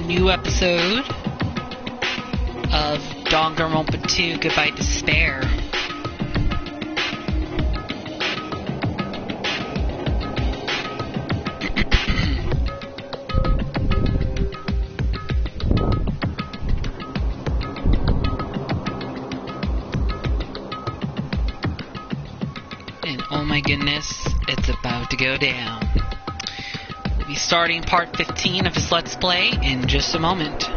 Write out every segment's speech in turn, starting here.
new episode of Danganronpa 2 Goodbye Despair. And oh my goodness, it's about to go down. We'll be starting part 15 of this Let's Play in just a moment.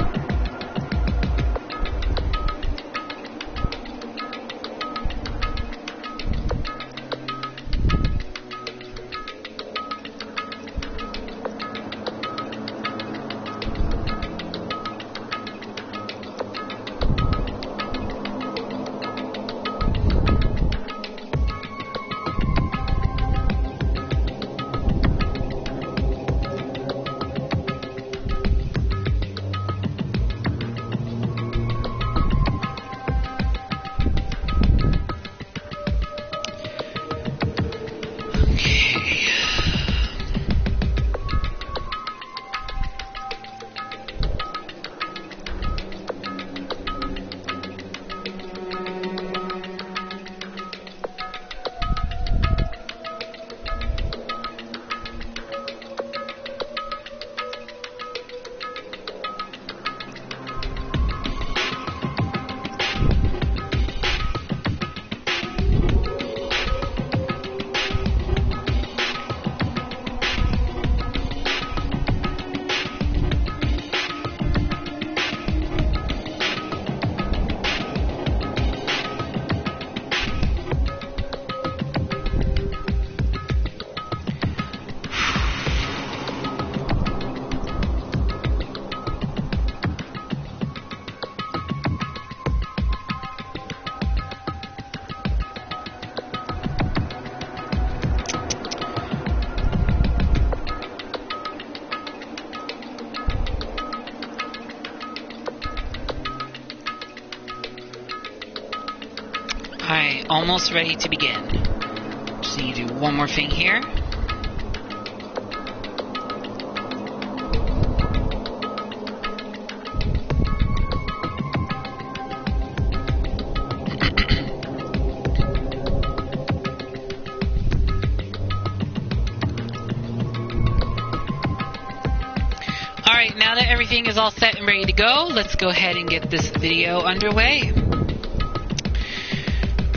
Alright, almost ready to begin. Just need to do one more thing here. Alright, now that everything is all set and ready to go, let's go ahead and get this video underway.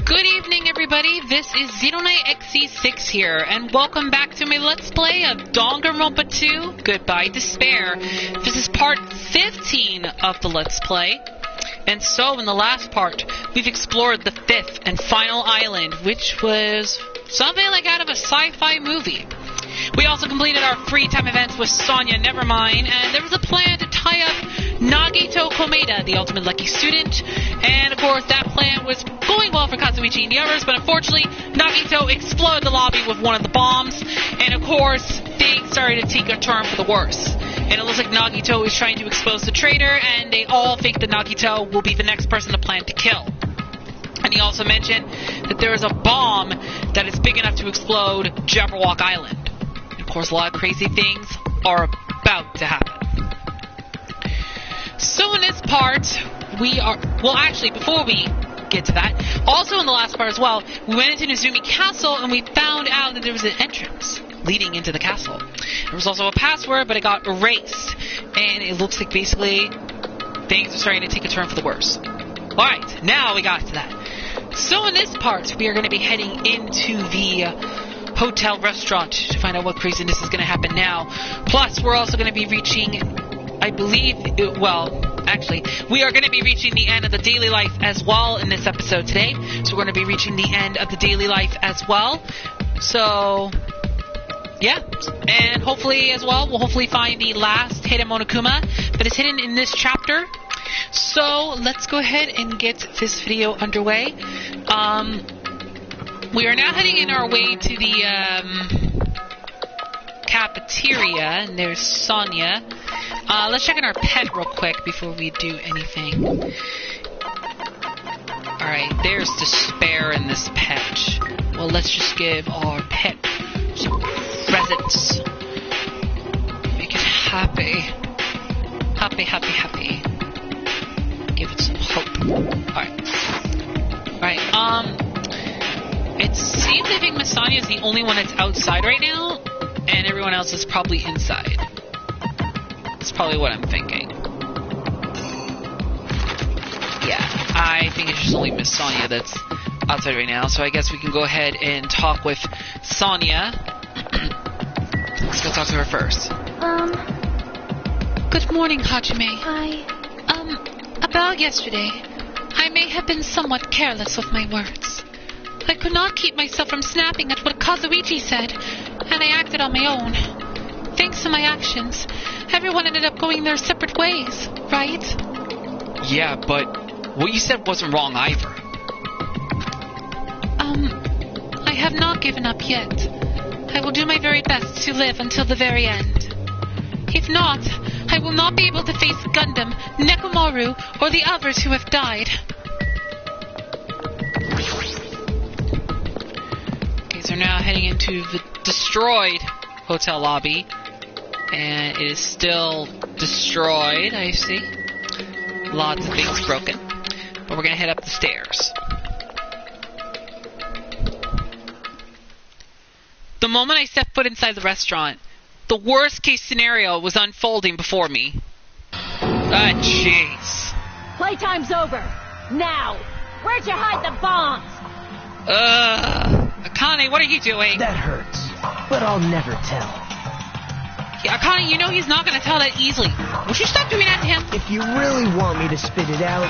Good evening, everybody. This is XC6 here, and welcome back to my Let's Play of Danganronpa 2 Goodbye Despair. This is part 15 of the Let's Play, and so in the last part, we've explored the fifth and final island, which was something like out of a sci-fi movie. We also completed our free time events with Sonya Nevermind, and there was a plan to tie up Nagito Komeda, the ultimate lucky student, and of course that plan was going well for Katsuichi and the others, but unfortunately Nagito exploded the lobby with one of the bombs, and of course things started to take a turn for the worse. And it looks like Nagito is trying to expose the traitor, and they all think that Nagito will be the next person to plan to kill. And he also mentioned that there is a bomb that is big enough to explode Jabberwock Island. And of course a lot of crazy things are about to happen. So in this part, we are... Well, actually, before we get to that, also in the last part as well, we went into Nezumi Castle and we found out that there was an entrance leading into the castle. There was also a password, but it got erased. And it looks like basically things are starting to take a turn for the worse. Alright, now we got to that. So in this part, we are going to be heading into the hotel restaurant to find out what craziness is going to happen now. Plus, we're also going to be reaching... I believe, actually, we are going to be reaching the end of the daily life as well in this episode today. So we're going to be reaching the end of the daily life as well. So, yeah. And hopefully as well, we'll hopefully find the last hidden Monokuma that is hidden in this chapter. So, let's go ahead and get this video underway. We are now heading in our way to the, cafeteria, and there's Sonya. Let's check on our pet real quick before we do anything. Alright, there's despair in this pet. Well, let's just give our pet some presents. Make it happy. happy, happy, happy. Give it some hope. Alright. It seems I think Miss Sonia is the only one that's outside right now, and everyone else is probably inside. That's probably what I'm thinking. Yeah, I think it's just only Miss Sonia that's outside right now, so I guess we can go ahead and talk with Sonia. Let's go talk to her first. Good morning, Hajime. Hi. About yesterday, I may have been somewhat careless with my words. I could not keep myself from snapping at what Kazuichi said, and I acted on my own. Thanks to my actions, everyone ended up going their separate ways, right? Yeah, but what you said wasn't wrong either. I have not given up yet. I will do my very best to live until the very end. If not, I will not be able to face Gundam, Nekomaru, or the others who have died. Okay, so now heading into the destroyed hotel lobby. And it is still destroyed, I see. Lots of things broken. But we're gonna head up the stairs. The moment I stepped foot inside the restaurant, the worst case scenario was unfolding before me. Ah, jeez. Playtime's over. Now! Where'd you hide the bombs? Akane, what are you doing? That hurts, but I'll never tell. Yeah, Akane, you know he's not gonna tell that easily. Would you stop doing that to him? If you really want me to spit it out,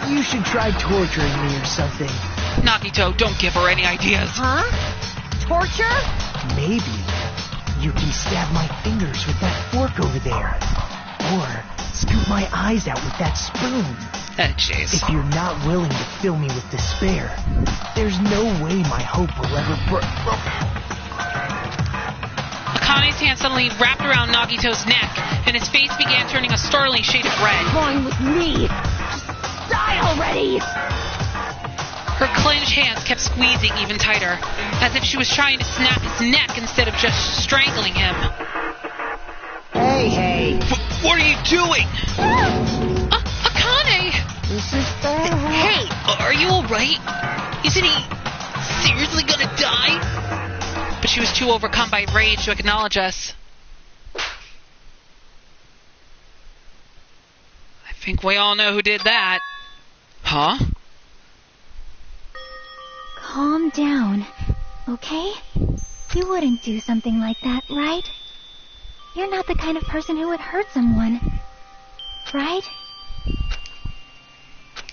you should try torturing me or something. Nagito, don't give her any ideas. Huh? Torture? Maybe you can stab my fingers with that fork over there. Or scoop my eyes out with that spoon. Ah, jeez. If you're not willing to fill me with despair, there's no way my hope will ever Akane's hand suddenly wrapped around Nagito's neck, and his face began turning a startling shade of red. Fine with me. Just die already. Her clenched hands kept squeezing even tighter, as if she was trying to snap his neck instead of just strangling him. Hey! What are you doing? Akane! This is bad. Hey, are you alright? Isn't he seriously gonna die? But she was too overcome by rage to acknowledge us. I think we all know who did that. Huh? Calm down, okay? You wouldn't do something like that, right? You're not the kind of person who would hurt someone, right?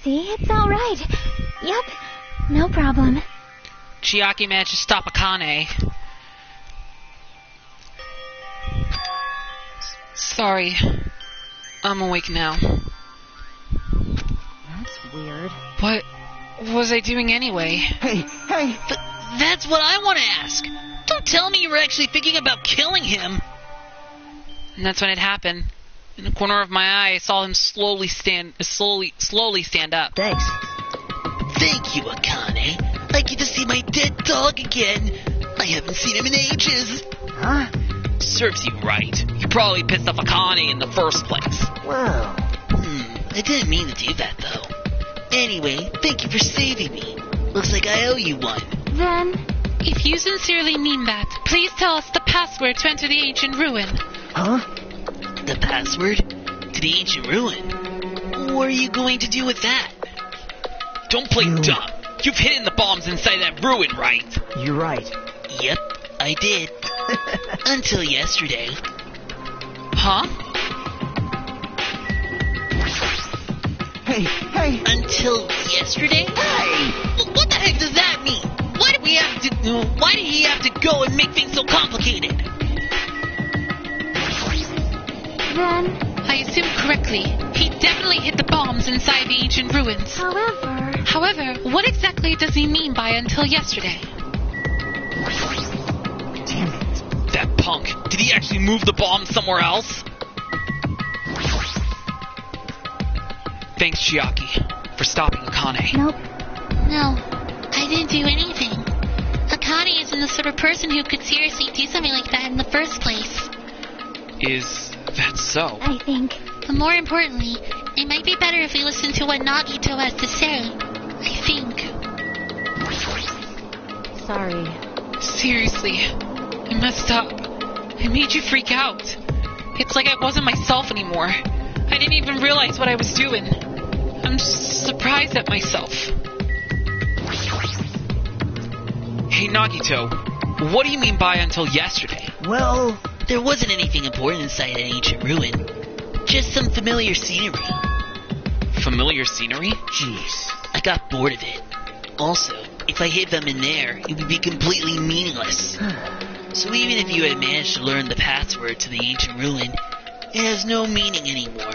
See, it's all right. Yep, no problem. Chiaki managed to stop Akane. Sorry. I'm awake now. That's weird. What was I doing anyway? Hey! That's what I want to ask. Don't tell me you were actually thinking about killing him. And that's when it happened. In the corner of my eye, I saw him slowly stand up. Thanks. Thank you, Akane. I get to see my dead dog again. I haven't seen him in ages. Huh? Serves you right. You probably pissed off Akane in the first place. Wow. I didn't mean to do that, though. Anyway, thank you for saving me. Looks like I owe you one. Then, If you sincerely mean that, please tell us the password to enter the ancient ruin. Huh? The password to the ancient ruin? What are you going to do with that? Don't play dumb. You've hidden the bombs inside that ruin, right? You're right. Yep, I did. Until yesterday. Huh? Hey! Until yesterday? Hey! What the heck does that mean? Why did he have to go and make things so complicated? then, I assume correctly. He definitely hid the bombs inside the ancient ruins. However, what exactly does he mean by until yesterday? Damn it. That punk. Did he actually move the bomb somewhere else? Thanks, Chiaki, for stopping Akane. nope. No, I didn't do anything. Akane isn't the sort of person who could seriously do something like that in the first place. Is that so? I think But more importantly, it might be better if we listen to what Nagito has to say. I think. Sorry. Seriously, I messed up. I made you freak out. It's like I wasn't myself anymore. I didn't even realize what I was doing. I'm surprised at myself. Hey, Nagito, what do you mean by until yesterday? Well, There wasn't anything important inside that ancient ruin. Just some familiar scenery. Familiar scenery? Jeez, I got bored of it. Also, if I hid them in there, it would be completely meaningless. So even if you had managed to learn the password to the ancient ruin, it has no meaning anymore.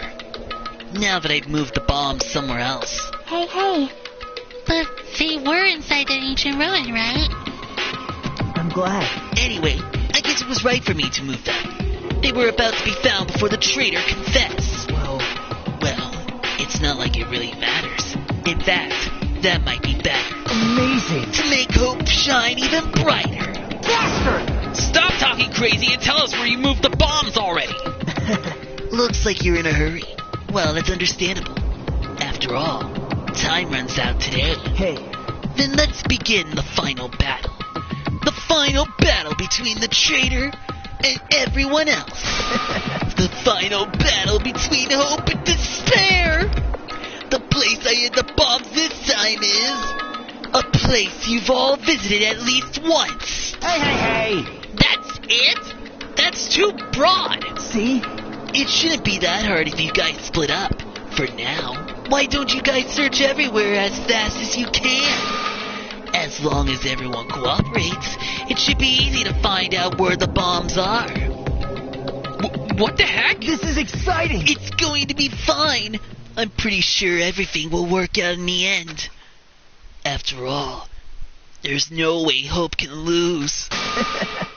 Now that I've moved the bombs somewhere else. Hey. But they were inside that ancient ruin, right? I'm glad. Anyway, I guess it was right for me to move them. They were about to be found before the traitor confessed. Well, It's not like it really matters. In fact, that might be better. amazing. To make hope shine even brighter. Bastard! Stop talking crazy and tell us where you moved the bombs already. Looks like you're in a hurry. Well, that's understandable. After all, time runs out today. Hey, Then let's begin the final battle. The final battle between the traitor and everyone else. The final battle between hope and despair. The place I hid the bombs this time is a place you've all visited at least once. hey! That's it? That's too broad. See? It shouldn't be that hard if you guys split up. For now. Why don't you guys search everywhere as fast as you can? As long as everyone cooperates, it should be easy to find out where the bombs are. What the heck? This is exciting! It's going to be fine. I'm pretty sure everything will work out in the end. After all, there's no way hope can lose.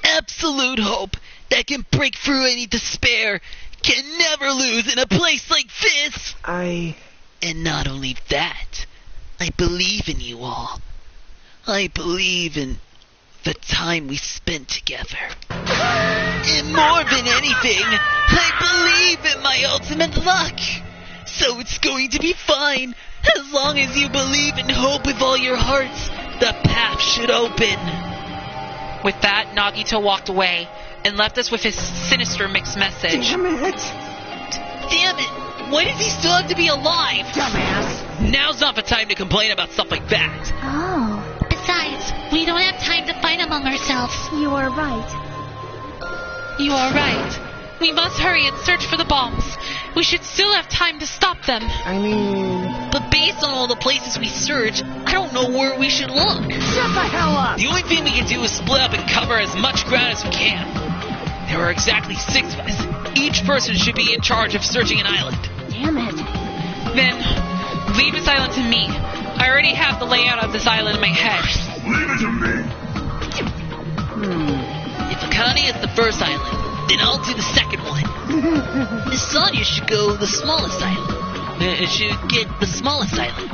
Absolute hope that can break through any despair can never lose in a place like this. And not only that, I believe in you all. I believe in the time we spent together. And more than anything, I believe in my ultimate luck. So it's going to be fine. As long as you believe in hope with all your hearts, the path should open. With that, Nagito walked away and left us with his sinister mixed message. Damn it! Damn it! Why does he still have to be alive? Dumbass! Now's not the time to complain about stuff like that. Oh, Besides, we don't have time to fight among ourselves. you are right. You are right. We must hurry and search for the bombs. We should still have time to stop them. I mean... But based on all the places we search, I don't know where we should look. Shut the hell up! The only thing we can do is split up and cover as much ground as we can. There are exactly 6 of us. Each person should be in charge of searching an island. Damn it. Then, leave this island to me. I already have the layout of this island in my head. Leave it to me. If Akane is the first island, then I'll do the second one. Miss Sonia should go the smallest island. Should get the smallest island.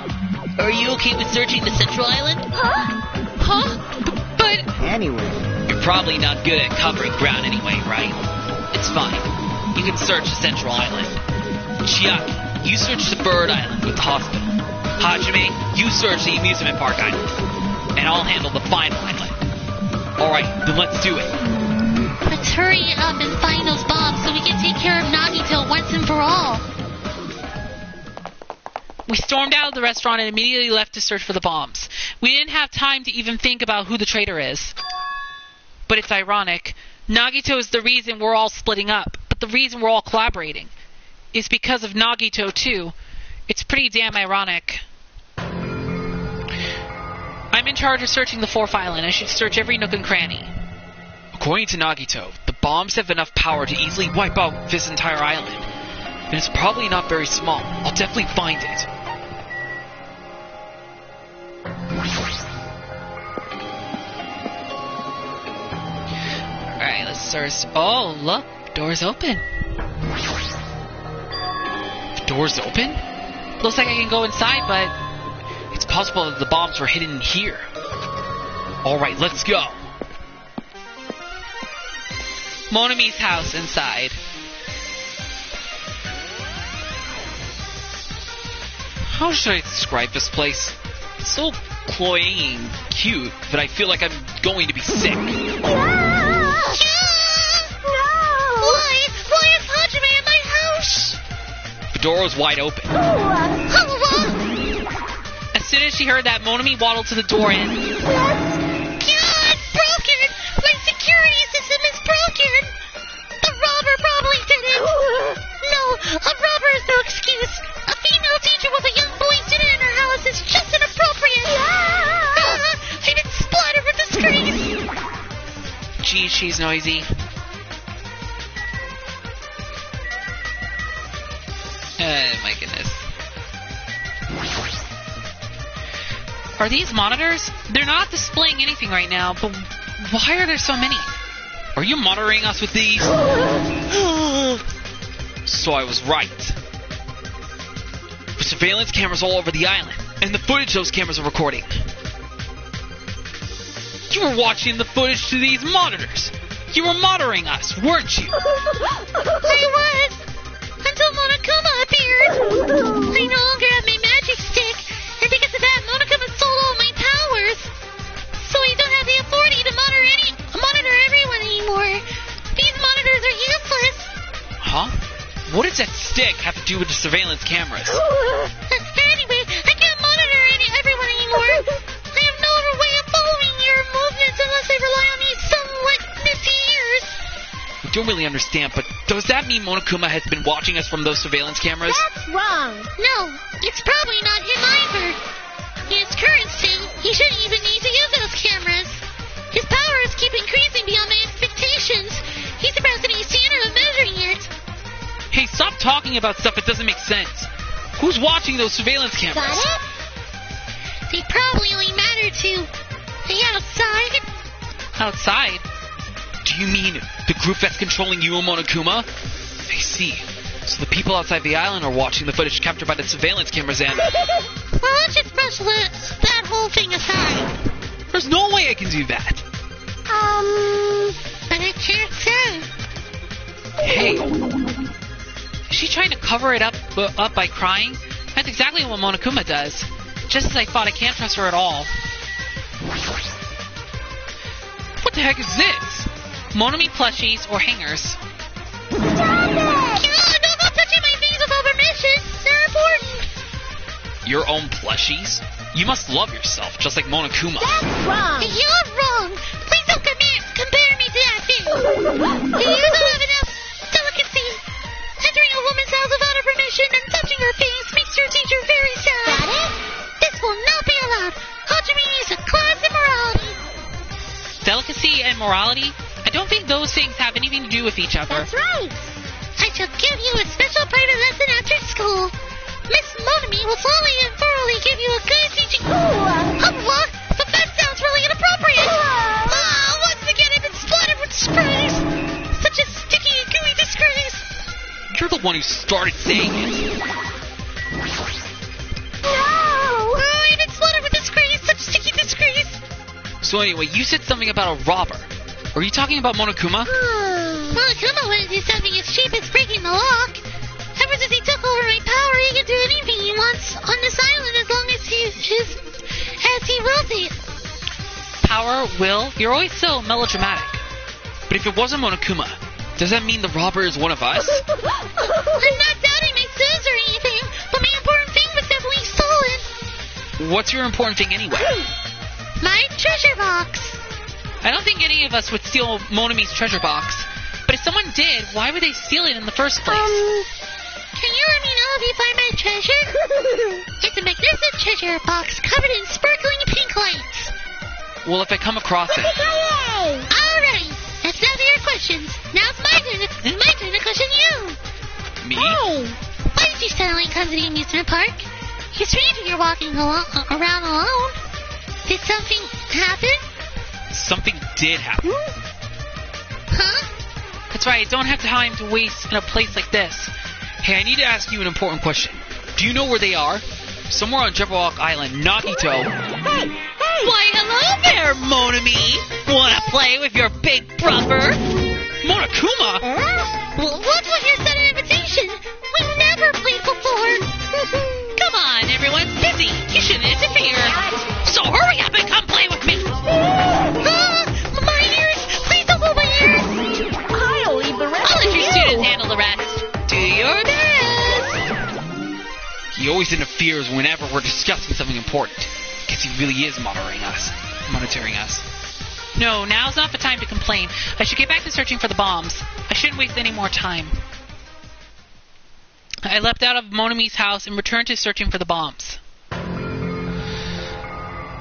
Are you okay with searching the central island? Huh? But Anyway, You're probably not good at covering ground anyway, right? It's fine. You can search the central island. Chiaki, you search the bird island with the hospital. Hajime, you search the amusement park island. And I'll handle the final island. Alright, then let's do it. Let's hurry up and find those bombs so we can take care of Nagito once and for all. we stormed out of the restaurant and immediately left to search for the bombs. We didn't have time to even think about who the traitor is. But it's ironic. Nagito is the reason we're all splitting up, but the reason we're all collaborating is because of Nagito too. It's pretty damn ironic. I'm in charge of searching the fourth island. I should search every nook and cranny. According to Nagito, the bombs have enough power to easily wipe out this entire island. And it's probably not very small. I'll definitely find it. Alright, let's search. Oh, look. Door's open. The door's open? Looks like I can go inside, but It's possible that the bombs were hidden here. Alright, let's go. Monami's house inside. How should I describe this place? It's so cloying and cute, but I feel like I'm going to be sick. Why is Hajime in my house? The door was wide open. As soon as she heard that, Monami waddled to the door and... It's broken! My security system is broken! The robber probably did it! No, a robber is no excuse! A female teacher with a young boy student in her house is just inappropriate! I've been splattered with disgrace! Gee, she's noisy. Oh my goodness. Are these monitors? They're not displaying anything right now, but why are there so many? Are you monitoring us with these? So I was right. The surveillance cameras all over the island, and the footage those cameras are recording. You were watching the footage to these monitors. You were monitoring us, weren't you? I was! Until Monokuma appeared! I no longer have my magic stick, and because of that, Monokuma stole all my powers! So I don't have the authority to monitor everyone anymore. These monitors are useless! Huh? What does that stick have to do with the surveillance cameras? Anyway, I can't monitor everyone anymore. I have no other way of following your movements unless I rely on these somewhat nifty ears. I don't really understand, but does that mean Monokuma has been watching us from those surveillance cameras? That's wrong. No, it's probably not him either. In his current state, he shouldn't even need to use those cameras. His powers keep increasing beyond my expectations. He's surpassing any standard of measuring it. Hey, stop talking about stuff that doesn't make sense. Who's watching those surveillance cameras? Got it? They probably only matter to the outside. Outside? Do you mean the group that's controlling you and Monokuma? I see. So the people outside the island are watching the footage captured by the surveillance cameras and... Well, let's just brush that whole thing aside. There's no way I can do that. But I can't say. Hey. Is she trying to cover it up by crying? That's exactly what Monokuma does. Just as I thought, I can't trust her at all. What the heck is this? Monami plushies or hangers. Stop it! No, not touching my things without permission. They're important. Your own plushies? You must love yourself, just like Monokuma. That's wrong. You're wrong. Please don't compare me to that thing. You don't have enough delicacy. Entering a woman's house without her permission and touching her face makes your teacher very sad. Got it? This will not be allowed. Hajime needs a class in morality. Delicacy and morality? I don't think those things have anything to do with each other. That's right. I shall give you a special private lesson after school. Miss Monami will slowly and thoroughly give you a good teaching. What? But that sounds really inappropriate. Once again, I've been splattered with disgrace. Such a sticky and gooey disgrace. You're the one who started saying it. No! I've been splattered with disgrace. Such sticky disgrace. So anyway, you said something about a robber. Are you talking about Monokuma? Monokuma wouldn't do something as cheap as breaking the lock. Ever since he took over my power, he can do anything he wants on this island as long as he wills it. Power, will, you're always so melodramatic. But if it wasn't Monokuma, does that mean the robber is one of us? I'm not doubting my sins or anything, but my important thing was definitely stolen. What's your important thing anyway? My treasure box. I don't think any of us would steal Monami's treasure box. But if someone did, why would they steal it in the first place? Can you let me know if you find my treasure? It's a magnificent treasure box covered in sparkling pink lights. Well, if I come across it... Alright, that's enough of your questions. Now it's my turn to question you. Me? Hey! Why did you suddenly come to the amusement park? You're strange when you're walking around alone. Did something happen? Something did happen. Huh? That's right, I don't have time to waste in a place like this. Hey, I need to ask you an important question. Do you know where they are? Somewhere on Jabberwock Island, Nagito. Hey! Why, hello there, Monami! Wanna play with your big brother? Monokuma? Well, what was your sudden invitation? We've never played before. Come on, everyone, You shouldn't interfere. So hurry up and come play with me. My ears! Please don't hold my ears! I'll leave the rest I'll let to your you. students handle the rest. Do your best. He always interferes whenever we're discussing something important. Guess he really is monitoring us. No, now's not the time to complain. I should get back to searching for the bombs. I shouldn't waste any more time. I leapt out of Monami's house and returned to searching for the bombs.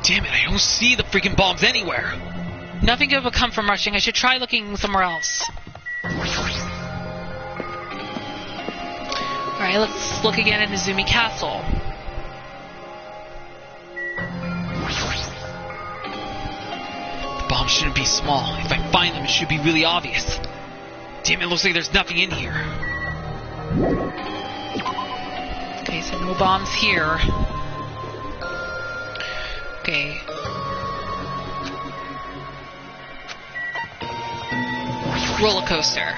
Damn it, I don't see the freaking bombs anywhere. Nothing good will come from rushing. I should try looking somewhere else. Alright, let's look again in Izumi Castle. The bombs shouldn't be small. If I find them, it should be really obvious. Damn it, looks like there's nothing in here. Okay, so no bombs here. Okay. Roller coaster.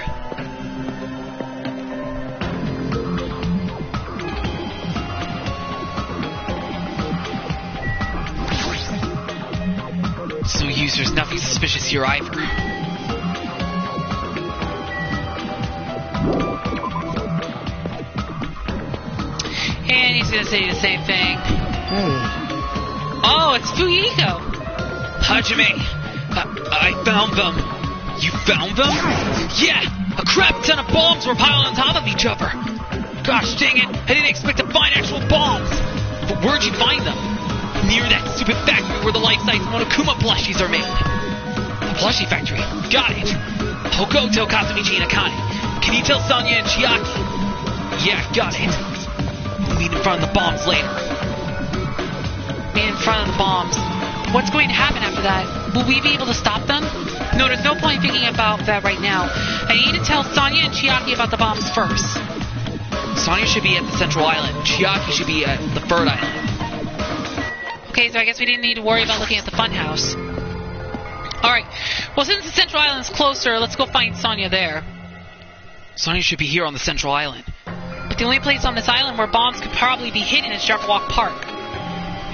So there's nothing suspicious here either. And he's gonna say the same thing. Hey, Oh, it's Fuyiko! Hajime, I found them. You found them? Yeah, a crap ton of bombs were piled on top of each other. Gosh dang it, I didn't expect to find actual bombs. But where'd you find them? Near that stupid factory where the life-size Monokuma plushies are made. The plushie factory. Got it. I'll go tell Kazumichi and Akane. Can you tell Sonya and Chiaki? Yeah, got it. We'll meet in front of the bombs later. Meet in front of the bombs. What's going to happen after that? Will we be able to stop them? No, there's no point thinking about that right now. I need to tell Sonya and Chiaki about the bombs first. Sonya should be at the central island. Chiaki should be at the third island. Okay, so I guess we didn't need to worry about looking at the funhouse. Alright, well since the central island's closer, let's go find Sonya there. Sonya should be here on the central island. But the only place on this island where bombs could probably be hidden is Jabberwock Park.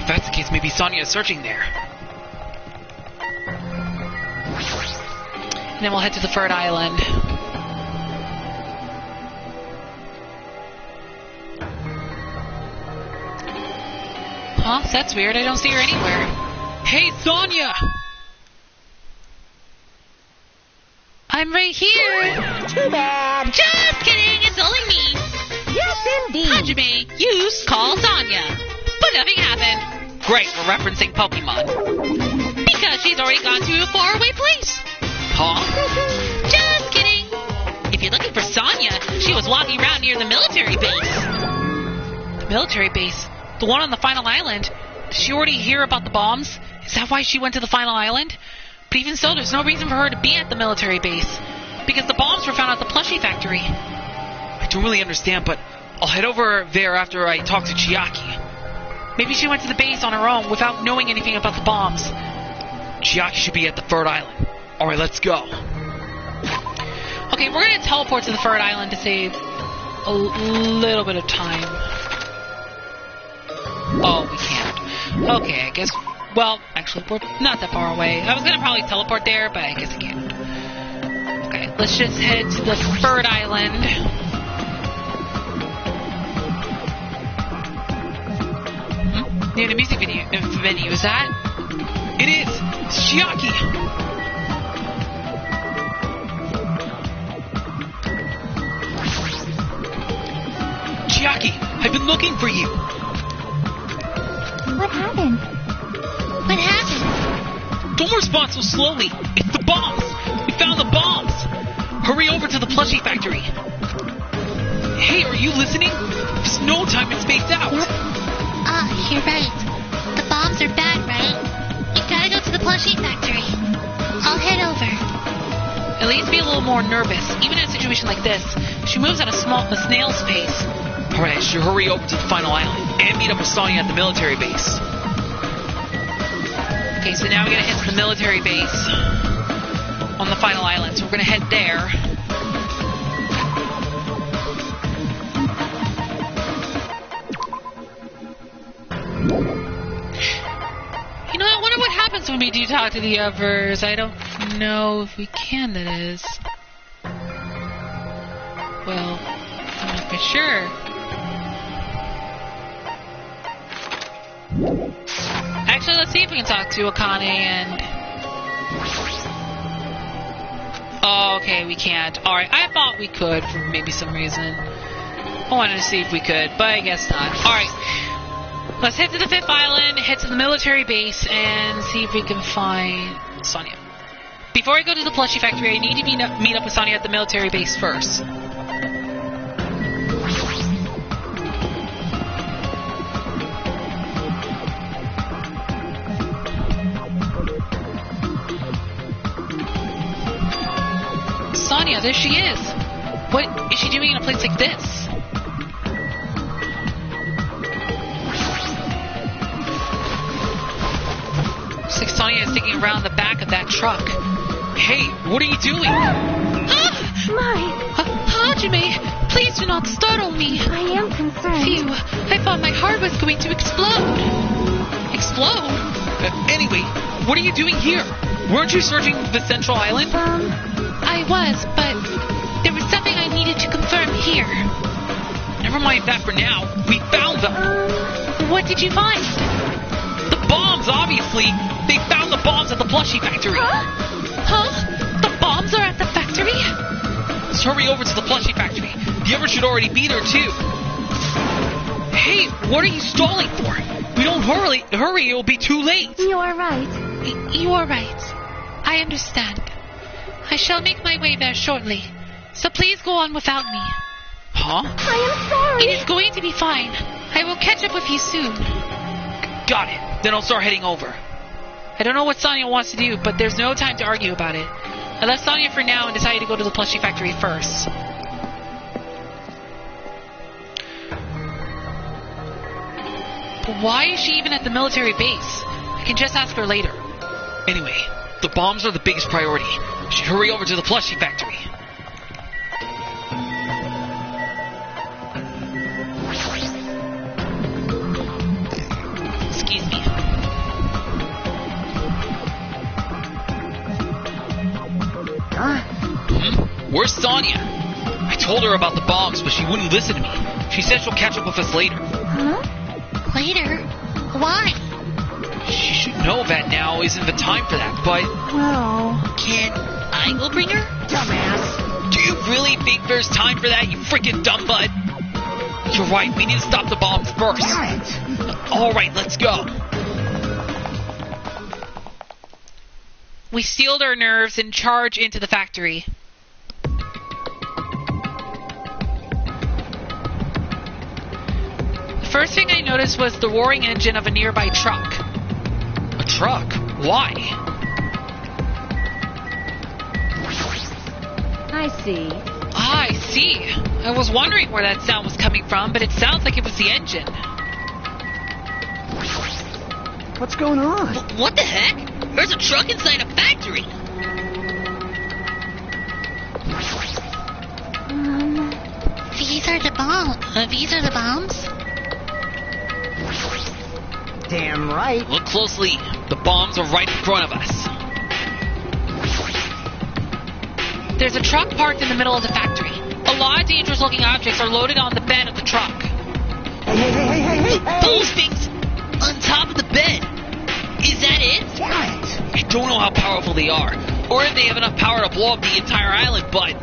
If that's the case, maybe Sonya is searching there. And then we'll head to the third island. Huh? That's weird. I don't see her anywhere. Hey, Sonya! I'm right here. Too bad. Just kidding, it's only me. Yes, indeed. Hajime, you call Sonya. But nothing happened. Great, we're referencing Pokemon. Because she's already gone to a faraway place. Huh? Just kidding. If you're looking for Sonya, she was walking around near the military base. The military base? The one on the final island? Did she already hear about the bombs? Is that why she went to the final island? But even so, there's no reason for her to be at the military base. Because the bombs were found at the plushie factory. I don't really understand, but I'll head over there after I talk to Chiaki. Maybe she went to the base on her own without knowing anything about the bombs. Chiaki should be at the third island. Alright, let's go. Okay, we're going to teleport to the third island to save a little bit of time. Oh, we can't. Okay, I guess... Well, actually, we're not that far away. I was going to probably teleport there, but I guess I can't. Okay, let's just head to the third island. Near the music venue, is that? It is! It's Chiaki! Chiaki, I've been looking for you! What happened? What happened? Don't respond so slowly! It's the bombs! We found the bombs! Hurry over to the plushie factory! Hey, are you listening? There's no time and space out! Yep. You're right. The bombs are bad, right? You gotta go to the plushie factory. I'll head over. At least be a little more nervous, even in a situation like this. She moves at a snail's pace. Alright, I should hurry over to the final island and meet up with Sonya at the military base. Okay, so now we gotta hit the military base on the final island. So we're gonna head there. when we do talk to the others. I don't know if we can, that is. Well, I'm not for sure. Actually, let's see if we can talk to Akane and... Oh, okay, we can't. Alright, I thought we could for maybe some reason. I wanted to see if we could, but I guess not. Alright, let's head to the 5th island, head to the military base, and see if we can find Sonia. Before I go to the plushie factory, I need to meet up with Sonia at the military base first. Sonia, there she is! What is she doing in a place like this? Looks like Sonia is digging around the back of that truck. Hey, what are you doing? My! Hajime, please do not startle me. I am concerned. Phew, I thought my heart was going to explode. Explode? Anyway, what are you doing here? Weren't you searching the central island? I was, but there was something I needed to confirm here. Never mind that for now. We found them. What did you find? The bombs, obviously. They found the bombs at the plushie factory. Huh? The bombs are at the factory? Let's hurry over to the plushie factory. The others should already be there, too. Hey, what are you stalling for? We don't hurry, it will be too late. You are right. You are right. I understand. I shall make my way there shortly, so please go on without me. Huh? I am sorry. It is going to be fine. I will catch up with you soon. Got it. Then I'll start heading over. I don't know what Sonia wants to do, but there's no time to argue about it. I left Sonia for now and decided to go to the plushie factory first. But why is she even at the military base? I can just ask her later. Anyway, the bombs are the biggest priority. We should hurry over to the plushie factory. Excuse me. Where's Sonia? I told her about the bombs, but she wouldn't listen to me. She said she'll catch up with us later. Huh? Later? Why? She should know that now isn't the time for that, but... Well... Can I go bring her? Dumbass. Do you really think there's time for that, you freaking dumb butt? You're right, we need to stop the bombs first. Damn it. Alright, let's go. We steeled our nerves and charge into the factory. The first thing I noticed was the roaring engine of a nearby truck. A truck? Why? I see. I see. I was wondering where that sound was coming from, but it sounds like it was the engine. What's going on? What the heck? There's a truck inside a factory. These are the bombs? Damn right. Look closely. The bombs are right in front of us. There's a truck parked in the middle of the factory. A lot of dangerous-looking objects are loaded on the bed of the truck. Hey. Those things on top of the bed. Is that it? Damn it. I don't know how powerful they are, or if they have enough power to blow up the entire island, but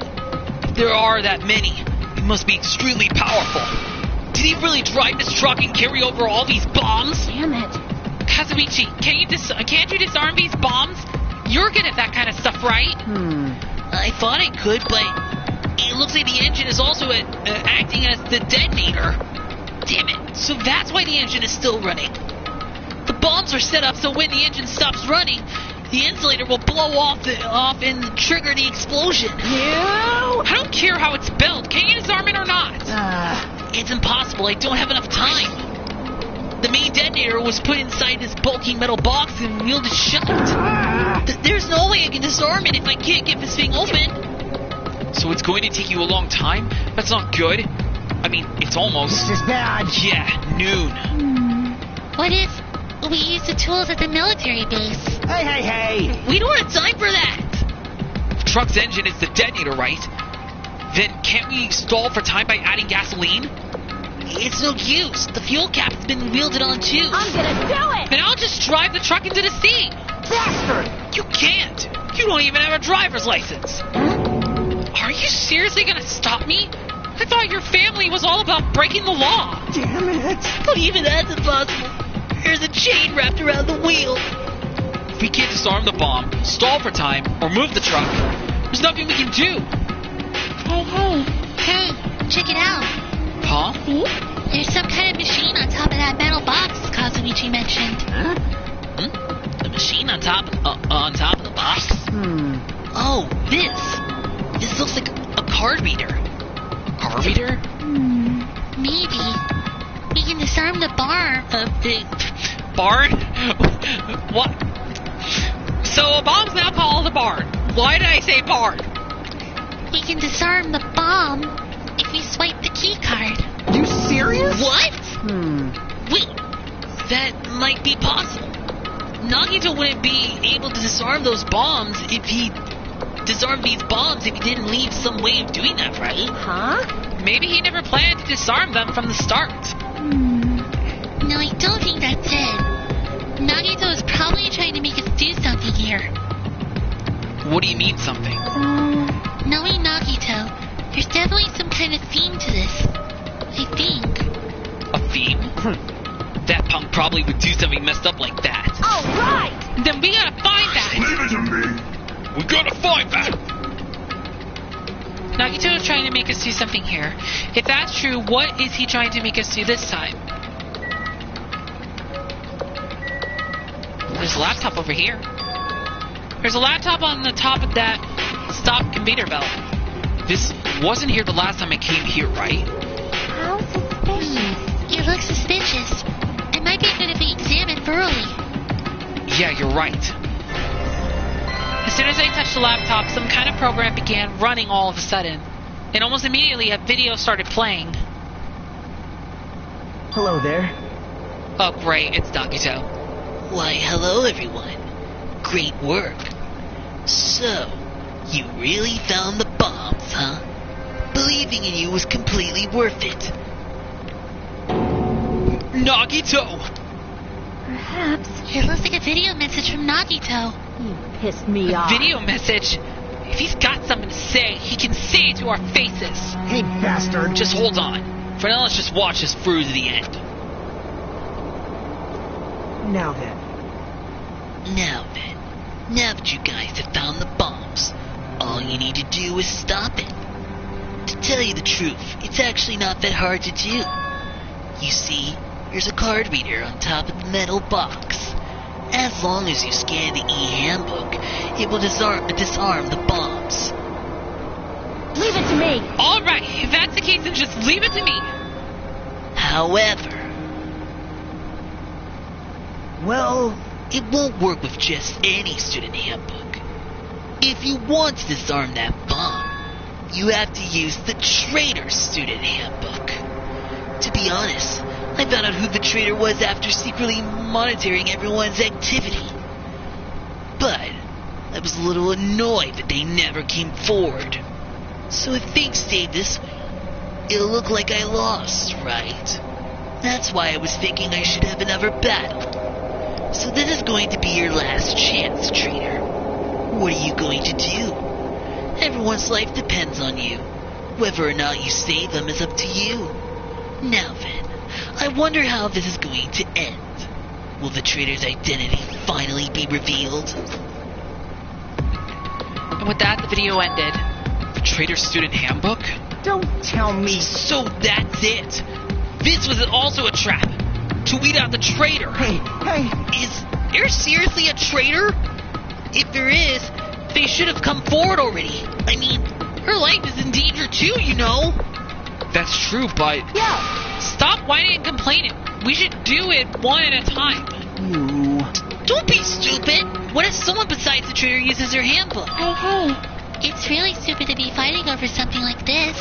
if there are that many, it must be extremely powerful. Did he really drive this truck and carry over all these bombs? Damn it. Kazuichi, can't you disarm these bombs? You're good at that kind of stuff, right? I thought I could, but it looks like the engine is also acting as the detonator. Damn it. So that's why the engine is still running. The bombs are set up so when the engine stops running, the insulator will blow off and trigger the explosion. No! I don't care how it's built. Can you disarm it or not? It's impossible. I don't have enough time. The main detonator was put inside this bulky metal box and wielded shut. There's no way I can disarm it if I can't get this thing open. So it's going to take you a long time? That's not good. I mean, it's almost... This is bad. Yeah, noon. What We use the tools at the military base. Hey! We don't have time for that! The truck's engine is the detonator, right? Then can't we stall for time by adding gasoline? It's no use. The fuel cap has been wielded on too. I'm gonna do it! Then I'll just drive the truck into the sea. Bastard! You can't! You don't even have a driver's license! Are you seriously gonna stop me? I thought your family was all about breaking the law. Damn it! But even that's impossible. There's a chain wrapped around the wheel. If we can't disarm the bomb, stall for time, or move the truck, there's nothing we can do. Hey. Hey, check it out. Huh? See? There's some kind of machine on top of that metal box Kazuichi mentioned. A machine on top of the box? Oh, this looks like a card reader. Car reader? Maybe. We can disarm the bar. Barn? What? So a bomb's now called a barn. Why did I say barn? We can disarm the bomb if we swipe the key card. You serious? What? Wait, that might be possible. Nagito wouldn't be able to disarm those bombs if he disarmed these bombs if he didn't leave some way of doing that, right? Huh? Maybe he never planned to disarm them from the start. No, I don't think that's it. Nagito is probably trying to make us do something here. What do you mean something? Knowing Nagito, there's definitely some kind of theme to this. I think. A theme? That punk probably would do something messed up like that. Alright! Then we gotta find that. Leave it to me. We gotta find that! Nagito is trying to make us do something here. If that's true, what is he trying to make us do this time? There's a laptop over here. There's a laptop on the top of that stop conveyor belt. This wasn't here the last time I came here, right? How suspicious. It looks suspicious. It might be good if we examine thoroughly. Yeah, you're right. As soon as I touched the laptop, some kind of program began running all of a sudden. And almost immediately, a video started playing. Hello there. Oh, great, it's Nagito. Why, hello everyone. Great work. So, you really found the bombs, huh? Believing in you was completely worth it. Nagito! Perhaps It looks like a video message from Nagito. you pissed me off. Video message? If he's got something to say, he can say it to our faces. Hey, bastard. Just hold on. For now, let's just watch this through to the end. Now then. Now that you guys have found the bombs, all you need to do is stop it. To tell you the truth, it's actually not that hard to do. You see, there's a card reader on top of the metal box. As long as you scan the e-handbook, it will disarm the bombs. Leave it to me. Alright, if that's the case, then just leave it to me. However, Well, it won't work with just any student handbook. If you want to disarm that bomb, you have to use the traitor's student handbook. To be honest, I found out who the traitor was after secretly monitoring everyone's activity. But I was a little annoyed that they never came forward. So if things stayed this way, it'll look like I lost, right? That's why I was thinking I should have another battle. So this is going to be your last chance, traitor. What are you going to do? Everyone's life depends on you. Whether or not you save them is up to you. Now then, I wonder how this is going to end. Will the traitor's identity finally be revealed? And with that, the video ended. The traitor's student handbook? don't tell me. So that's it! This was also a trap! To weed out the traitor! Hey. Is there seriously a traitor? If there is, they should have come forward already. I mean, her life is in danger too, you know. That's true, but... Yeah, stop whining and complaining. We should do it one at a time. You. Don't be stupid. What if someone besides the traitor uses her handbook? Hey. It's really stupid to be fighting over something like this.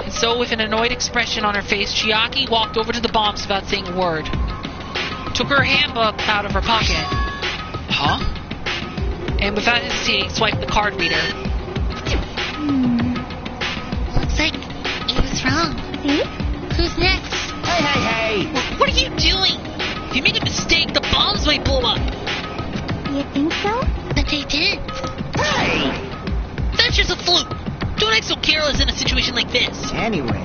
And so, with an annoyed expression on her face, Chiaki walked over to the bombs without saying a word. To took her handbook out of her pocket. Huh? And without hesitating, swiped the card reader. Looks like he was wrong. See? Who's next? Hey! What are you doing? You made a mistake. The bombs might blow up. You think so? But they did. Hey! That's just a fluke. Don't act so careless in a situation like this. Anyway,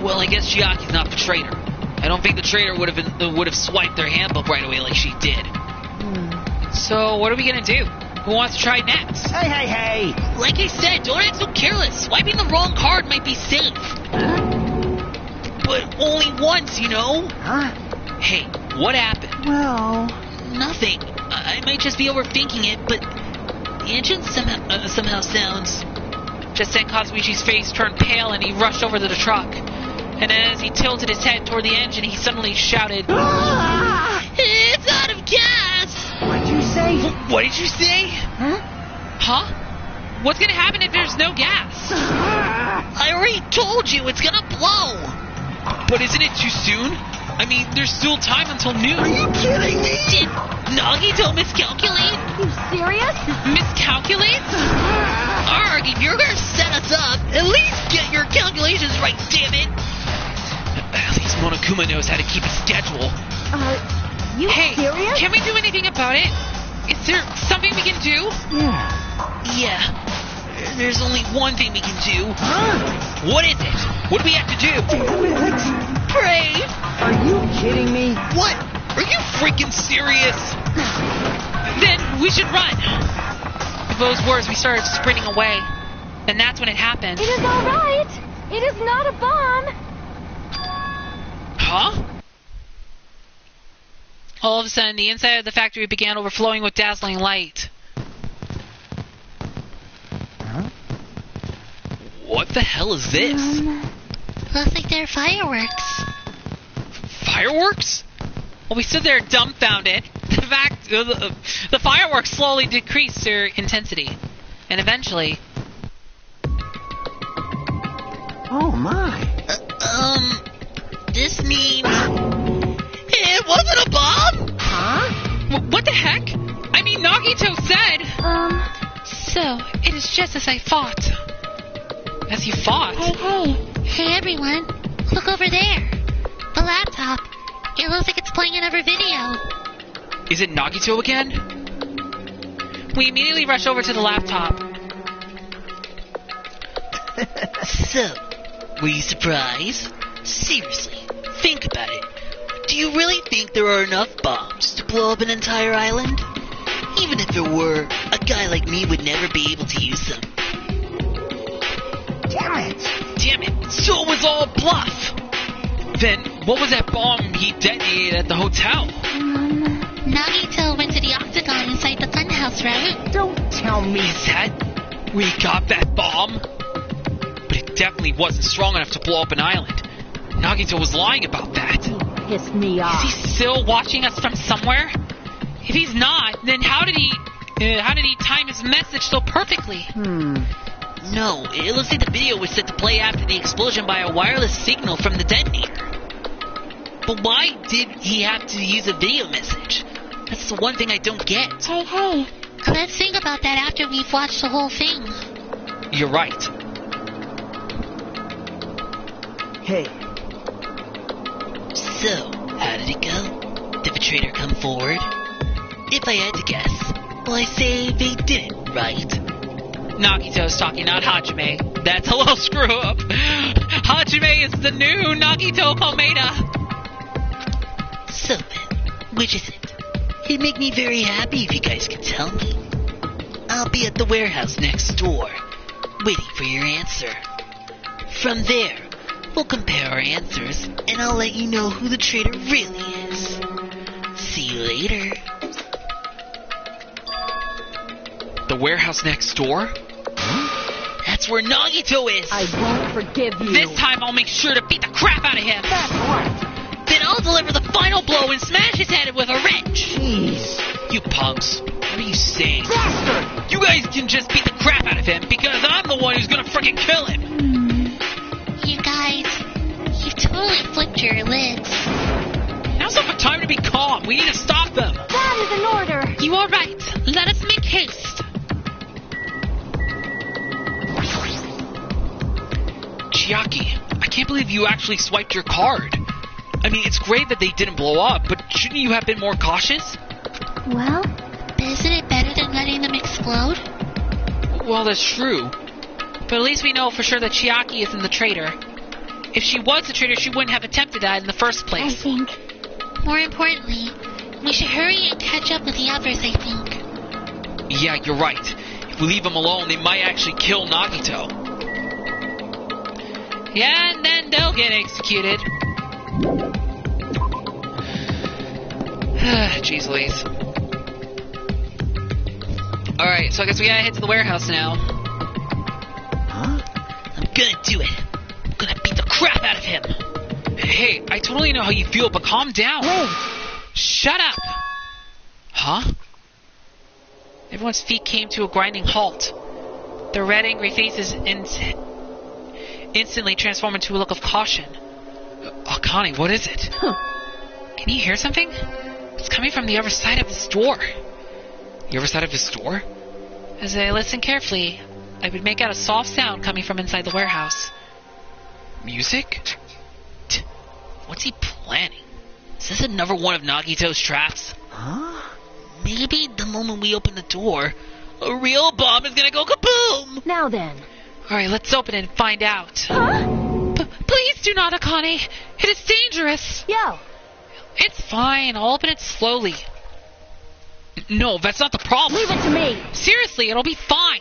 Well, I guess Chiaki's not the traitor. I don't think the traitor would have swiped their handbook right away like she did. So what are we gonna do? Who wants to try next? hey! Like I said, don't act so careless. Swiping the wrong card might be safe. But only once, you know? Huh? Hey, what happened? Well... Nothing. I might just be overthinking it, but the engine somehow sounds... Just then Kazuichi's face turned pale and he rushed over to the truck. And as he tilted his head toward the engine, he suddenly shouted, It's out of gas! What'd you say? What did you say? Huh? What's gonna happen if there's no gas? I already told you, it's gonna blow! But isn't it too soon? I mean, there's still time until noon. Are you kidding me? Did Nagito miscalculate? You serious? Miscalculate? Arg, if you're gonna set us up, at least get your calculations right, damn it! At least Monokuma knows how to keep a schedule. You Hey, serious? can we do anything about it? Is there something we can do? Yeah, there's only one thing we can do. Huh? What is it? What do we have to do? Pray! Are you kidding me? What? Are you freaking serious? Then we should run. With those words, we started sprinting away. And that's when it happened. It is all right. It is not a bomb. Huh? All of a sudden, the inside of the factory began overflowing with dazzling light. Huh? What the hell is this? Looks like they're fireworks. Fireworks? While we stood there dumbfounded, the fireworks slowly decreased their intensity. And eventually... Oh my. This means... It wasn't a bomb? Huh? What the heck? I mean, Nagito said... So, it is just as I thought. As you thought? Hey. Hey everyone, look over there. The laptop. It looks like it's playing another video. Is it Nagito again? We immediately rushed over to the laptop. So, were you surprised? Seriously, think about it. Do you really think there are enough bombs to blow up an entire island? Even if there were, a guy like me would never be able to use them. Damn it. So it was all a bluff! Then, what was that bomb he detonated at the hotel? Nagito went to the octagon inside the funhouse, right? Don't tell me. Is that where he got that bomb? But it definitely wasn't strong enough to blow up an island. Nagito was lying about that. Pissed me Is off. he still watching us from somewhere? If he's not, then how did he time his message so perfectly? No, it looks like the video was set to play after the explosion by a wireless signal from the detonator. But why did he have to use a video message? That's the one thing I don't get. Hey. Let's think about that after we've watched the whole thing. You're right. Hey, So, how did it go? Did the traitor come forward? If I had to guess, well, I say they didn't, right? Nagito's talking, not Hajime. That's a little screw up. Hajime is the new Nagito Komeda. So then, which is it? It'd make me very happy if you guys could tell me. I'll be at the warehouse next door, waiting for your answer. From there, we'll compare our answers, and I'll let you know who the traitor really is. See you later. The warehouse next door? That's where Nagito is! I won't forgive you. This time I'll make sure to beat the crap out of him. That's right. Then I'll deliver the final blow and smash his head with a wrench. Jeez. You punks, what are you saying? Bastard! You guys can just beat the crap out of him because I'm the one who's gonna frickin' kill him. You guys, you've totally flipped your lids. Now's not the time to to be calm. We need to stop them. That is an order. You are right. Let us make haste. Chiaki, I can't believe you actually swiped your card. I mean, it's great that they didn't blow up, but shouldn't you have been more cautious? Well, Isn't it better than letting them explode? Well, that's true. But at least we know for sure that Chiaki isn't the traitor. If she was the traitor, she wouldn't have attempted that in the first I place. think... More importantly, we should hurry and catch up with the others, I think. Yeah, you're right. If we leave them alone, they might actually kill Nagito. Yeah, and then they'll get executed. Jeez Louise. Alright, so I guess we gotta head to the warehouse now. Huh? I'm gonna do it. I'm gonna beat the crap out of him. Hey, I totally know how you feel, but calm down. Wait, Shut up! Huh? Everyone's feet came to a grinding halt. Their red, angry faces instantly transformed into a look of caution. Akane, what is it? Can you hear something? It's coming from the other side of this door. The other side of his door? As I listened carefully, I would make out a soft sound coming from inside the warehouse. Music? What's he planning? Is this another one of Nagito's traps? Huh? Maybe the moment we open the door, a real bomb is gonna go kaboom! now then. Alright, let's open it and find out. Huh? Please do not, Akane. It is dangerous. Yo, It's fine. I'll open it slowly. No, that's not the problem. leave it to me. Seriously, it'll be fine.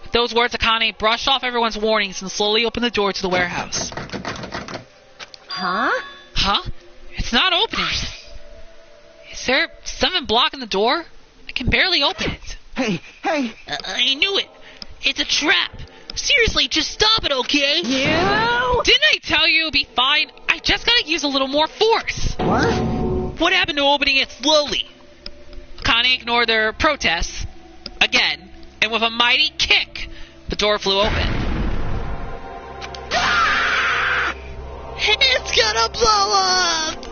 With those words, Akane brushed off everyone's warnings and slowly opened the door to the warehouse. Huh? Huh? It's not opening. Is there something blocking the door? I can barely open it. Hey, hey! I knew it! It's a trap! Seriously, just stop it, okay? You! Didn't I tell you it'd be fine? I just gotta use a little more force. What? What happened to opening it slowly? Akane ignored their protests again, and with a mighty kick, the door flew open. It's gonna blow up!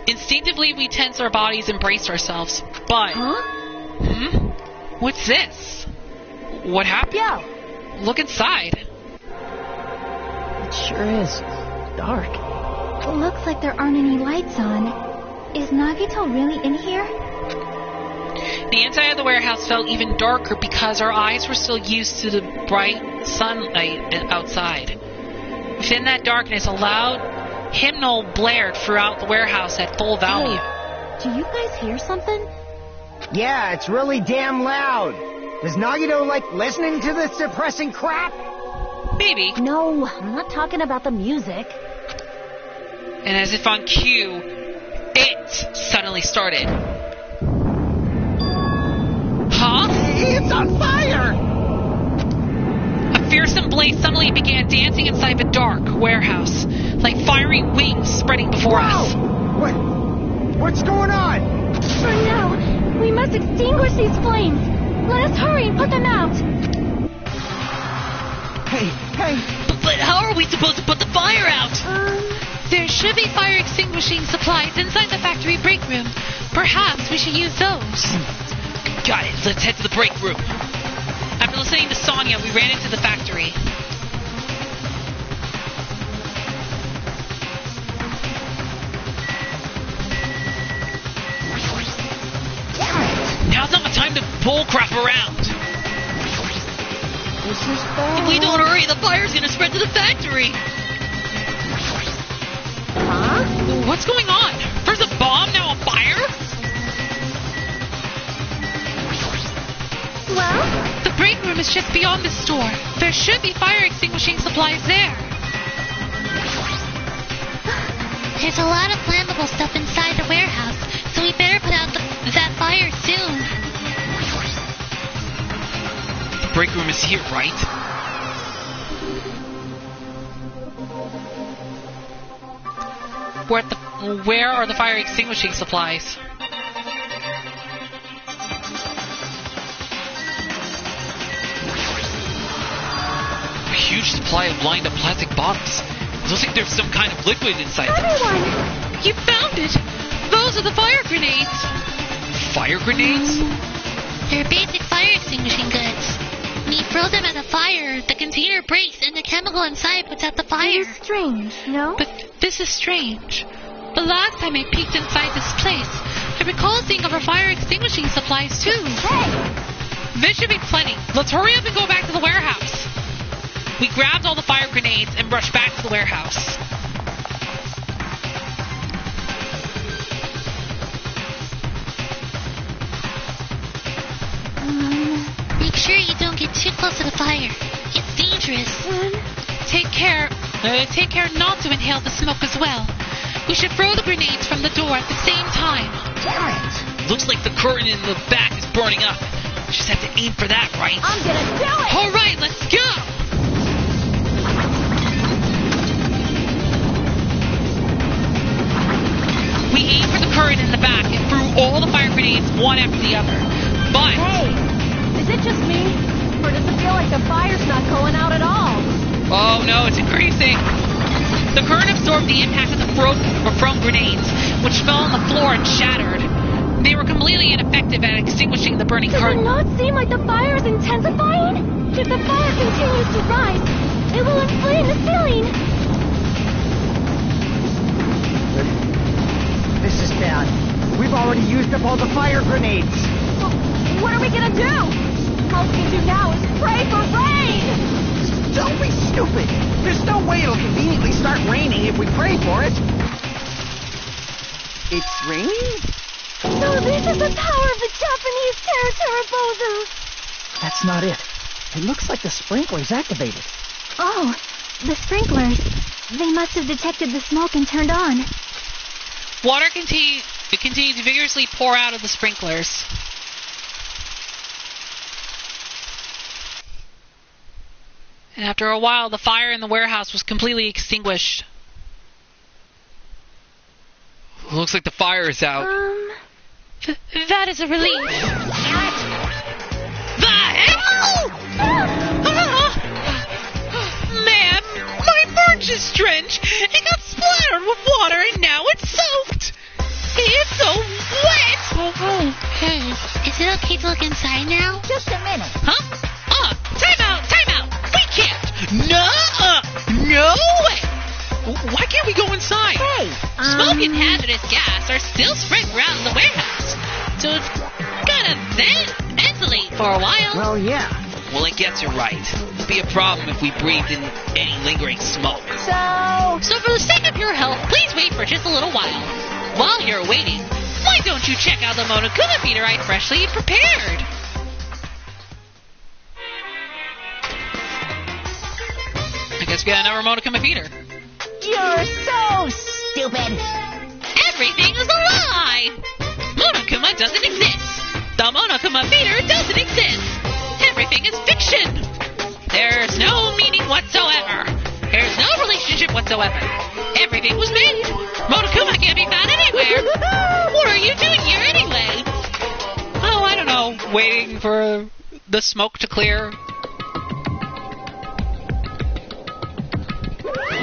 Instinctively, we tense our bodies and brace ourselves. But, Huh? What's this? What happened? Yo, Look inside. It sure is. Dark. looks like there aren't any lights on. Is Nagito really in here? The inside of the warehouse felt even darker because our eyes were still used to the bright sunlight outside. Within that darkness, a loud hymnal blared throughout the warehouse at full volume. Hey, do you guys hear something? Yeah, it's really damn loud. Does Nagito like listening to this depressing crap? Maybe. No, I'm not talking about the music. And as if on cue, it suddenly started. Huh? It's on fire! A fearsome blaze suddenly began dancing inside the dark warehouse, like fiery wings spreading before us. What's going on? For now, we must extinguish these flames. Let us hurry and put them out. Hey! But how are we supposed to put the fire out? There should be fire extinguishing supplies inside the factory break room. Perhaps we should use those. Got it. Let's head to the break room. After listening to Sonia, we ran into the factory. Now's not the time to bullcrap around. This is bad. If we don't hurry, the fire's gonna spread to the factory! Huh? What's going on? There's a bomb, now a fire? Well, The break room is just beyond the store. There should be fire extinguishing supplies there. There's a lot of flammable stuff inside the warehouse, so we better put out that fire soon. The break room is here, right? Where are the fire extinguishing supplies? A huge supply of lined up plastic bottles. It looks like there's some kind of liquid inside them. everyone, You found it! Those are the fire grenades! Fire grenades? They're basic fire extinguishing goods. When you throw them at a fire, the container breaks and the chemical inside puts out the fire. It is strange, no? But this is strange. The last time I peeked inside this place, I recall seeing other fire extinguishing supplies too. Hey! This should be plenty. Let's hurry up and go back to the warehouse. We grabbed all the fire grenades and rushed back to the warehouse. Make sure you don't get too close to the fire. It's dangerous. Take care not to inhale the smoke as well. We should throw the grenades from the door at the same time. Damn it! Looks like the curtain in the back is burning up. Just have to aim for that, right? I'm gonna do it! All right, let's go! We aimed for the curtain in the back and threw all the fire grenades one after the other. But Hey! Is it just me? Or does it feel like the fire's not going out at all? oh no, it's increasing. The current absorbed the impact of the thrown grenades, which fell on the floor and shattered. They were completely ineffective at extinguishing the burning Does it curtain. not seem like the fire is intensifying? If the fire continues to rise, it will inflame the ceiling. This is bad. We've already used up all the fire grenades. What are we gonna do? All we can do now is pray for rain! Don't be stupid. There's no way it'll conveniently start raining if we pray for it. It's raining? So this is the power of the Japanese Terra. That's not it. It looks like the sprinkler's activated. Oh, the sprinklers. They must have detected the smoke and turned on. Water continued to vigorously pour out of the sprinklers. And after a while, the fire in the warehouse was completely extinguished. Looks like the fire is out. That is a relief. The hell? Ma'am, my merch is drenched. It got splattered with water and now it's soaked. It's so wet. Hey, is it okay to look inside now? Just a minute. Huh? Time out. We can't. No way. Why can't we go inside? Hey, Smoke and hazardous gas are still spread around the warehouse, so it's gotta ventilate for a while. Well, yeah. Well, I guess you're right. It'd be a problem if we breathed in any lingering smoke. So for the sake of your health, please wait for just a little while. While you're waiting, why don't you check out the Monokuma feeder I freshly prepared? I guess we got another Monokuma feeder. you're so stupid. Everything is a lie! Monokuma doesn't exist! The Monokuma feeder doesn't exist! Everything is fiction! There's no meaning whatsoever! There's no relationship whatsoever! Everything was made! Monokuma can't be found anywhere! What are you doing here anyway? Oh, I don't know. Waiting for the smoke to clear.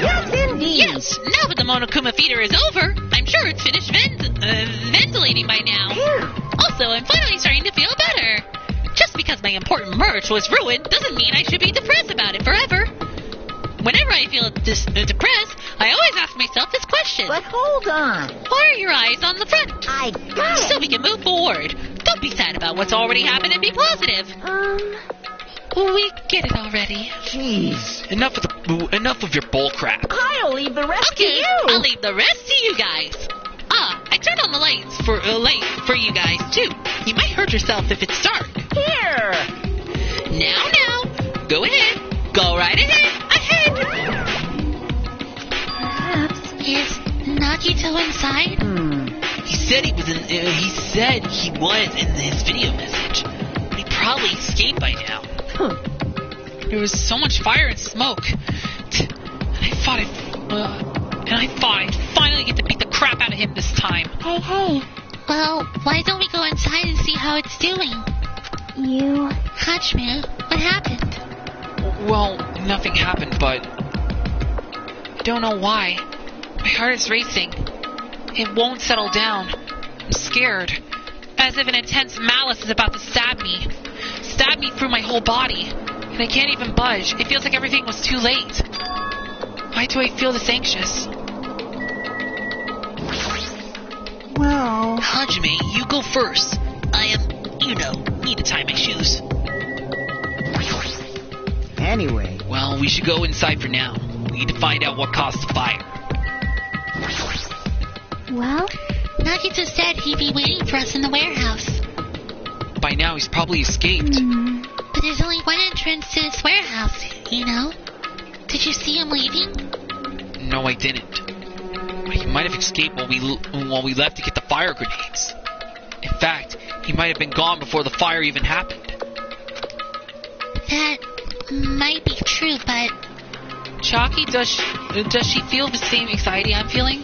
Yes, indeed. Yes, now that the Monokuma feeder is over, I'm sure it's finished ventilating by now. Also, I'm finally starting to feel better. Just because my important merch was ruined doesn't mean I should be depressed about it forever. Whenever I feel depressed, I always ask myself this question. But hold on. Why are your eyes on the front? I got it. So we can move forward. Don't be sad about what's already happened and be positive. We get it already. Jeez. Enough of your bull crap. I'll leave the rest to Okay, you. I'll leave the rest to you guys. I turned on the lights for you guys too. You might hurt yourself if it's dark. Here. Now, go ahead. Go right ahead. Perhaps. Is Nagito inside? He said he was in his video message, but he probably escaped by now. There was so much fire and smoke. And I thought I'd finally get to beat the crap out of him this time. Hey. Well, why don't we go inside and see how it's doing? You. Hajime, what happened? Well, nothing happened, but I don't know why. My heart is racing. It won't settle down. I'm scared. As if an intense malice is about to stab me. Stab me through my whole body. And I can't even budge. It feels like everything was too late. Why do I feel this anxious? Well... Hajime, you go first. Need to tie my shoes. Anyway... Well, we should go inside for now. We need to find out what caused the fire. Well, Nagito said he'd be waiting for us in the warehouse. By now, he's probably escaped. But there's only one entrance to this warehouse, you know? Did you see him leaving? No, I didn't. But he might have escaped while we left to get the fire grenades. In fact, he might have been gone before the fire even happened. That might be true, but... Chalky, does she feel the same anxiety I'm feeling?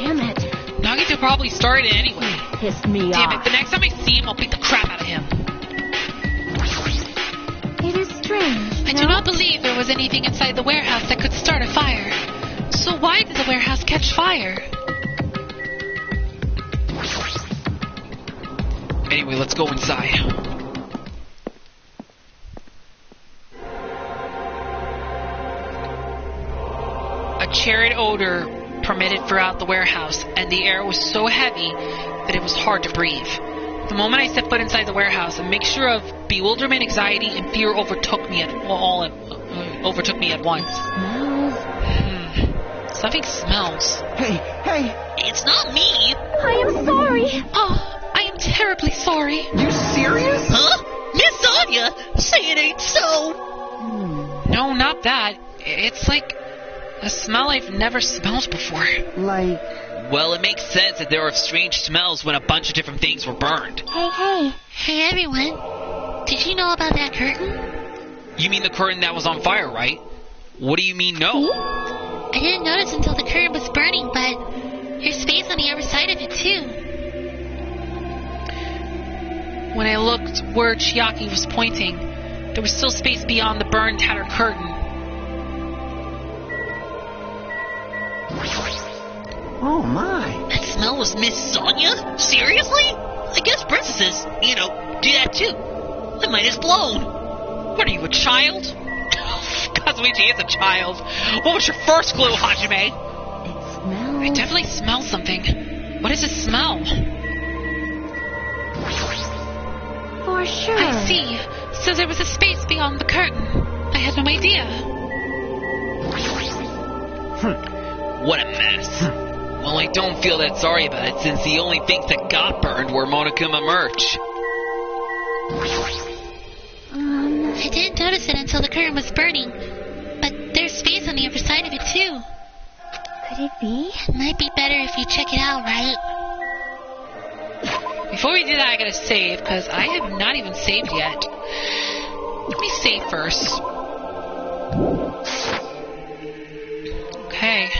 damn it. Nagito probably started it anyway. Pissed me Damn off. it, the next time I see him, I'll beat the crap out of him. It is strange. I do not believe there was anything inside the warehouse that could start a fire. So why did the warehouse catch fire? Anyway, let's go inside. A charred odor permitted throughout the warehouse, and the air was so heavy that it was hard to breathe. The moment I stepped foot inside the warehouse, a mixture of bewilderment, anxiety, and fear overtook me at once. Smells. Something smells. Hey! It's not me! I am sorry. Oh, I am terribly sorry. You serious? Huh? Miss Anya! Say it ain't so! No, not that. It's like a smell I've never smelled before. Like... Well, it makes sense that there are strange smells when a bunch of different things were burned. Hey. Hey, everyone. Did you know about that curtain? You mean the curtain that was on fire, right? What do you mean, no? I didn't notice until the curtain was burning, but there's space on the other side of it, too. When I looked where Chiaki was pointing, there was still space beyond the burned, tattered curtain. Oh my. That smell was Miss Sonia? Seriously? I guess princesses, do that too. My mind is blown. What are you, a child? Kazuichi is a child. What was your first clue, Hajime? It smells... I definitely smell something. What does it smell? For sure. I see. So there was a space beyond the curtain. I had no idea. What a mess. Well, I don't feel that sorry about it, since the only things that got burned were Monokuma merch. I didn't notice it until the curtain was burning, but there's space on the other side of it, too. Could it be? It might be better if you check it out, right? Before we do that, I gotta save, because I have not even saved yet. Let me save first. Okay.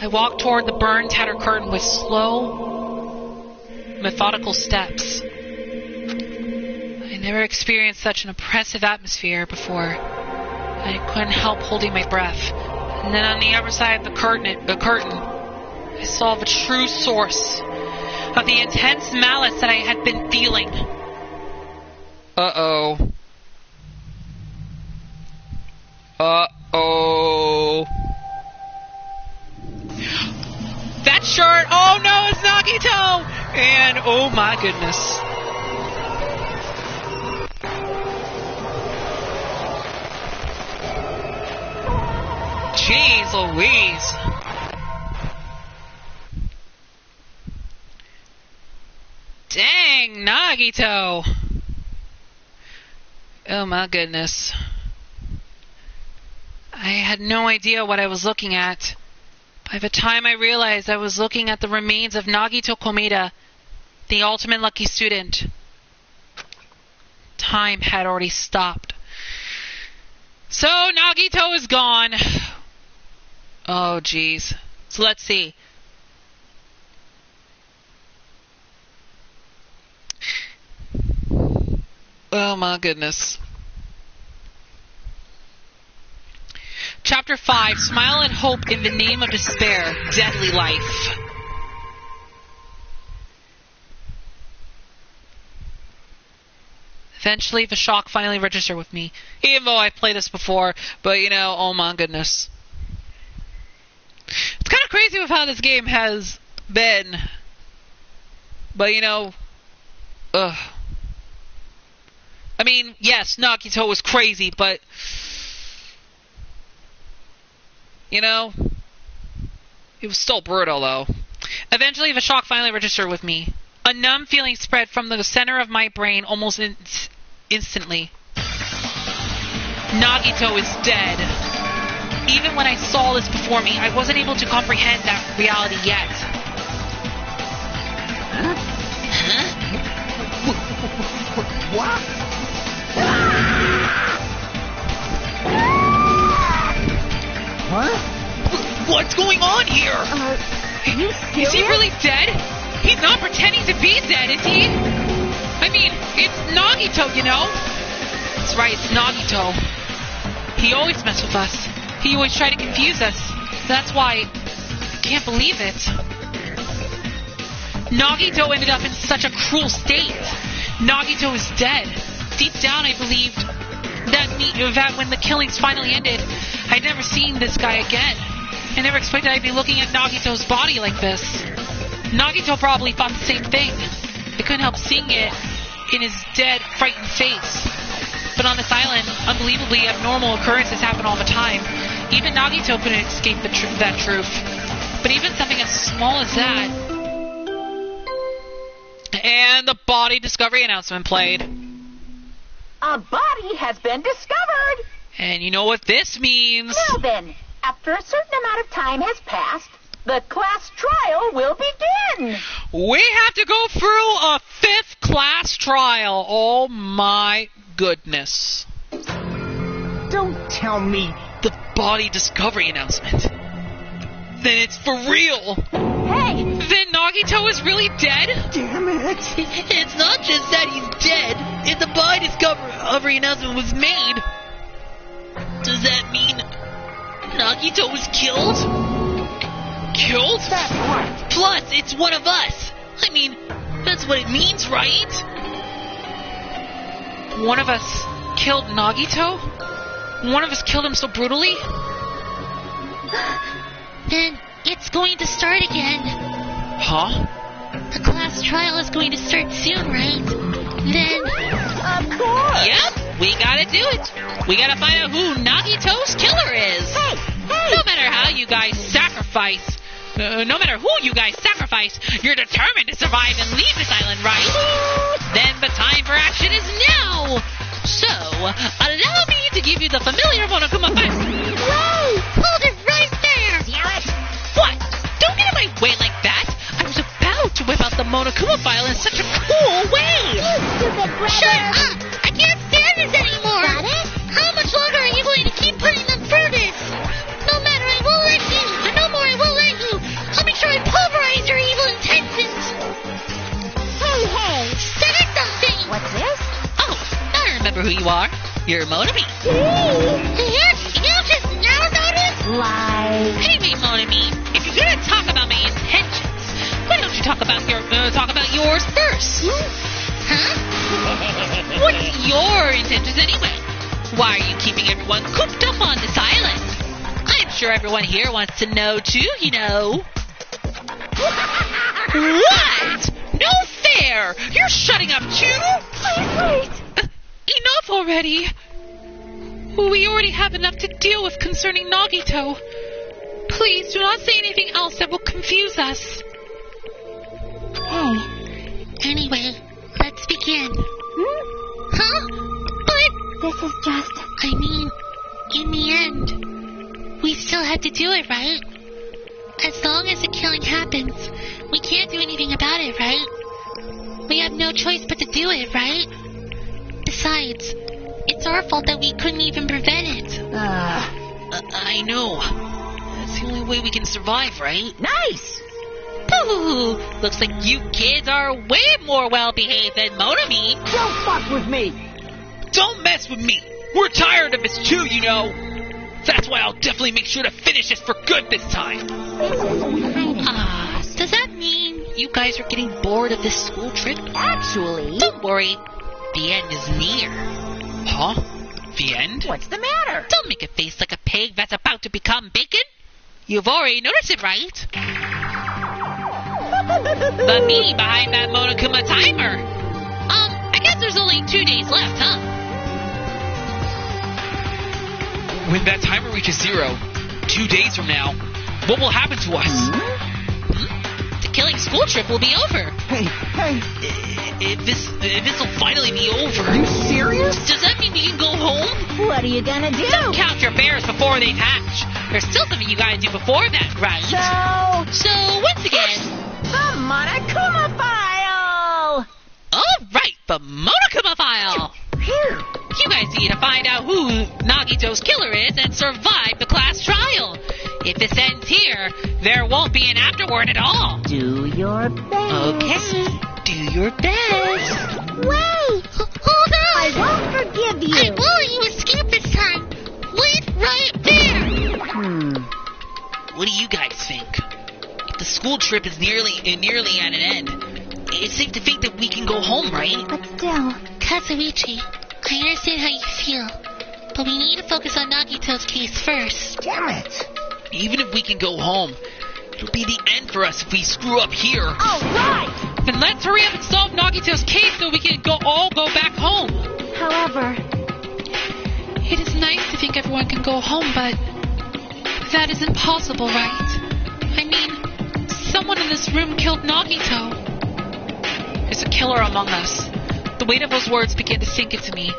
I walked toward the burned, tattered curtain with slow, methodical steps. I never experienced such an oppressive atmosphere before. I couldn't help holding my breath. And then on the other side of the curtain, I saw the true source of the intense malice that I had been feeling. Uh-oh. Uh-oh. That shirt! Oh no, it's Nagito! And oh my goodness. Jeez Louise. Dang, Nagito. Oh my goodness. I had no idea what I was looking at. By the time I realized I was looking at the remains of Nagito Komeda, the ultimate lucky student, time had already stopped. So Nagito is gone. Oh jeez. So let's see. Oh my goodness. Chapter 5, Smile and Hope in the Name of Despair, Deadly Life. Eventually, the shock finally registered with me, even though I've played this before, but you know, oh my goodness. It's kind of crazy with how this game has been, but you know, ugh. I mean, yes, Nagito was crazy, but you know, it was still brutal, though. Eventually, the shock finally registered with me. A numb feeling spread from the center of my brain almost instantly. Nagito is dead. Even when I saw this before me, I wasn't able to comprehend that reality yet. What? What? What's going on here? You Is he really dead? He's not pretending to be dead, is he? I mean, it's Nagito, you know? That's right, it's Nagito. He always messed with us. He always tried to confuse us. That's why I can't believe it. Nagito ended up in such a cruel state. Nagito is dead. Deep down, I believed that when the killings finally ended, I'd never seen this guy again. I never expected I'd be looking at Nagito's body like this. Nagito probably thought the same thing. I couldn't help seeing it in his dead, frightened face. But on this island, unbelievably abnormal occurrences happen all the time. Even Nagito couldn't escape that truth. But even something as small as that. And the body discovery announcement played. A body has been discovered. And you know what this means. Now then, after a certain amount of time has passed, the class trial will begin. We have to go through a 5th class trial. Oh my goodness. Don't tell me. The body discovery announcement. Then it's for real. Hey! Then Nagito is really dead? Damn it. It's not just that he's dead. If the body discovery announcement was made, does that mean Nagito was killed? Killed? That's right. Plus, it's one of us. I mean, that's what it means, right? One of us killed Nagito? One of us killed him so brutally? Then it's going to start again. Huh? The class trial is going to start soon, right? Then... Of course. Yep, we gotta do it. We gotta find out who Nagito's killer is. Hey! No matter how you guys sacrifice, no matter who you guys sacrifice, you're determined to survive and leave this island, right? Then the time for action is now. So, allow me to give you the familiar Monokuma Fest. Whoa! Hold it right there! What? Don't get in my way like that. I was about to whip out the Monokuma file in such a cool way. Stupid brother. Shut up! I can't stand this anymore! Got it? How much longer are you going to keep putting them through this? No matter, I won't let you! No more, I won't let you! I'll make sure I pulverize your evil intentions! Hey! Say something! What's this? Oh, I remember who you are. You're Monami. You just now noticed? Lies. Anyway, Monami, if you're gonna talk about my intentions, why don't you talk about yours first? Huh? What's your intentions anyway? Why are you keeping everyone cooped up on this island? I'm sure everyone here wants to know too, you know. What? No fair! You're shutting up too? Wait. Enough already. We already have enough to deal with concerning Nagito. Please do not say anything else that will confuse us. Hey. Anyway, let's begin. Huh? But, This is just... I mean, in the end, we still have to do it, right? As long as the killing happens, we can't do anything about it, right? We have no choice but to do it, right? Besides, it's our fault that we couldn't even prevent it. I know. That's the only way we can survive, right? Nice. Ooh, looks like you kids are way more well-behaved than Monami. Don't fuck with me. Don't mess with me. We're tired of this too, you know. That's why I'll definitely make sure to finish this for good this time. Does that mean you guys are getting bored of this school trip? Actually, Don't worry. The end is near. Huh? The end? what's the matter? Don't make a face like a pig that's about to become bacon. You've already noticed it, right? The meaning behind that Monokuma timer. I guess there's only 2 days left, huh? When that timer reaches 0, 2 days from now, what will happen to us? The killing school trip will be over. Hey, If this will finally be over. are you serious? Does that mean we can go home? What are you gonna do? Count your bears before they hatch. There's still something you gotta do before that, right? So, So, once again, the Monokuma file! Alright, the Monokuma file! Phew. You guys need to find out who Nagito's killer is and survive the class trial. If this ends here, there won't be an afterword at all. Do your best. okay, do your best. Wait! Hold on! I won't forgive you! I won't let you escape this time. Wait right there! What do you guys think? If the school trip is nearly at an end, it's safe to think that we can go home, right? But still, Kazuichi, I understand how you feel, but we need to focus on Nagito's case first. Damn it. Even if we can go home, it'll be the end for us if we screw up here. All right! Then let's hurry up and solve Nagito's case so we can all go back home. however, It is nice to think everyone can go home, but that isn't possible, right? I mean, someone in this room killed Nagito. There's a killer among us. The weight of those words began to sink into me.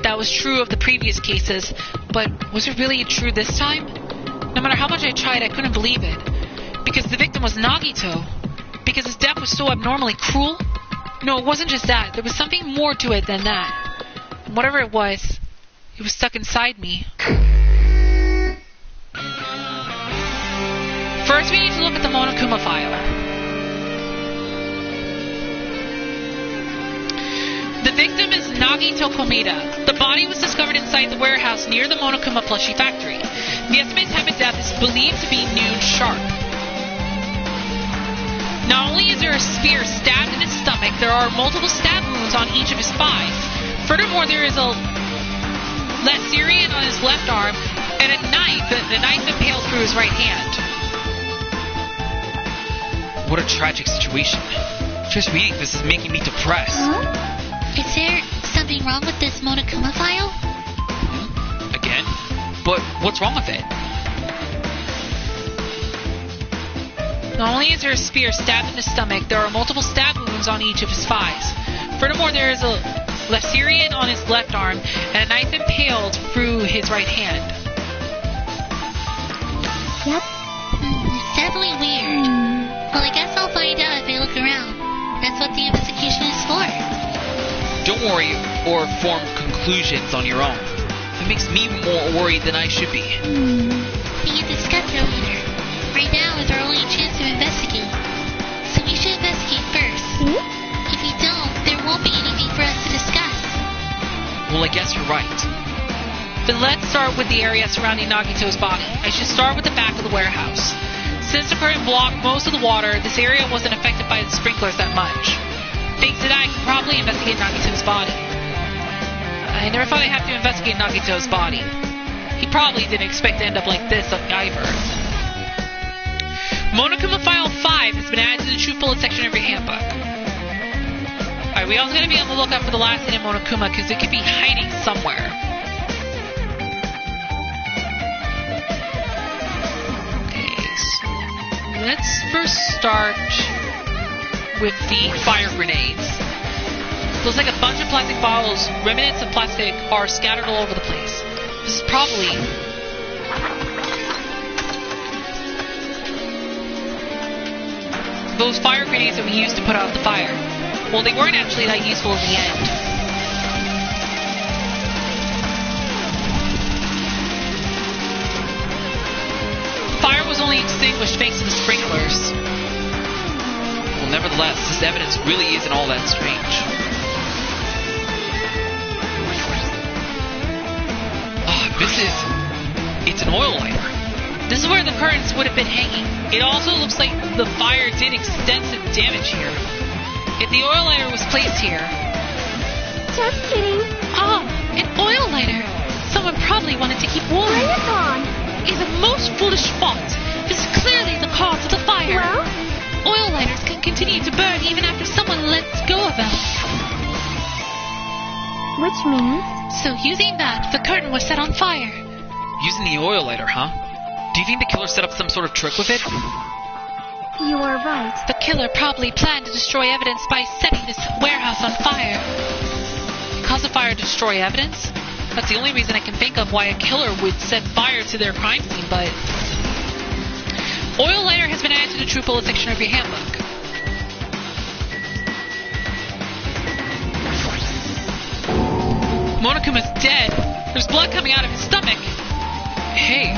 That was true of the previous cases, but was it really true this time? No matter how much I tried, I couldn't believe it. Because the victim was Nagito. Because his death was so abnormally cruel. No, it wasn't just that. There was something more to it than that. Whatever it was stuck inside me. First, we need to look at the Monokuma file. The victim is Nagito Komida. The body was discovered inside the warehouse near the Monokuma plushie factory. The estimated time of death is believed to be noon sharp. Not only is there a spear stabbed in his stomach, there are multiple stab wounds on each of his thighs. Furthermore, there is a lacerian on his left arm and a knife impaled through his right hand. What a tragic situation. Just reading this is making me depressed. Is there something wrong with this Monokuma file? Again? But what's wrong with it? Not only is there a spear stabbed in his stomach, there are multiple stab wounds on each of his thighs. Furthermore, there is a lacerian on his left arm and a knife impaled through his right hand. yep. It's definitely weird. Well, I guess I'll find out if I look around. That's what the investigation is for. Don't worry or form conclusions on your own. It makes me more worried than I should be. We can discuss it later. Right now is our only chance to investigate. So we should investigate first. If we don't, there won't be anything for us to discuss. Well, I guess you're right. Then let's start with the area surrounding Nagito's body. I should start with the back of the warehouse. Since the curtain blocked most of the water, this area wasn't affected by the sprinklers that much. Thanks to that, I could probably investigate Nagito's body. I never thought I'd have to investigate Nagito's body. He probably didn't expect to end up like this either. Monokuma File 5 has been added to the True Bullet section of your handbook. Alright, we also gotta be on the lookout for the last hidden Monokuma, because it could be hiding somewhere. Okay, so let's first start with the fire grenades. Looks like a bunch of plastic bottles, remnants of plastic, are scattered all over the place. This is probably... those fire grenades that we used to put out the fire. Well, they weren't actually that useful in the end. Fire was only extinguished thanks to the sprinklers. Well, nevertheless, this evidence really isn't all that strange. It's an oil lighter. This is where the curtains would have been hanging. It also looks like the fire did extensive damage here. If the oil lighter was placed here... Just kidding. Oh, an oil lighter. Someone probably wanted to keep warm. Bring it on. Is a most foolish fault. This is clearly the cause of the fire. Well? Oil lighters can continue to burn even after someone lets go of them. Which means? So using that, the curtain was set on fire. Using the oil lighter, huh? Do you think the killer set up some sort of trick with it? You are right. The killer probably planned to destroy evidence by setting this warehouse on fire. Cause a fire to destroy evidence? That's the only reason I can think of why a killer would set fire to their crime scene, but... Oil lighter has been added to the true bullet section of your handbook. Monokuma's dead. There's blood coming out of his stomach. Hey.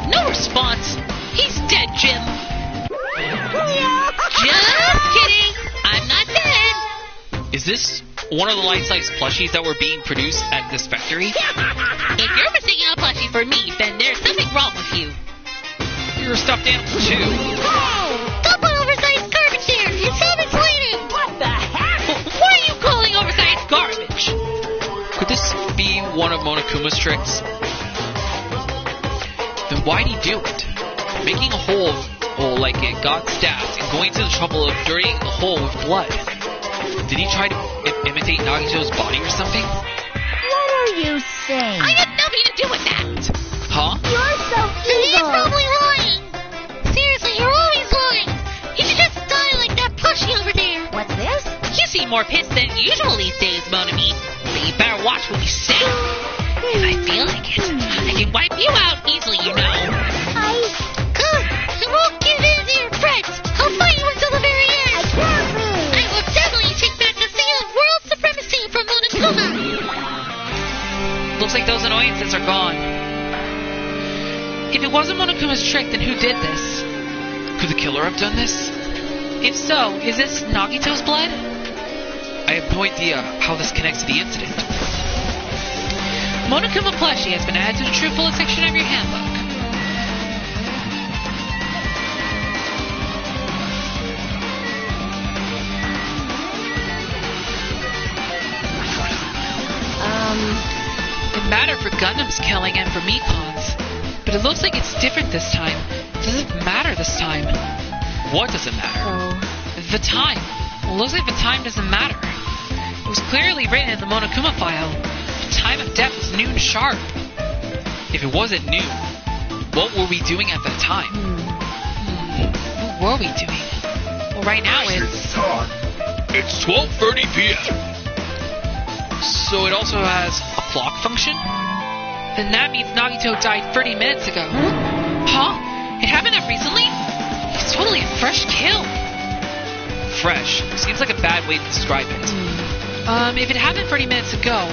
No response. He's dead, Jim. Just kidding. I'm not dead. Is this one of the life-size plushies that were being produced at this factory? If you're missing out a plushie for me, then there's something wrong with you. You're a stuffed animal, too. Don't put oversized garbage there. It's self-inflating. What the heck? What are you calling oversized garbage? Could this be one of Monokuma's tricks? Then why'd he do it? Making a hole like it got stabbed and going to the trouble of dirtying the hole with blood. Did he try to imitate Nagito's body or something? What are you saying? I had nothing to do with that. Huh? You're so He's evil. probably lying. Seriously, you're always lying. You should just die like that plushie over there. What's this? You seem more pissed than usual these days, Monami. But you better watch what you say. If I feel like it, I can wipe you out easily, you know. Good. I won't give in to your threats. I'll fight you until the very end. I will definitely take back the seal of world supremacy from Monokuma. Looks like those annoyances are gone. If it wasn't Monokuma's trick, then who did this? Could the killer have done this? If so, is this Nagito's blood? I have no idea how this connects to the incident. Monokuma plushie has been added to the true bullet section of your handbook. It mattered for Gundam's killing and for Mikon's, but it looks like it's different this time. It doesn't matter this time. What doesn't matter? The time. It looks like the time doesn't matter. It was clearly written in the Monokuma file. The time of death was noon sharp. If it wasn't noon, what were we doing at that time? What were we doing? Well, right now it's 12:30 p.m. So it also has a clock function? Then that means Nagito died 30 minutes ago. Huh? It happened that recently? It's totally a fresh kill. Fresh? Seems like a bad way to describe it. If it happened 30 minutes ago,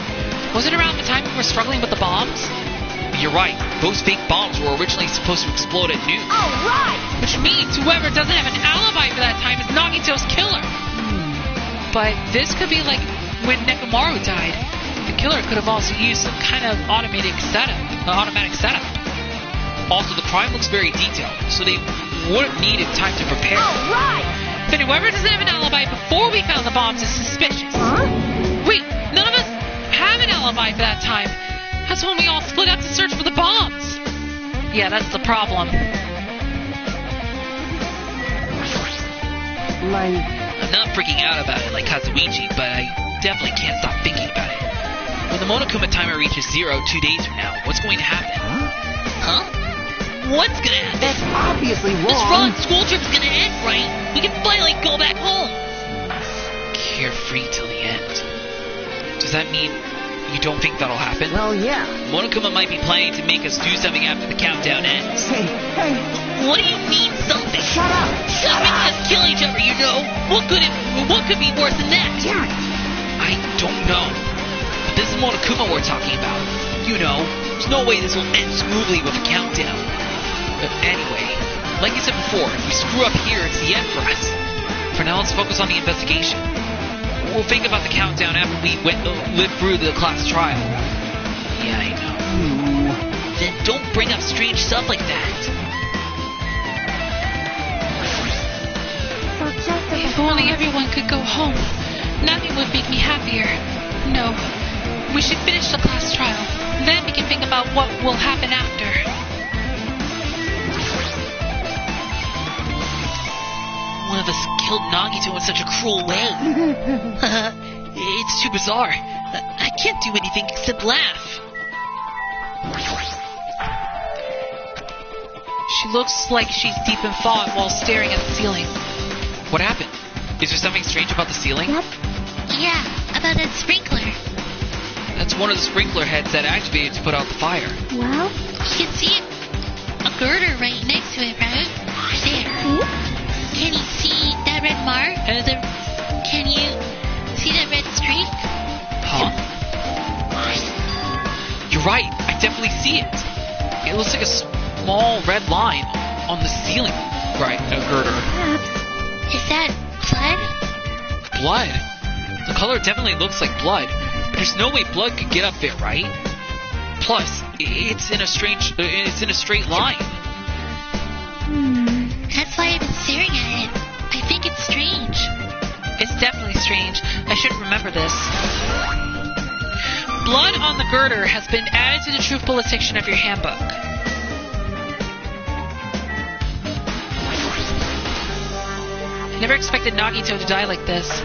was it around the time we were struggling with the bombs? You're right. Those fake bombs were originally supposed to explode at noon. All right. Which means whoever doesn't have an alibi for that time is Nagito's killer. But this could be like when Nekomaru died. The killer could have also used some kind of automatic setup. Also, the crime looks very detailed, so they would have needed time to prepare. All right. But whoever doesn't have an alibi before we found the bombs is suspicious. Huh? Wait, none of us have an alibi for that time. That's when we all split up to search for the bombs. Yeah, that's the problem. I'm not freaking out about it like Kazuichi, but I definitely can't stop thinking about it. When the Monokuma timer reaches 0 2 days from now, what's going to happen? Huh? What's gonna happen? That's obviously wrong. This rotten school trip's gonna end, right? We can finally go back home. Carefree till the end. Does that mean you don't think that'll happen? Well, yeah. Monokuma might be planning to make us do something after the countdown ends. Hey. What do you mean something? Shut up. Stop making us kill each other, you know. What could be worse than that? I don't know. But this is Monokuma we're talking about. You know, there's no way this will end smoothly with a countdown. But anyway, like I said before, if we screw up here, it's the end for us. For now, let's focus on the investigation. We'll think about the countdown after we lived through the class trial. Yeah, I know. Then don't bring up strange stuff like that. So just as If only everyone could go home. Nothing would make me happier. No. We should finish the class trial. Then we can think about what will happen after. One of us killed Nagito in such a cruel way. It's too bizarre. I can't do anything except laugh. She looks like she's deep in thought while staring at the ceiling. What happened? Is there something strange about the ceiling? Yep. Yeah, about that sprinkler. That's one of the sprinkler heads that activated to put out the fire. Well, You can see a girder right next to it, right? There. see? Can you see that red mark? Can you see that red streak? Huh? You're right. I definitely see it. It looks like a small red line on the ceiling. Right, a girder. Perhaps. Is that blood? Blood. The color definitely looks like blood. But there's no way blood could get up there, right? Plus, it's in a straight line. That's why I've been staring at it. I think it's strange. It's definitely strange. I should remember this. Blood on the girder has been added to the truth bullet section of your handbook. I never expected Nagito to die like this.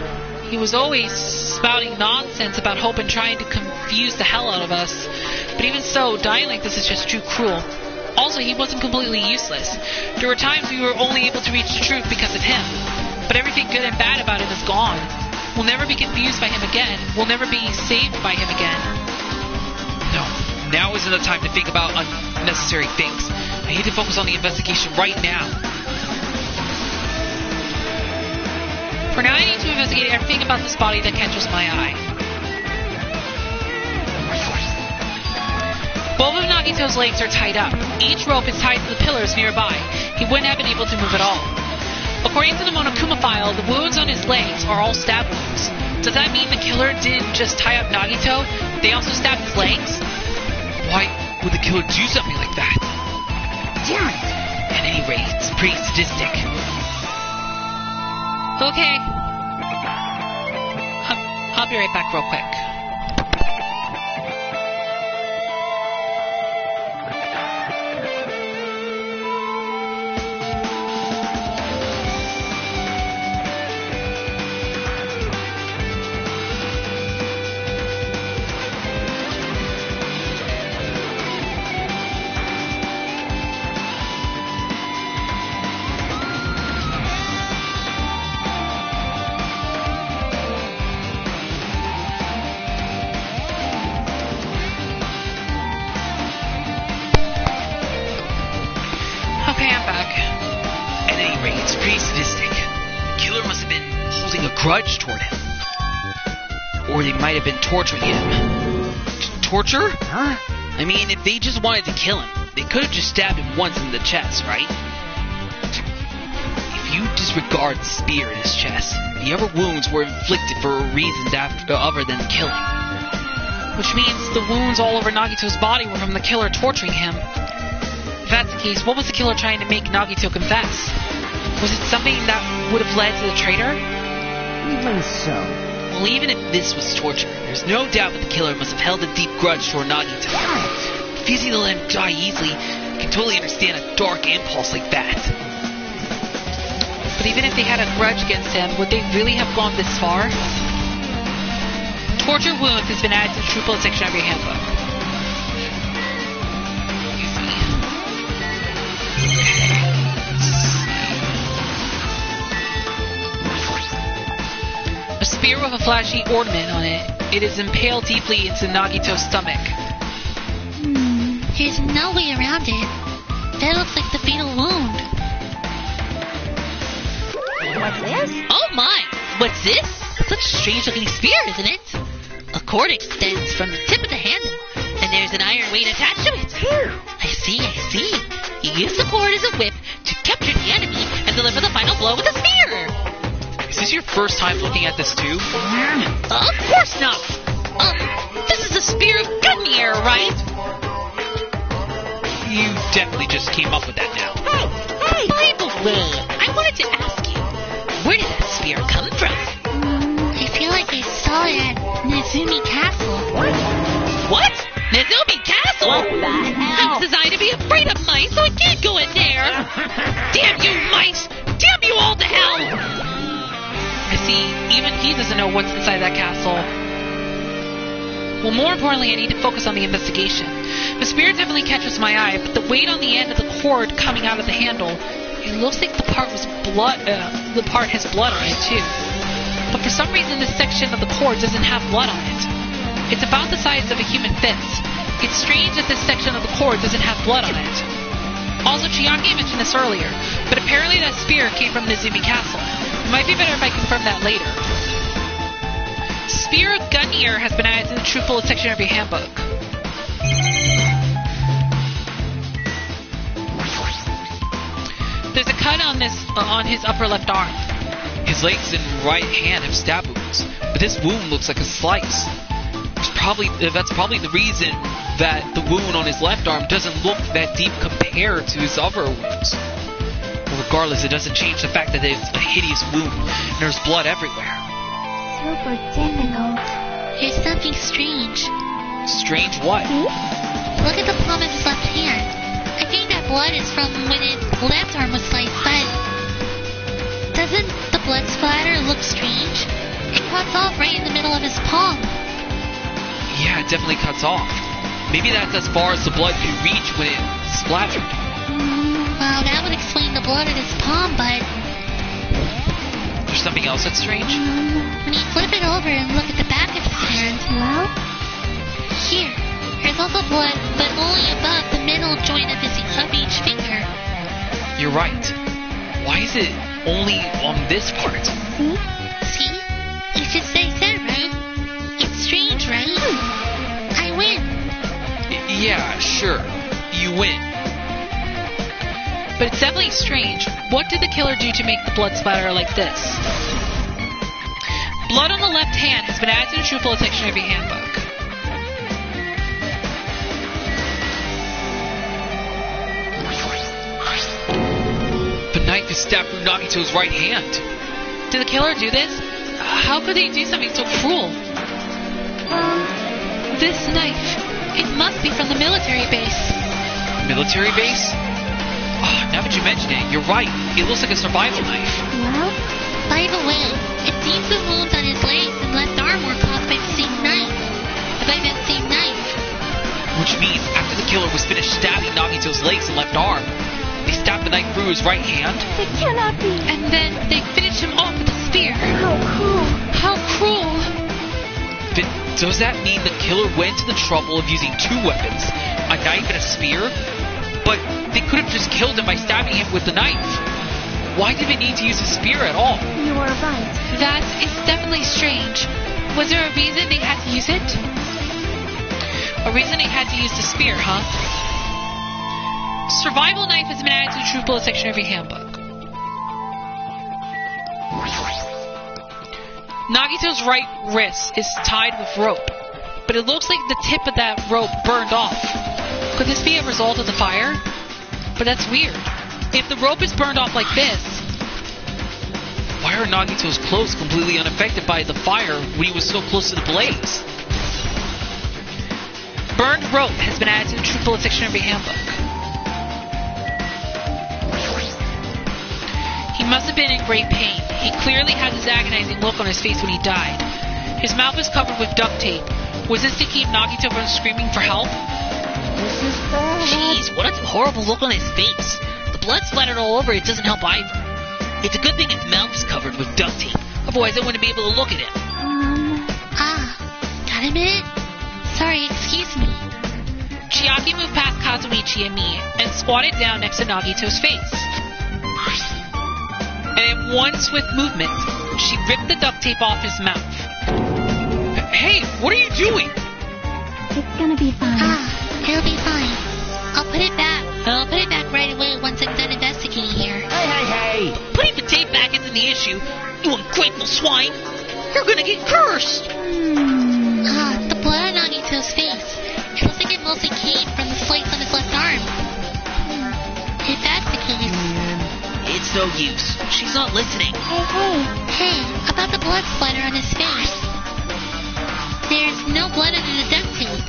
He was always spouting nonsense about hope and trying to confuse the hell out of us. But even so, dying like this is just too cruel. Also, he wasn't completely useless. There were times we were only able to reach the truth because of him. But everything good and bad about him is gone. We'll never be confused by him again. We'll never be saved by him again. No, now isn't the time to think about unnecessary things. I need to focus on the investigation right now. For now, I need to investigate everything about this body that catches my eye. Both of Nagito's legs are tied up. Each rope is tied to the pillars nearby. He wouldn't have been able to move at all. According to the Monokuma file, the wounds on his legs are all stab wounds. Does that mean the killer didn't just tie up Nagito? They also stabbed his legs? Why would the killer do something like that? Damn it! At any rate, it's pretty sadistic. Okay. I'll be right back real quick. Okay, I'm back. At any rate, it's pretty sadistic. The killer must have been holding a grudge toward him. Or they might have been torturing him. Torture? Huh? I mean, if they just wanted to kill him, they could have just stabbed him once in the chest, right? If you disregard the spear in his chest, the other wounds were inflicted for a reason other than killing. Which means the wounds all over Nagito's body were from the killer torturing him. If that's the case, what was the killer trying to make Nagito confess? Was it something that would have led to the traitor? Even so. Well, even if this was torture, there's no doubt that the killer must have held a deep grudge toward Nagito. If it's easy to let him die easily, I can totally understand a dark impulse like that. But even if they had a grudge against him, would they really have gone this far? Torture wounds has been added to the true bullet section of your handbook. A spear with a flashy ornament on it. It is impaled deeply into Nagito's stomach. There's no way around it. That looks like the fatal wound. What's this? Oh my! What's this? Such a strange looking spear, isn't it? A cord extends from the tip of the handle, and there's an iron weight attached to it. I see. You use the cord as a whip to capture the enemy and deliver the final blow with a spear. Is this your first time looking at this too? Of course not. This is a spear of Gungnir, right? You definitely just came up with that now. Hey! By the way, I wanted to ask you, where did that spear come from? I feel like I saw it at Nezumi Castle. What? Nezumi Castle? What the I hell? was designed to be afraid of mice, so I can't go in there. Damn you, mice! Damn you all to hell! I see, even he doesn't know what's inside that castle. Well, more importantly, I need to focus on the investigation. The spear definitely catches my eye, but the weight on the end of the cord coming out of the handle, it looks like the part has blood on it too. But for some reason, this section of the cord doesn't have blood on it. It's about the size of a human fist. It's strange that this section of the cord doesn't have blood on it. Also, Chiaki mentioned this earlier, but apparently that spear came from Nezumi Castle. It might be better if I confirm that later. Spear of Gungnir has been added to the True Bullet section of your handbook. There's a cut on his upper left arm. His legs and right hand have stab wounds, but this wound looks like a slice. That's probably the reason that the wound on his left arm doesn't look that deep compared to his other wounds. Regardless, it doesn't change the fact that it's a hideous wound and there's blood everywhere. Super difficult. There's something strange. Strange what? Look at the palm of his left hand. I think that blood is from when his left arm was sliced, but doesn't the blood splatter look strange? It cuts off right in the middle of his palm. Yeah, it definitely cuts off. Maybe that's as far as the blood could reach when it splattered. Well, that would explain the blood in his palm, but There's something else that's strange? when you flip it over and look at the back of his hand, Well, here, there's also blood, but only above the middle joint of each finger. You're right. Why is it only on this part? see? See? It's just they said, right? It's strange, right? I win. Yeah, sure. You win. But it's definitely strange. What did the killer do to make the blood splatter like this? Blood on the left hand has been added to the True Bullet section of your handbook. The knife is stabbed through Nagito's right hand. Did the killer do this? How could they do something so cruel? This knife, it must be from the military base. Military base? Oh, now that you mention it, you're right. It looks like a survival knife. Well, By the way, it seems the wounds on his legs and left arm were caused by the same knife. By that same knife. Which means after the killer was finished stabbing Nagito's legs and left arm, they stabbed the knife through his right hand. it cannot be. And then they finished him off with a spear. How cruel. How cruel! But does that mean the killer went to the trouble of using two weapons, a knife and a spear? But they could have just killed him by stabbing him with the knife. Why did they need to use a spear at all? You are right. That is definitely strange. Was there a reason they had to use it? A reason they had to use the spear, huh? Survival knife has been added to the True Bullet section of your handbook. Nagito's right wrist is tied with rope, but it looks like the tip of that rope burned off. Could this be a result of the fire? But that's weird. If the rope is burned off like this, why are Nagito's clothes completely unaffected by the fire when he was so close to the blaze? Burned rope has been added to the True Bullet section of your handbook. He must have been in great pain. He clearly had this agonizing look on his face when he died. His mouth was covered with duct tape. Was this to keep Nagito from screaming for help? This is bad. Jeez, what a horrible look on his face. The blood splattered all over it doesn't help either. It's a good thing his mouth is covered with duct tape. Otherwise I wouldn't be able to look at him. Got a minute? Sorry, excuse me. Chiaki moved past Kazuichi and me and squatted down next to Nagito's face. And in one swift movement, she ripped the duct tape off his mouth. Hey, what are you doing? It's gonna be fine. It'll be fine. I'll put it back. I'll put it back right away once I'm done investigating here. Hey! Putting the tape back isn't the issue, you ungrateful swine. You're gonna get cursed. The blood on Nagito's face. It looks like it mostly came from the slice on his left arm. It's no use. She's not listening. Hey. Hey, about the blood splatter on his face. There's no blood under the duct tape.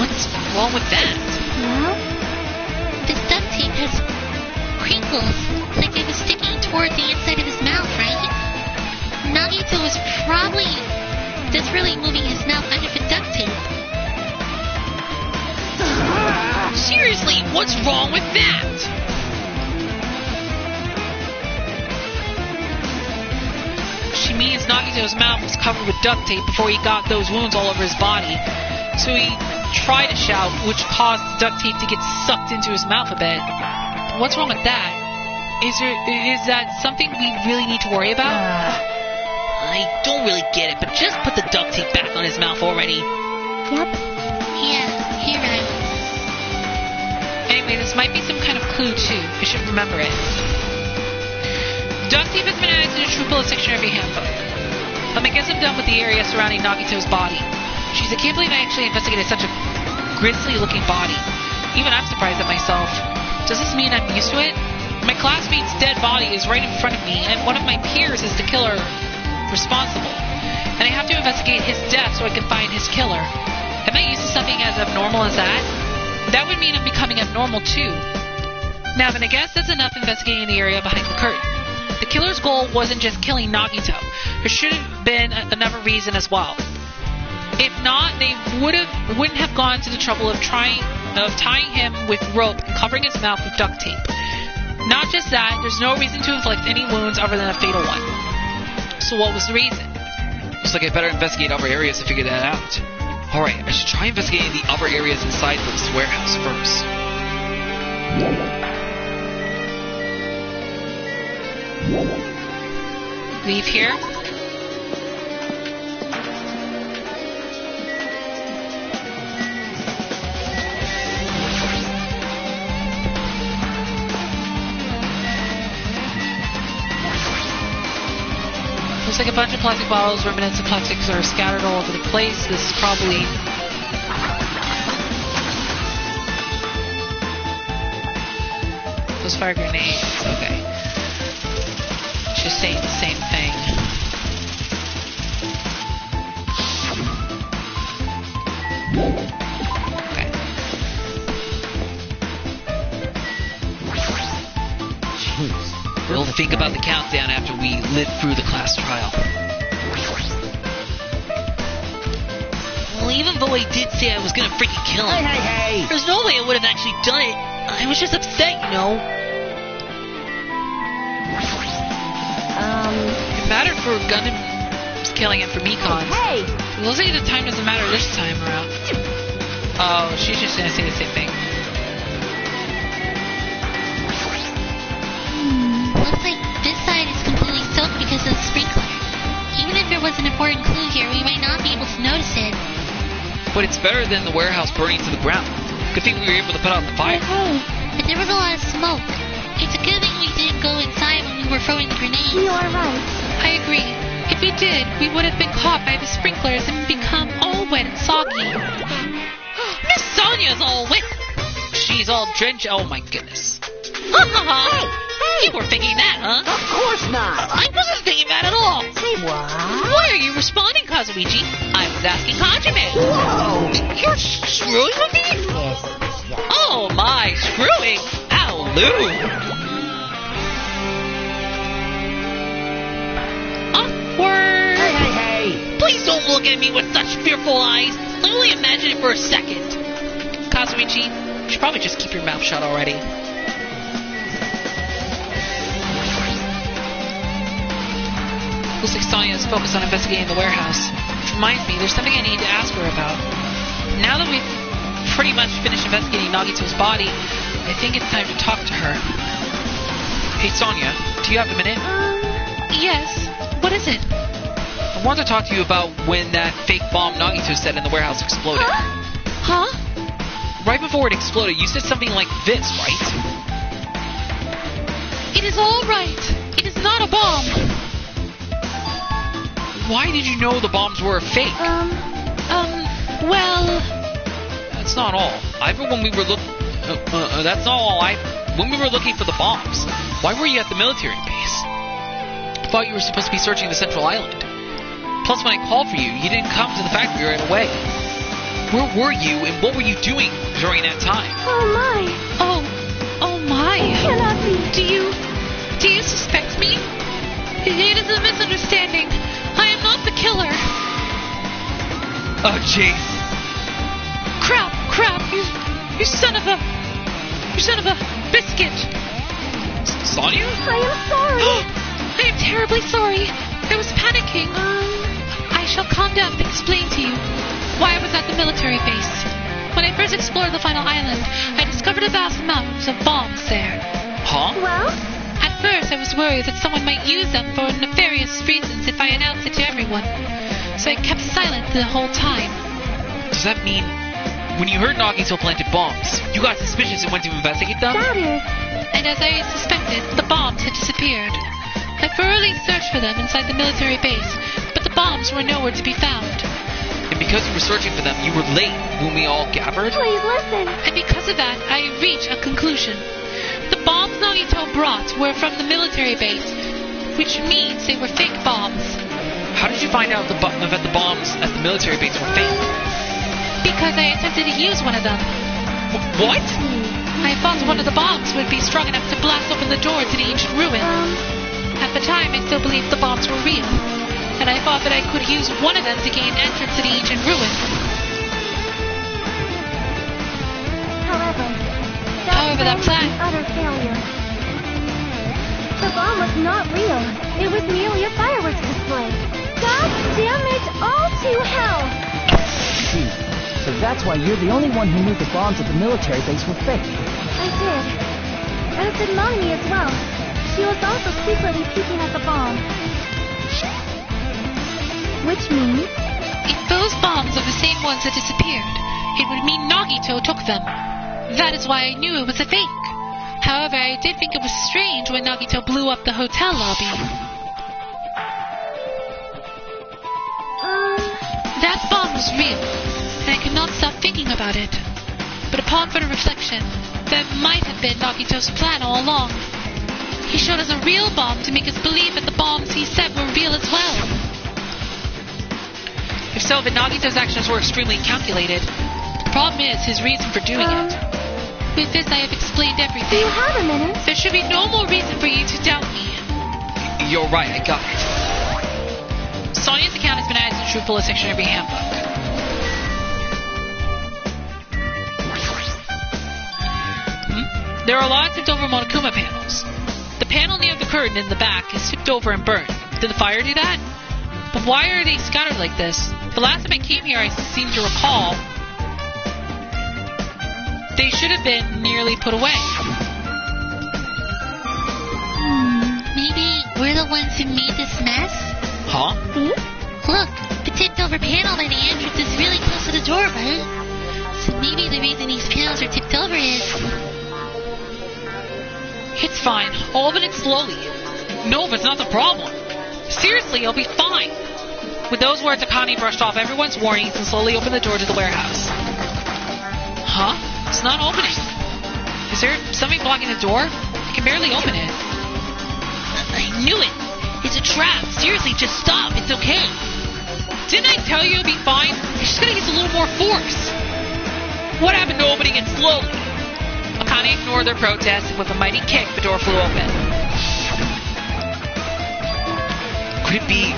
What's wrong with that? Well, This duct tape has crinkles, like it was sticking toward the inside of his mouth, right? Nagito was probably just really moving his mouth under the duct tape. Seriously, what's wrong with that? She means Nagito's mouth was covered with duct tape before he got those wounds all over his body. So he tried to shout, which caused the duct tape to get sucked into his mouth a bit. But what's wrong with that? Is that something we really need to worry about? I don't really get it, but just put the duct tape back on his mouth already. yep. Yeah, you're right. Anyway, this might be some kind of clue too. I should remember it. Duct tape has been added to the True Bullet Dictionary handbook. I guess I'm done with the area surrounding Nagito's body. Jeez, I can't believe I actually investigated such a grisly-looking body. Even I'm surprised at myself. Does this mean I'm used to it? My classmate's dead body is right in front of me, and one of my peers is the killer responsible. And I have to investigate his death so I can find his killer. Am I used to something as abnormal as that? That would mean I'm becoming abnormal too. Now then, I guess that's enough investigating the area behind the curtain. The killer's goal wasn't just killing Nagito. There should have been another reason as well. If not, they wouldn't have gone to the trouble of tying him with rope and covering his mouth with duct tape. Not just that, there's no reason to inflict any wounds other than a fatal one. So what was the reason? Looks like I better investigate other areas to figure that out. Alright, I should try investigating the other areas inside this warehouse first. Leave here? Looks like a bunch of plastic bottles, remnants of plastics are scattered all over the place. This is probably... those fire grenades. Okay. Just saying the same thing. Okay. Jeez. We'll think about the countdown after we live through the class trial. Well, even though I did say I was gonna freaking kill him, Hey! there's no way I would have actually done it. I was just upset, you know. It mattered for Gundam killing him for Mekons. Hey! It looks like the time doesn't matter this time around. Oh, she's just gonna say the same thing. Looks like this side is completely soaked because of the sprinkler. Even if there was an important clue here, we might not be able to notice it. But it's better than the warehouse burning to the ground. Good thing we were able to put out the fire. Hey, But there was a lot of smoke. It's a good thing we didn't go inside when we were throwing the grenades. you are right. I agree. If we did, we would have been caught by the sprinklers and become all wet and soggy. Miss Sonia's all wet. She's all drenched. Oh my goodness. You were thinking that, huh? Of course not. I wasn't thinking that at all. Say what? Why are you responding, Kazuichi? I was asking Hajime. Whoa! You're screwing with me? Yes. Oh my, screwing? Hallelujah. Awkward. Hey! Please don't look at me with such fearful eyes. I only imagine it for a second. Kazuichi, you should probably just keep your mouth shut already. Looks like Sonia is focused on investigating the warehouse. Which reminds me, there's something I need to ask her about. Now that we've pretty much finished investigating Nagito's body, I think it's time to talk to her. Hey Sonia, do you have a minute? Yes. What is it? I want to talk to you about when that fake bomb Nagito set in the warehouse exploded. Huh? Right before it exploded, you said something like this, right? It is all right. It is not a bomb. Why did you know the bombs were fake? Well... That's not all. Either when we were that's not all. When we were looking for the bombs, Why were you at the military base? I thought you were supposed to be searching the central island. Plus, when I called for you, you didn't come to the factory right away. Where were you, and what were you doing during that time? Oh my! Oh my! Cannot be! Do you suspect me? It is a misunderstanding. I am not the killer. Oh, jeez. Crap! You son of a biscuit! Sonia? I am sorry! I am terribly sorry. I was panicking. I shall calm down and explain to you why I was at the military base. When I first explored the final island, I discovered a vast amount of bombs there. Huh? Well? At first, I was worried that someone might use them for nefarious reasons if I announced it to everyone. So I kept silent the whole time. Does that mean when you heard Nagito planted bombs, you got suspicious and went to investigate them? That is... And as I suspected, the bombs had disappeared. I thoroughly searched for them inside the military base, but the bombs were nowhere to be found. And because you were searching for them, you were late when we all gathered? Please listen! And because of that, I reached a conclusion. The bombs Nagito brought were from the military base, which means they were fake bombs. How did you find out that the bombs at the military base were fake? Because I attempted to use one of them. What? I thought one of the bombs would be strong enough to blast open the door to the ancient ruin. At the time, I still believed the bombs were real, and I thought that I could use one of them to gain entrance to the ancient ruin. However, that plan... was an utter failure. The bomb was not real. It was merely a fireworks display. God damn it all to hell! See, so that's why you're the only one who knew the bombs at the military base were fake. I did. As did Mommy as well. She was also secretly peeking at the bomb. Which means... If those bombs are the same ones that disappeared, it would mean Nagito took them. That is why I knew it was a fake. However, I did think it was strange when Nagito blew up the hotel lobby. That bomb was real, and I could not stop thinking about it. But upon further reflection, that might have been Nagito's plan all along. He showed us a real bomb to make us believe that the bombs he said were real as well. If so, then Nagito's actions were extremely calculated. The problem is his reason for doing it. With this, I have explained everything. Do you have a minute? There should be no more reason for you to doubt me. You're right, I got it. Sonia's account has been added to the Truthful Dictionary handbook. There are a lot of tipped over Monokuma panels. The panel near the curtain in the back is tipped over and burned. Did the fire do that? But why are they scattered like this? The last time I came here, I seem to recall they should have been nearly put away. Maybe we're the ones who made this mess? Huh? See? Look, the tipped over panel by the entrance is really close to the door, right? So maybe the reason these panels are tipped over is... It's fine. I'll open it slowly. No, but it's not the problem. Seriously, I'll be fine. With those words, Akane brushed off everyone's warnings and slowly opened the door to the warehouse. Huh? It's not opening. Is there something blocking the door? I can barely open it. I knew it! It's a trap! Seriously, just stop! It's okay! Didn't I tell you it'd be fine? I just gotta use a little more force. What happened to opening it slowly? Akane ignored their protest, and with a mighty kick, the door flew open. Could it be...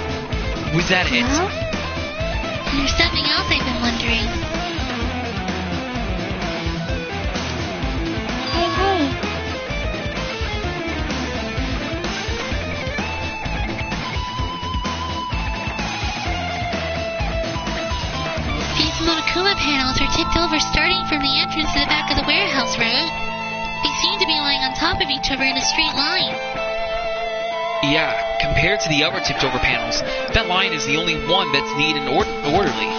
Was that it? There's something else I've been wondering. Hey. These Monokuma panels are tipped over starting from the entrance to the back of the warehouse, right? They seem to be lying on top of each other in a straight line. Yeah, compared to the other tipped over panels, that line is the only one that's neat and orderly.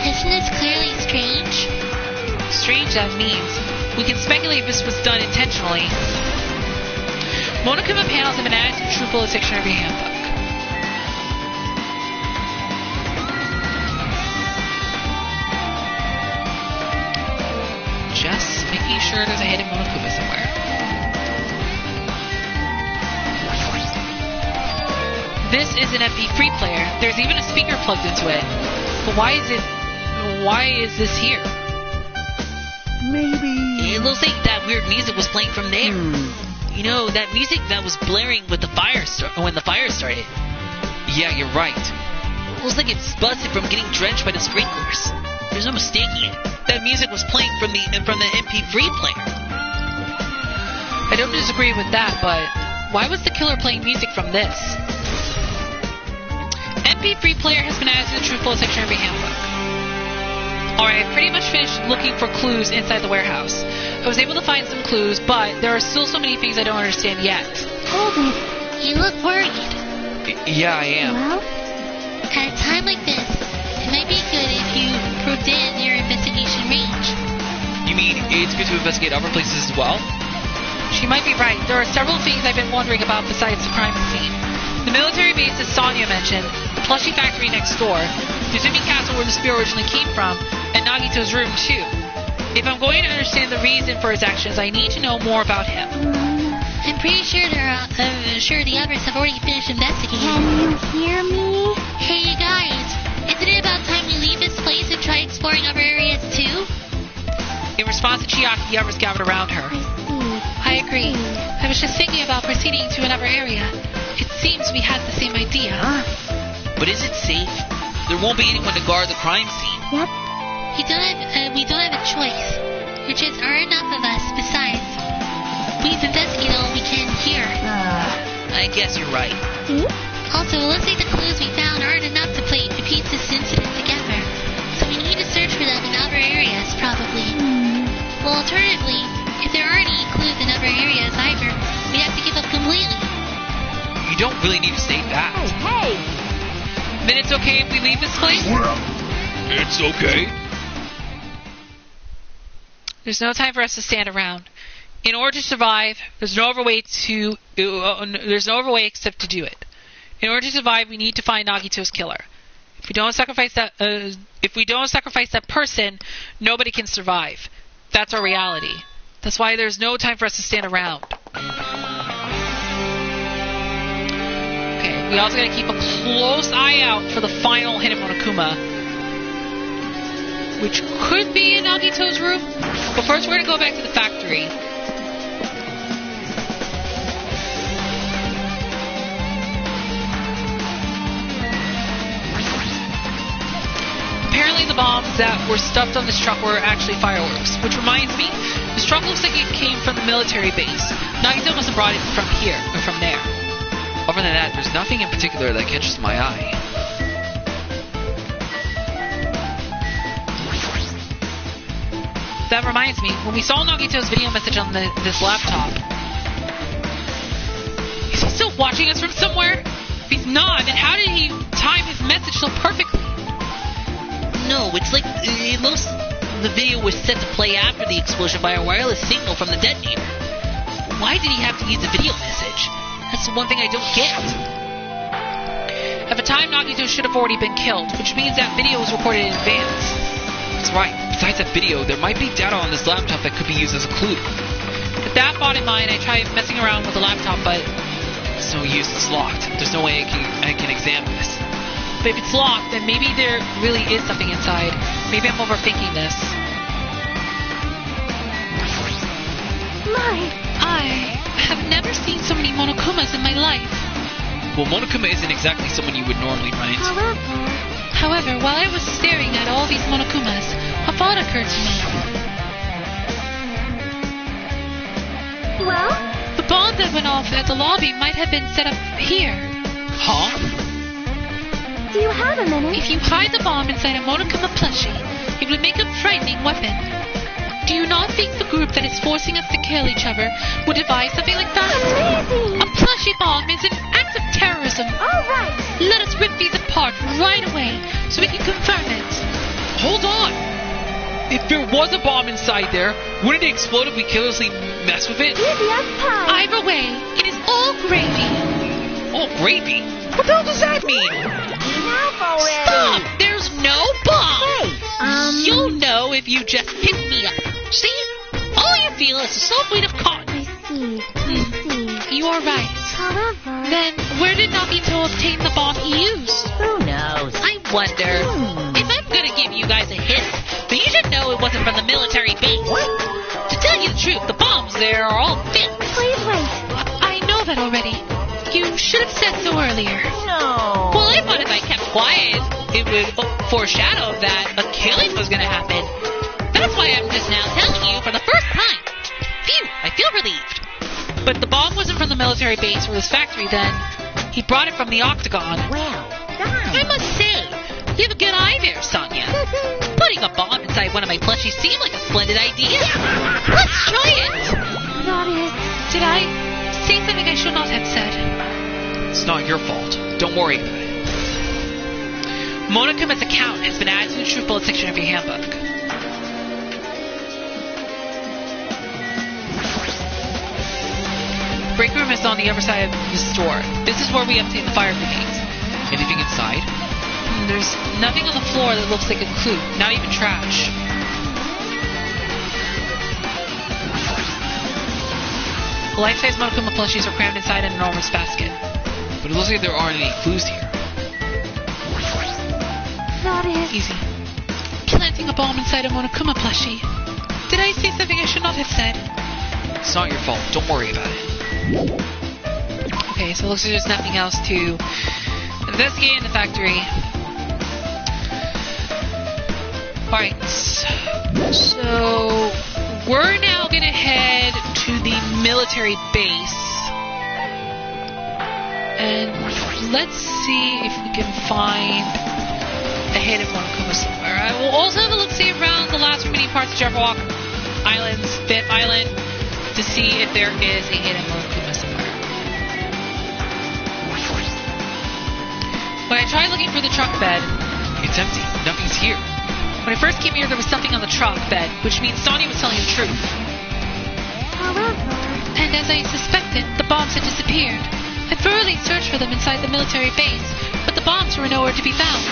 Isn't this clearly strange? Strange, that means. We can speculate this was done intentionally. Monokuma panels have been added to the Truthful Dictionary handbook. Just making sure there's a hidden Monokuma somewhere. This is an MP3 player. There's even a speaker plugged into it. But why is this here? Maybe... It looks like that weird music was playing from there. You know, that music that was blaring with when the fire started. Yeah, you're right. Looks like it's busted from getting drenched by the sprinklers. There's no mistaking it. That music was playing from the MP3 player. I don't disagree with that, but why was the killer playing music from this? MP3 player has been added to the Truthful section of your handbook. Alright, I pretty much finished looking for clues inside the warehouse. I was able to find some clues, but there are still so many things I don't understand yet. Hold it. You look worried. Yeah, I am. Well, At a time like this, it might be good if you broaden your investigation range. You mean it's good to investigate other places as well? She might be right. There are several things I've been wondering about besides the crime scene. The military base, as Sonia mentioned, the plushie factory next door, the Zumi castle where the spear originally came from, and Nagito's room too. If I'm going to understand the reason for his actions, I need to know more about him. I'm pretty sure the others have already finished investigating. can you hear me? Hey, you guys. Isn't it about time we leave this place and try exploring other areas too? In response to Chiaki, the others gathered around her. I see. I agree. I was just thinking about proceeding to another area. It seems we had the same idea. But is it safe? There won't be anyone to guard the crime scene. Yep. We don't have a choice. There just aren't enough of us. Besides, we've investigated all we can here. I guess you're right. See? Also, it looks like the clues we found aren't enough to piece this incident together. So we need to search for them in other areas, probably. Well, alternatively, if there aren't any clues in other areas either, we have to give up completely. You don't really need to state that. Hey! Then it's okay if we leave this place? It's okay. There's no time for us to stand around. In order to survive, there's no other way except to do it. In order to survive, we need to find Nagito's killer. If we don't sacrifice that person, nobody can survive. That's our reality. That's why there's no time for us to stand around. Okay, we also gotta keep a close eye out for the final hidden Monokuma, which could be in Nagito's room. But first we're gonna go back to the factory. Apparently the bombs that were stuffed on this truck were actually fireworks, which reminds me, this truck looks like it came from the military base. Nagito must have brought it from here, or from there. Other than that, there's nothing in particular that catches my eye. That reminds me, when we saw Nagito's video message on this laptop, is he still watching us from somewhere? If he's not, then how did he time his message so perfectly? No, it's like it looks the video was set to play after the explosion by a wireless signal from the detonator. Why did he have to use a video message? That's the one thing I don't get. At the time, Nagito should have already been killed, which means that video was recorded in advance. That's right. Besides that video, there might be data on this laptop that could be used as a clue. With that thought in mind, I tried messing around with the laptop, but It's no use. It's locked. There's no way I can examine this. if it's locked, then maybe there really is something inside. Maybe I'm overthinking this. My. I have never seen so many Monokumas in my life. Well, Monokuma isn't exactly someone you would normally run into. However, while I was staring at all these Monokumas, a thought occurred to me. Well? The bomb that went off at the lobby might have been set up here. Huh? Do you have a minute? If you hide the bomb inside a Monokuma plushie, it would make a frightening weapon. Do you not think the group that is forcing us to kill each other would devise something like that? Amazing! A plushie bomb is an act of terrorism. All right. Let us rip these apart right away so we can confirm it. Hold on! If there was a bomb inside there, wouldn't it explode if we carelessly mess with it? Easy as pie. Either way, it is all gravy. Oh, gravy? What the hell does that mean? Enough already! Stop! There's no bomb! Hey, You'll know if you just pick me up. See? All you feel is a soft weight of cotton. I see. You you are right. However... Then, where did Nagito obtain the bomb he used? Who knows? I wonder. If I'm gonna give you guys a hint, then you should know it wasn't from the military base. What? To tell you the truth, the bombs there are all fake. Please wait. I know that already. You should have said so earlier. No. Well, I thought if I kept quiet, it would foreshadow that a killing was gonna happen. That's why I'm just now telling you for the first time. Phew, I feel relieved. But the bomb wasn't from the military base or this factory then. He brought it from the Octagon. Well done. I must say, you have a good eye there, Sonia. Putting a bomb inside one of my plushies seemed like a splendid idea. Let's try it. That is... Did I say something I should not have said? It's not your fault. Don't worry about it. Monokuma's account has been added to the truth bullet section of your handbook. Break room is on the other side of the store. This is where we obtain the fire grenades. Anything inside? There's nothing on the floor that looks like a clue, not even trash. Life-size Monokuma plushies are crammed inside an enormous basket. But it looks like there aren't any clues here. That is... Easy. Planting a bomb inside a Monokuma plushie. Did I say something I should not have said? It's not your fault. Don't worry about it. Okay, so it looks like there's nothing else to investigate in the factory. Alright, so we're now going to head to the military base. And let's see if we can find a hidden Monokuma somewhere. I will also have a look-see around the last remaining parts of Jabberwock Island's Fifth Island to see if there is a hidden Monokuma somewhere. When I tried looking for the truck bed, It's empty. Nothing's here. when I first came here there was something on the truck bed, which means Sonia was telling the truth. However... And as I suspected, the bombs had disappeared. I thoroughly searched for them inside the military base, but the bombs were nowhere to be found.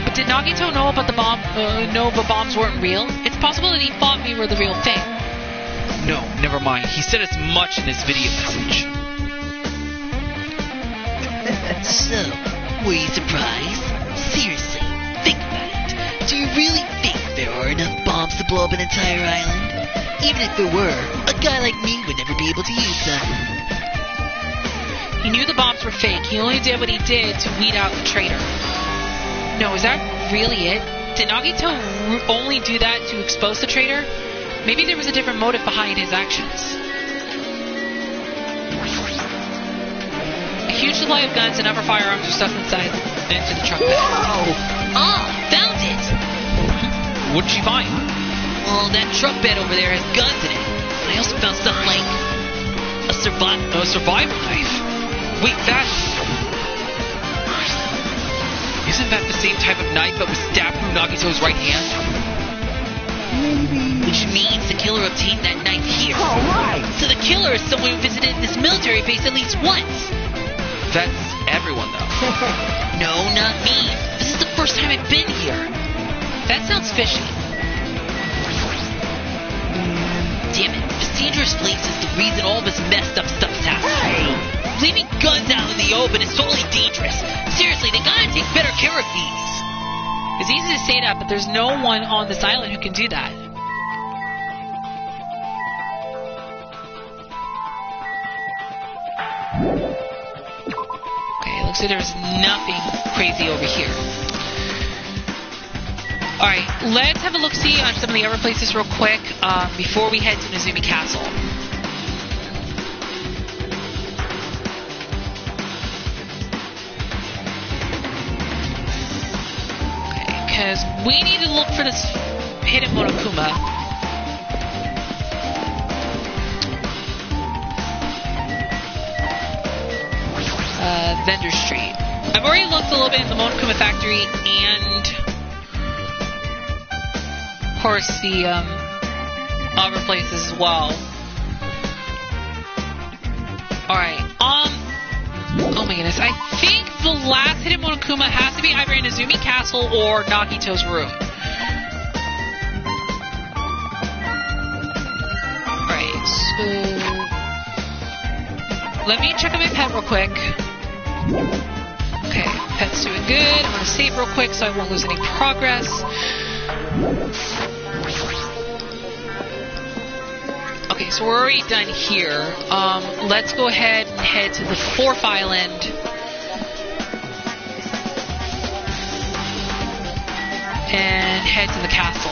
But did Nagito know about the bomb? Know the bombs weren't real? It's possible that he thought we were the real thing. No, never mind. He said as much in his video message. So, were you surprised? Seriously, think about it. Do you really think there are enough bombs to blow up an entire island? Even if there were, a guy like me would never be able to use them. He knew the bombs were fake. He only did what he did to weed out the traitor. No, is that really it? Did Nagito only do that to expose the traitor? Maybe there was a different motive behind his actions. A huge supply of guns and other firearms were stuffed inside into the truck bed. Ah, found it! What did she find? Well, that truck bed over there has guns in it. But I also found stuff like a survival knife. Wait, isn't that the same type of knife that was stabbed through Nagito's right hand? Which means the killer obtained that knife here. Alright. So the killer is someone who visited this military base at least once. That's everyone, though. No, not me. This is the first time I've been here. That sounds fishy. Damn it, this dangerous place is the reason all this messed up stuff is happening. Leaving guns out in the open is totally dangerous. Seriously, they gotta take better care of these. It's easy to say that, but there's no one on this island who can do that. Okay, looks like there's nothing crazy over here. Alright, let's have a look-see on some of the other places real quick before we head to Nezumi Castle. Okay, because we need to look for this hidden Monokuma. Vendor Street. I've already looked a little bit in the Monokuma factory and of course the other places as well. Alright, oh my goodness, I think the last hidden Monokuma has to be either in Nezumi Castle or Nagito's room. Alright, so let me check on my pet real quick. Okay, pet's doing good. I'm gonna save real quick so I won't lose any progress. Okay, so we're already done here. Let's go ahead and head to the 4th island. And head to the castle.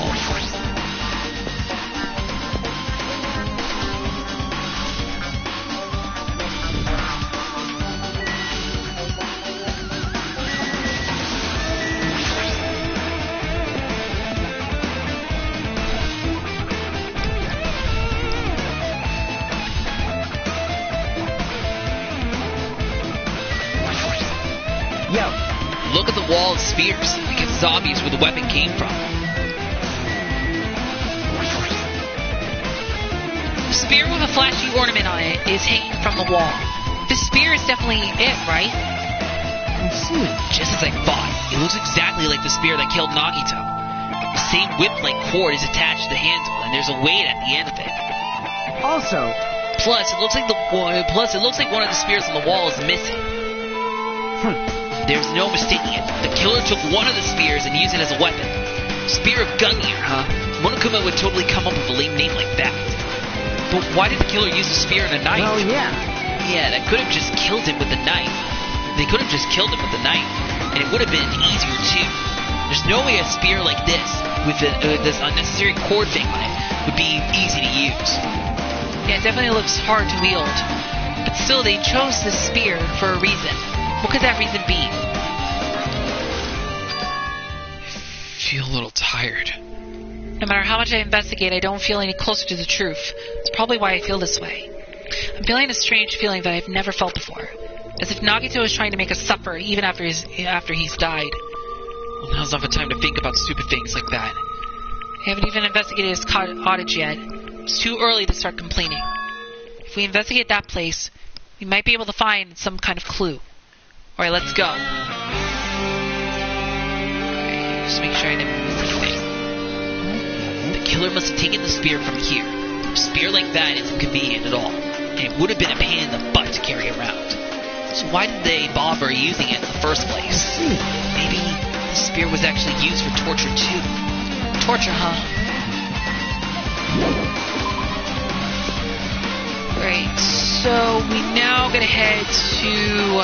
Yo, Look at the wall of spears. We get zombies where the weapon came from. The spear with a flashy ornament on it is hanging from the wall. The spear is definitely it, right? I see. Just as I thought, it looks exactly like the spear that killed Nagito. The same whip-like cord is attached to the handle, and there's a weight at the end of it. Also, Plus, it looks like one of the spears on the wall is missing. There's no mistaking it. The killer took one of the spears and used it as a weapon. Spear of Gungnir, huh? Monokuma would totally come up with a lame name like that. But why did the killer use a spear and a knife? well, yeah. Yeah, that could have just killed him with the knife. They could have just killed him with the knife, and it would have been easier too. There's no way a spear like this, with this unnecessary cord thing on it, would be easy to use. Yeah, it definitely looks hard to wield. But still, they chose this spear for a reason. What could that reason be? I feel a little tired. No matter how much I investigate, I don't feel any closer to the truth. It's probably why I feel this way. I'm feeling a strange feeling that I've never felt before. As if Nagito is trying to make us suffer even after he's died. Well, now's not the time to think about stupid things like that. I haven't even investigated his cottage yet. It's too early to start complaining. If we investigate that place, we might be able to find some kind of clue. Alright, let's go. Okay, just make sure I didn't miss anything. The killer must have taken the spear from here. A spear like that isn't convenient at all, and it would have been a pain in the butt to carry around. So why did they bother using it in the first place? Maybe the spear was actually used for torture too. Torture, huh? Great, so we now gotta head to...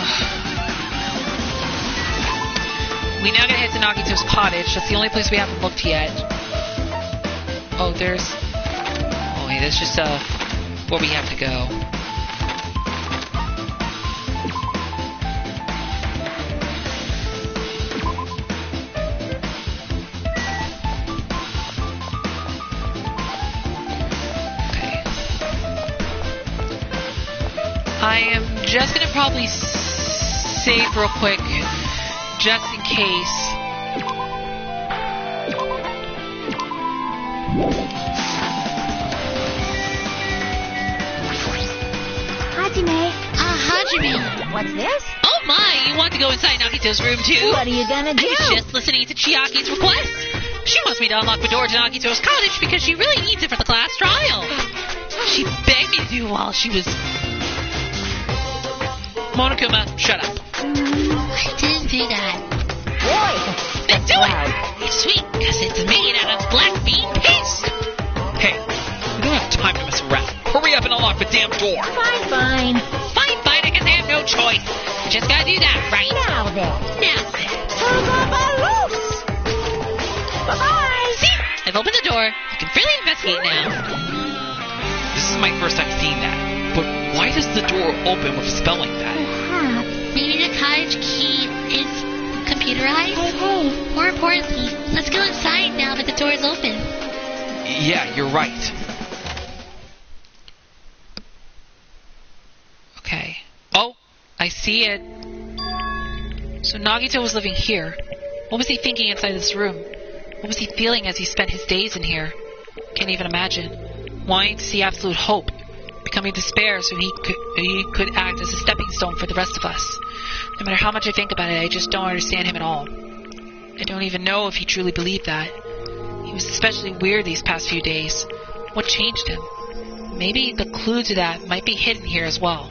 We now gotta head to Nagito's cottage. That's the only place we haven't looked yet. Oh, there's... Oh, wait, that's just, where we have to go. Okay. I am just gonna probably save real quick, just in case. Hajime, Hajime. what's this? Oh my, you want to go inside Nagito's room too? What are you gonna do? I was just listening to Chiaki's request. She wants me to unlock the door to Nagito's cottage because she really needs it for the class trial. She begged me to do while she was... Monokuma, shut up. I didn't do that. Boy, Then do it! It's sweet because it's made out of black bean paste. Hey, we don't have time to mess around. Hurry up and unlock the damn door! fine. Fine, I guess I have no choice. Just gotta do that, right? Now then. Bye-bye. See? I've opened the door. You can freely investigate now. This is my first time seeing that. But why does the door open with a spell like that? Perhaps. Maybe the cottage key is computerized? Hey. More importantly, let's go inside now that the door is open. Yeah, you're right. Okay. Oh, I see it. So Nagito was living here. What was he thinking inside this room? What was he feeling as he spent his days in here? Can't even imagine. Wanting to see absolute hope, becoming despair so he could act as a stepping stone for the rest of us. No matter how much I think about it, I just don't understand him at all. I don't even know if he truly believed that. He was especially weird these past few days. What changed him? Maybe the clue to that might be hidden here as well.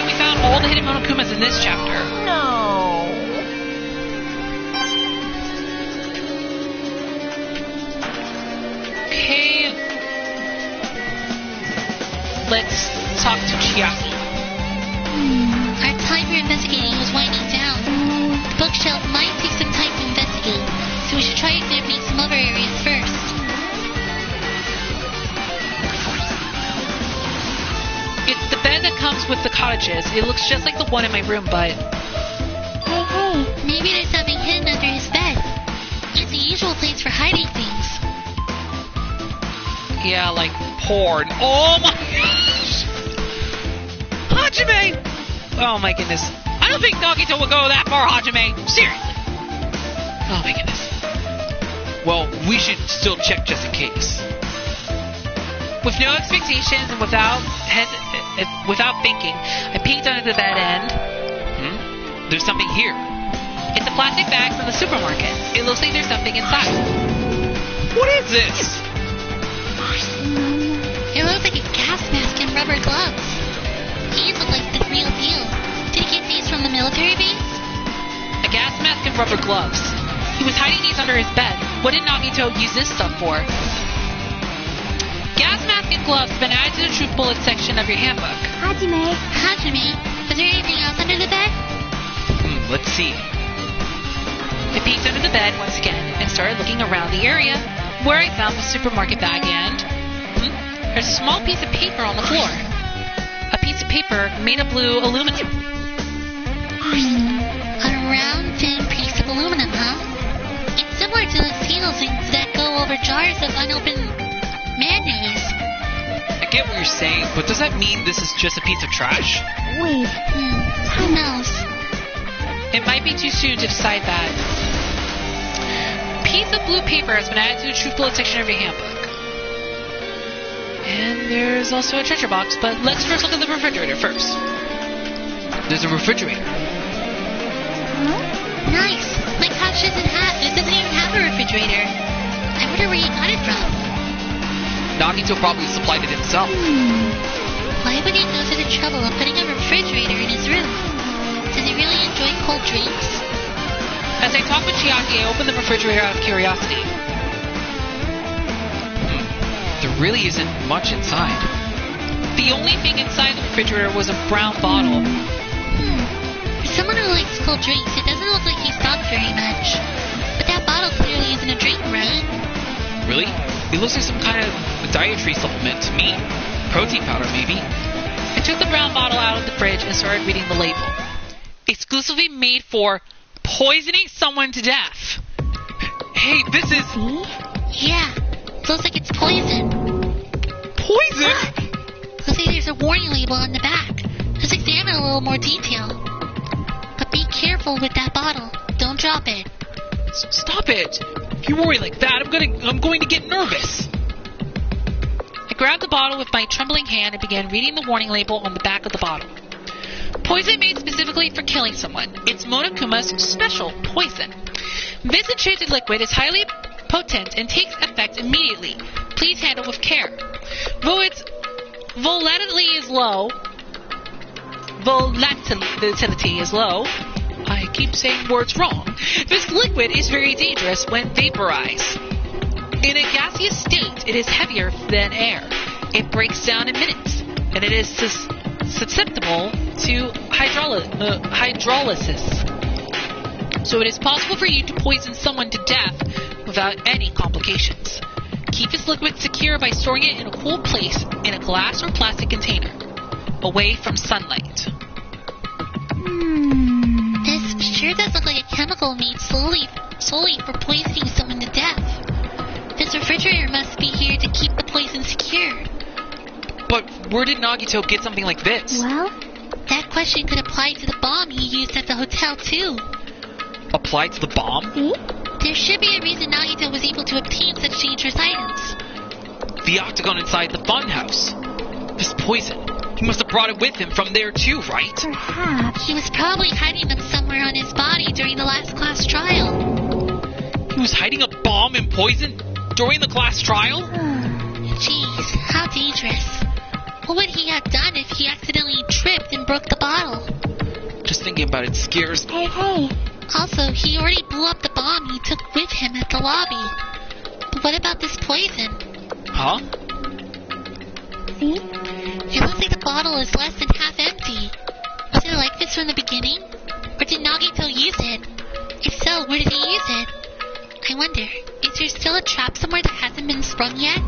we found all the hidden Monokumas in this chapter. No. Okay. Let's talk to Chiaki. Our time for investigating was winding down. The bookshelf might take some time to investigate, so we should try examining some other areas first. It's the bed that comes with the cottages. It looks just like the one in my room, but... Hey, Maybe there's something hidden under his bed. It's the usual place for hiding things. Yeah, like porn. Oh my gosh! Hajime! Oh my goodness. I don't think Nagito would go that far, Hajime. Seriously. Oh my goodness. Well, we should still check just in case. With no expectations and without thinking, I peeked under the bed and... There's something here. It's a plastic bag from the supermarket. It looks like there's something inside. What is this? It looks like a gas mask and rubber gloves. These look like the real deal. Did he get these from the military base? A gas mask and rubber gloves. He was hiding these under his bed. What did Nagito use this stuff for? Gas mask and gloves have been added to the truth bullet section of your handbook. Hajime. Was there anything else under the bed? Let's see. I peeked under the bed once again and started looking around the area where I found the supermarket bag and... there's a small piece of paper on the floor. A piece of paper made of blue aluminum. A round, thin piece of aluminum, huh? It's similar to the seals that go over jars of unopened mayonnaise. I get what you're saying, but does that mean this is just a piece of trash? Wait. Who knows? It might be too soon to decide that. A piece of blue paper has been added to the truth bullet section of your handbook. And there's also a treasure box, but let's first look at the refrigerator first. There's a refrigerator. Nice. My couch doesn't even have a refrigerator. I wonder where he got it from. Nagito probably supplied it himself. Why would he go to the trouble of putting a refrigerator in his room? Does he really enjoy cold drinks? As I talked with Chiaki, I opened the refrigerator out of curiosity. There really isn't much inside. The only thing inside the refrigerator was a brown bottle. For someone who likes cold drinks, it doesn't look like he stopped very much. But that bottle clearly isn't a drink, right? Really? It looks like some kind of dietary supplement to me. Protein powder, maybe. I took the brown bottle out of the fridge and started reading the label. Exclusively made for poisoning someone to death. Hey, this is... Yeah, looks like it's poison. Poison? Looks like there's a warning label on the back. Let's examine a little more detail. But be careful with that bottle. Don't drop it. Stop it! If you worry like that, I'm going to get nervous. I grabbed the bottle with my trembling hand and began reading the warning label on the back of the bottle. Poison made specifically for killing someone. It's Monokuma's special poison. This enchanted liquid is highly potent and takes effect immediately. Please handle with care. Though its volatility is low, I keep saying words wrong. This liquid is very dangerous when vaporized. In a gaseous state, it is heavier than air. It breaks down in minutes, and it is susceptible to hydrolysis. So it is possible for you to poison someone to death without any complications. Keep this liquid secure by storing it in a cool place in a glass or plastic container, away from sunlight. This sure does look like a chemical made solely for poisoning someone to death. This refrigerator must be here to keep the poison secure. But where did Nagito get something like this? Well, That question could apply to the bomb he used at the hotel, too. Applied to the bomb? see? There should be a reason Nagito was able to obtain such dangerous items. The octagon inside the funhouse. This poison. He must have brought it with him from there too, right? Perhaps. He was probably hiding them somewhere on his body during the last class trial. He was hiding a bomb and poison during the class trial? Jeez, how dangerous. What would he have done if he accidentally tripped and broke the bottle? Just thinking about it scares me. Hey. Also, he already blew up the bomb he took with him at the lobby. But what about this poison? Huh? See? It looks like the bottle is less than half empty. Was it like this from the beginning? Or did Nagito use it? If so, where did he use it? I wonder, is there still a trap somewhere that hasn't been sprung yet?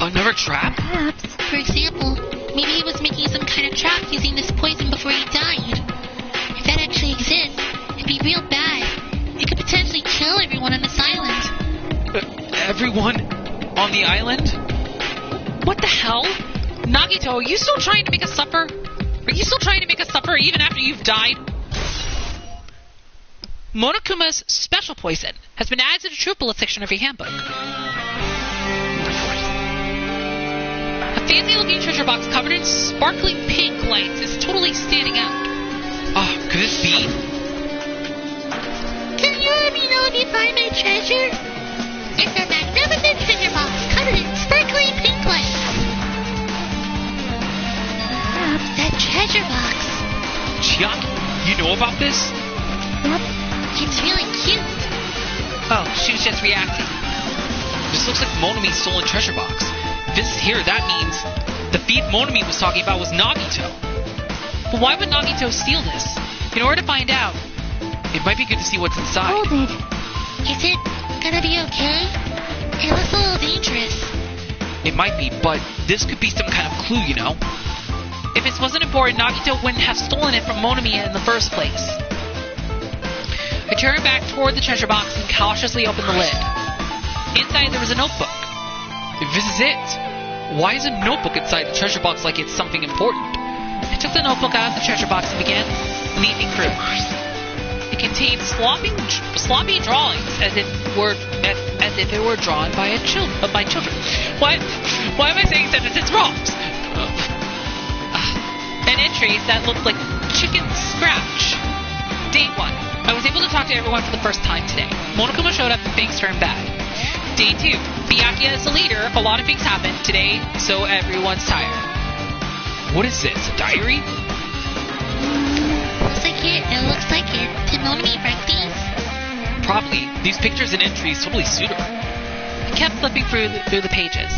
Another trap? Perhaps. For example, maybe he was making some kind of trap using this poison before he died. If that actually exists, it'd be real bad. It could potentially kill everyone on this island. Everyone on the island? What the hell? Nagito, are you still trying to make us suffer? Are you still trying to make us suffer even after you've died? Monokuma's special poison has been added to the troop bullet section of your handbook. A fancy-looking treasure box covered in sparkling pink lights is totally standing out. Oh, could this be? Can you let me know if you find my treasure? It's a magnificent treasure box covered in sparkling pink lights. Perhaps. That treasure box. Chiaki, you know about this? Yep. It's really cute. Oh, she was just reacting. This looks like Monami's stolen treasure box. If this is here, that means the thief Monami was talking about was Nagito. But why would Nagito steal this? In order to find out, It might be good to see what's inside. Hold it. Is it gonna be okay? It looks a little dangerous. It might be, but this could be some kind of clue, you know? if this wasn't important, Nagito wouldn't have stolen it from Monami in the first place. I turned back toward the treasure box and cautiously opened the lid. Inside there was a notebook. If this is it, why is a notebook inside the treasure box like it's something important? I took the notebook out of the treasure box and began leafing through. It contained sloppy drawings, as if it were drawn by children. Why am I saying sentences wrong? And entries that looked like chicken scratch. Day 1. I was able to talk to everyone for the first time today. Monokuma showed up and things turned bad. Day 2. Byakuya is the leader. A lot of things happened today, so everyone's tired. What is this, a diary? Looks like it. It looks like it. Did Monami write these? Probably. These pictures and entries totally suit her. I kept flipping through the pages.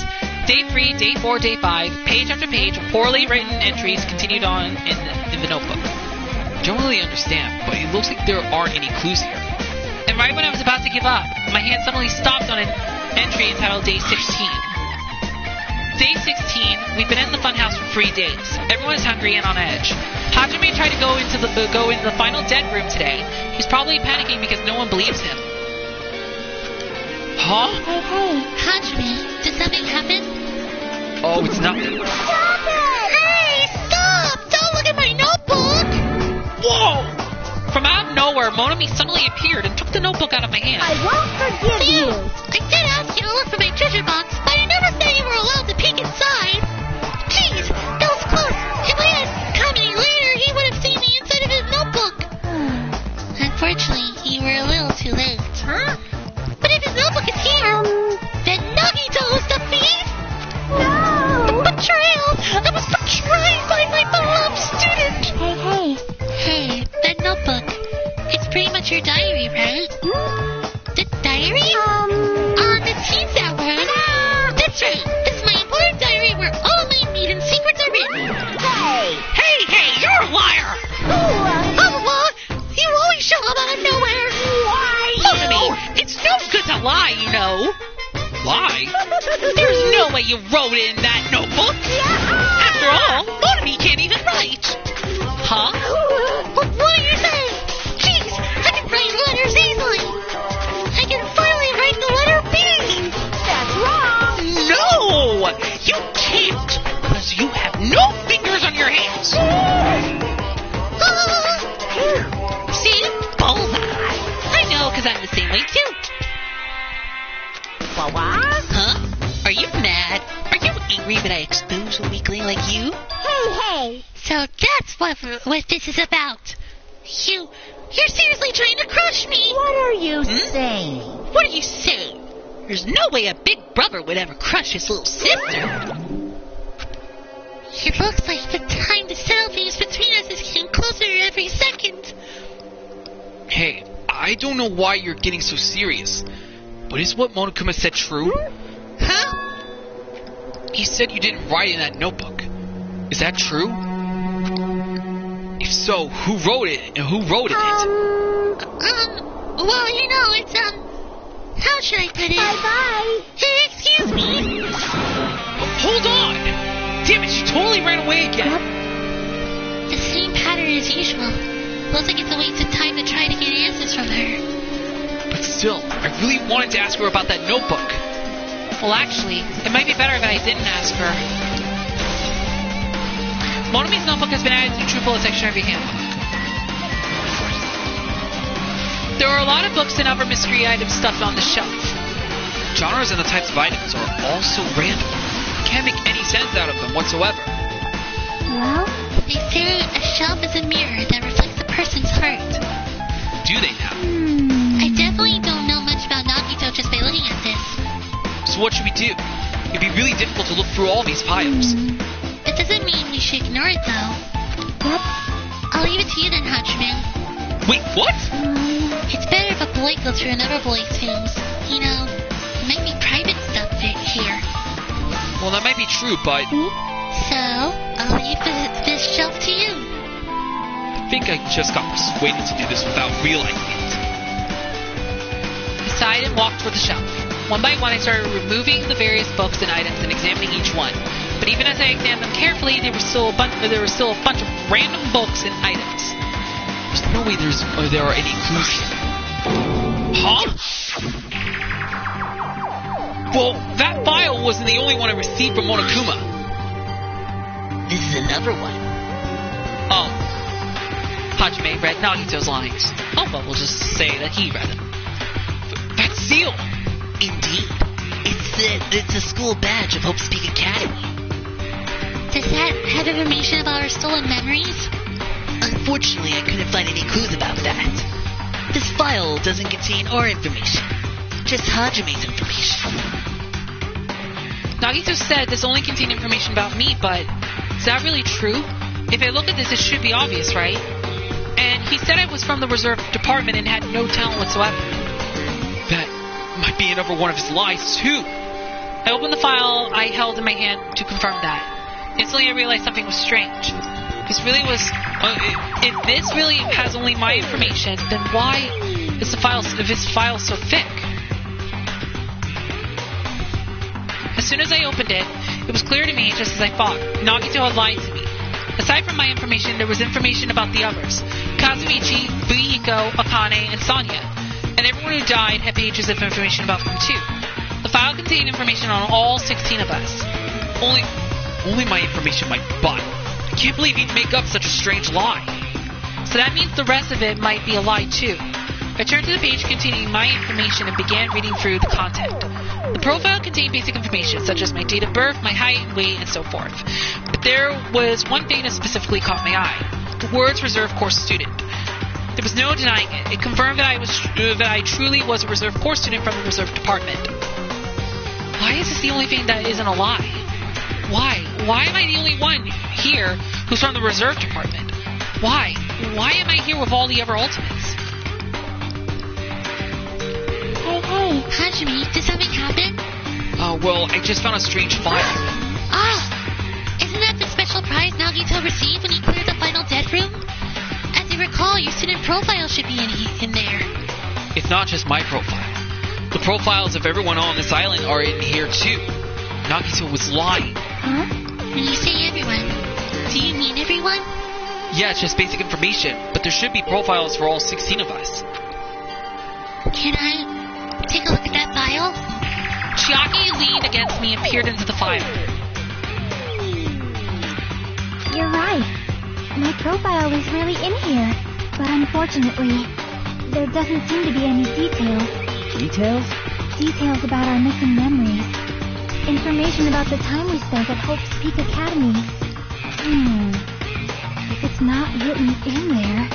Day 3, Day 4, Day 5, page after page of poorly written entries continued on in the notebook. I don't really understand, but it looks like there aren't any clues here. And right when I was about to give up, my hand suddenly stopped on an entry entitled Day 16. Day 16, we've been in the funhouse for 3 days. Everyone is hungry and on edge. Hajime tried to go into the final dead room today. He's probably panicking because no one believes him. Huh? Hey. Hajime, did something happen? Oh, it's nothing. Stop it! Hey, stop! Don't look at my notebook! Whoa! From out of nowhere, Monami suddenly appeared and took the notebook out of my hand. I won't forgive you. I did ask you to look for my treasure box, but I never said you were allowed to peek inside. Jeez, that was close. If I had come any later, he would have seen me inside of his notebook. Unfortunately, you were a little too late. Huh? But if his notebook is here, then Nagito is the thief? No! Betrayal! I was betrayed by my beloved student! Hey. Hey, that notebook. It's pretty much your diary, right? The diary? The teens that word. That's right. This is my important diary where all my maiden secrets are written. Hey, you're a liar! You always show up out of nowhere. Why? Monami, it's no good to lie, you know. Lie? There's no way you wrote it in that notebook. After all, Monami can't even write. Huh? What do you say? Jeez, I can write letters easily. I can finally write the letter B. That's wrong. No! You can't, because you have no fingers on your hands. See? Bullseye. I know, because I'm the same way, too. Huh? Are you mad? Are you angry that I exposed a weakling like you? Hey. So that's what this is about. You're seriously trying to crush me. What are you saying? What are you saying? There's no way a big brother would ever crush his little sister. It looks like the time to settle things between us is getting closer every second. Hey, I don't know why you're getting so serious, but is what Monokuma said true? Huh? He said you didn't write in that notebook. Is that true? If so, who wrote it and who wrote in it? Well, you know, it's, how should I put it? Bye-bye. Hey, excuse me. Hold on! Damn it, she totally ran away again! The same pattern as usual. Looks like it's a waste of time to try to get answers from her. But still, I really wanted to ask her about that notebook. Well, actually, it might be better if I didn't ask her. Monomi's notebook has been added to the True Bullet section of your handbook. There are a lot of books and other mystery items stuffed on the shelf. Genres and the types of items are all so random. Can't make any sense out of them whatsoever. Well, They say a shelf is a mirror that reflects a person's heart. Do they now? I definitely don't know much about Nagito just by looking at this. So what should we do? It'd be really difficult to look through all these files. That doesn't mean we should ignore it, though. Yep. I'll leave it to you then, Hachiman. Wait, what? It's better if a boy goes through another boy's things. You know, it might be private stuff here. Well, that might be true, but So, I'll leave this shelf to you. I think I just got persuaded to do this without realizing it. I sighed and walked toward the shelf. One by one, I started removing the various books and items and examining each one. But even as I examined them carefully, there was still a bunch of random books and items. There's no way there are any clues here. Huh? Well, that file wasn't the only one I received from Monokuma. This is another one. Hajime read Nagito's lines. Oh, but we'll just say that he read them. That seal! Indeed. It's the school badge of Hope's Peak Academy. Does that have information about our stolen memories? Unfortunately, I couldn't find any clues about that. This file doesn't contain our information. Just Hajime's information. Nagito said this only contained information about me, but is that really true? If I look at this, it should be obvious, right? And he said I was from the reserve department and had no talent whatsoever. That might be another one of his lies, too. I opened the file I held in my hand to confirm that. Instantly, I realized something was strange. If this really has only my information, then why is this file so thick? As soon as I opened it, it was clear to me, just as I thought, Nagito had lied to me. Aside from my information, there was information about the others: Kazuichi, Buihiko, Akane, and Sonya. And everyone who died had pages of information about them too. The file contained information on all 16 of us. Only my information might be bought. I can't believe he'd make up such a strange lie. So that means the rest of it might be a lie too. I turned to the page containing my information and began reading through the content. The profile contained basic information such as my date of birth, my height and weight, and so forth. But there was one thing that specifically caught my eye: the words reserve course student. There was no denying it. It confirmed that I truly was a reserve course student from the reserve department. Why is this the only thing that isn't a lie? Why? Why am I the only one here who's from the reserve department? Why? Why am I here with all the other ultimates? Hey, Hajime, did something happen? Well, I just found a strange file. Isn't that the special prize Nagito received when he cleared the final death room? As I recall, your student profile should be in there. It's not just my profile. The profiles of everyone on this island are in here too. Nagito was lying. Huh? When you say everyone, do you mean everyone? Yeah, it's just basic information, but there should be profiles for all 16 of us. Can I take a look at that file? Chiaki leaned against me and peered into the file. You're right. My profile is really in here. But unfortunately, there doesn't seem to be any details. Details? Details about our missing memories. Information about the time we spent at Hope's Peak Academy. If it's not written in there,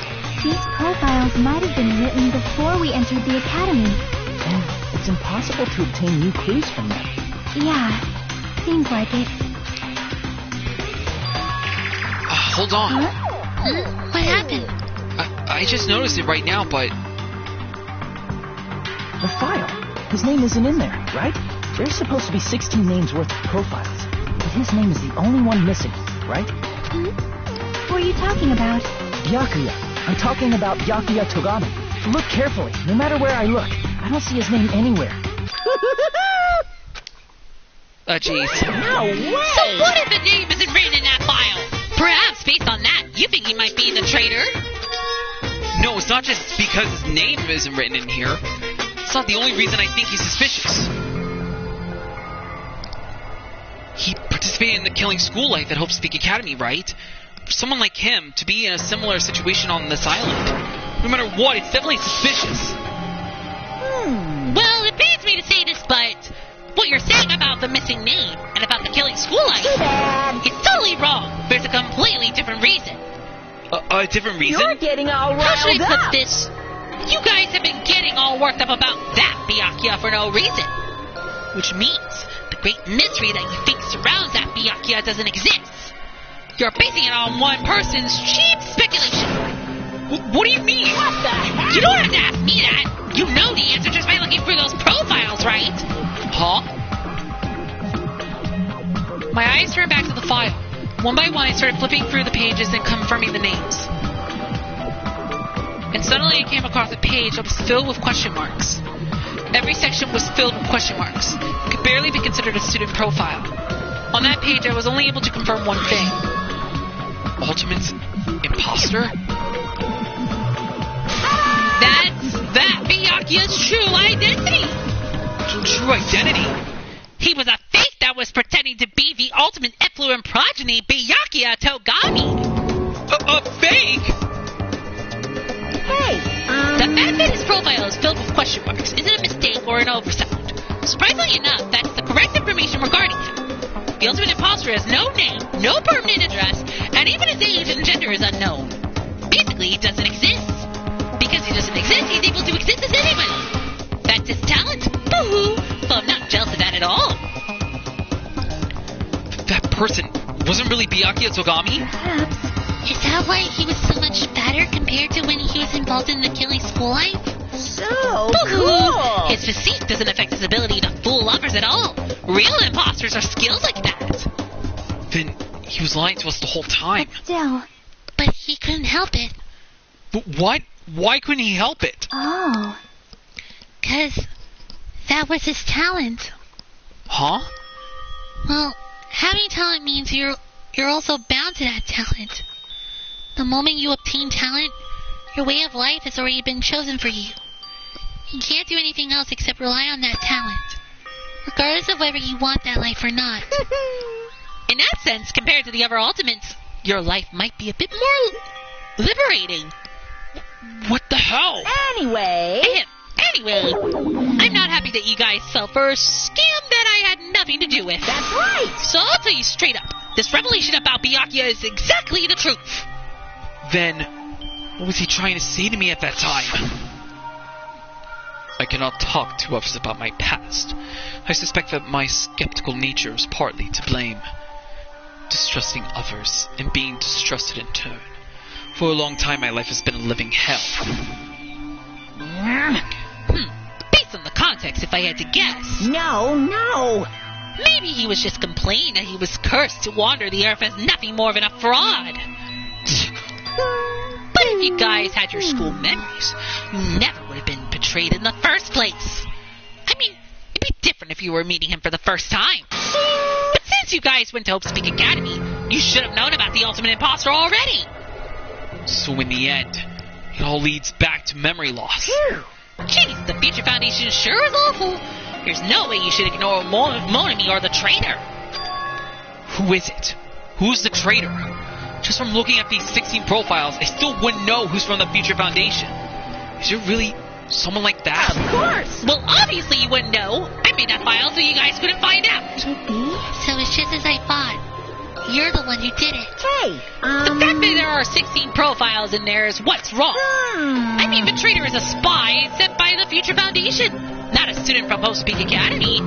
these profiles might have been written before we entered the academy. And it's it's impossible to obtain new clues from them. Yeah, seems like it. Hold on. What happened? I just noticed it right now, but... The file. His name isn't in there, right? There's supposed to be 16 names worth of profiles, but his name is the only one missing, right? What are you talking about? Byakuya. I'm talking about Byakuya Togami. Look carefully. No matter where I look, I don't see his name anywhere. Jeez. No way! So what if the name isn't written in that file? Perhaps based on that, you think he might be the traitor? No, it's not just because his name isn't written in here. It's not the only reason I think he's suspicious. He participated in the killing school life at Hope Speak Academy, right? For someone like him to be in a similar situation on this island, no matter what, it's definitely suspicious. Well, it pains me to say this, but what you're saying about the missing name and about the killing school life is totally wrong. There's a completely different reason. A different reason? You're getting all How should riled I put up. this? You guys have been getting all worked up about that Byakuya for no reason. Which means the great mystery that you think surrounds that Byakuya doesn't exist. You're basing it on one person's cheap speculation. What do you mean? What the heck? You don't have to ask me that. You know the answer just by looking through those profiles, right? Huh? My eyes turned back to the file. One by one, I started flipping through the pages and confirming the names. And suddenly I came across a page that was filled with question marks. Every section was filled with question marks. It could barely be considered a student profile. On that page, I was only able to confirm one thing. Ultimate imposter? That's that Byakuya's true identity. True identity? He was a fake that was pretending to be the ultimate effluent progeny, Byakuya Togami. A fake? Hey, The fact that his profile is filled with question marks isn't a mistake or an oversight. Surprisingly enough, that's the correct information regarding him. The ultimate imposter has no name, no permanent address, and even his age and gender is unknown. Basically, he doesn't exist. Because he doesn't exist, he's able to exist as anybody. That's his talent. Boo-hoo. Well, I'm not jealous of that at all. That person wasn't really Byakuya Togami? Perhaps. Is that why he was so much fatter compared to when he was involved in the killing school life? so Boo-hoo. cool. His physique doesn't affect his ability to fool lovers at all. Real imposters are skilled like that. Then he was lying to us the whole time. Still. But he couldn't help it. But what? Why couldn't he help it? Oh. 'Cause that was his talent. Huh? Well, having talent means you're also bound to that talent. The moment you obtain talent, your way of life has already been chosen for you. You can't do anything else except rely on that talent, regardless of whether you want that life or not. In that sense, compared to the other ultimates, your life might be a bit more liberating. What the hell? Anyway, Anyway, I'm not happy that you guys fell for a scam that I had nothing to do with. that's right. So I'll tell you straight up, this revelation about Byakuya is exactly the truth. Then, what was he trying to say to me at that time? I cannot talk to others about my past. I suspect that my skeptical nature is partly to blame. Distrusting others and being distrusted in turn. For a long time, my life has been a living hell. Based on the context, if I had to guess, No. maybe he was just complaining that he was cursed to wander the earth as nothing more than a fraud. But if you guys had your school memories, you never would have been betrayed in the first place. I mean, it'd be different if you were meeting him for the first time. But since you guys went to Hope Speak Academy, you should have known about the ultimate imposter already. So in the end, it all leads back to memory loss. Jeez, the Future Foundation sure is awful. There's no way you should ignore Monami or the traitor. Who is it? Who's the traitor? Just from looking at these 16 profiles, I still wouldn't know who's from the Future Foundation. Is there really someone like that? Of course. Well, obviously you wouldn't know. I made that file so you guys couldn't find out. Could be. So it's just as I thought. You're the one who did it. Hey, The fact that there are 16 profiles in there is what's wrong. I mean, the traitor is a spy sent by the Future Foundation, not a student from Post Peak Academy.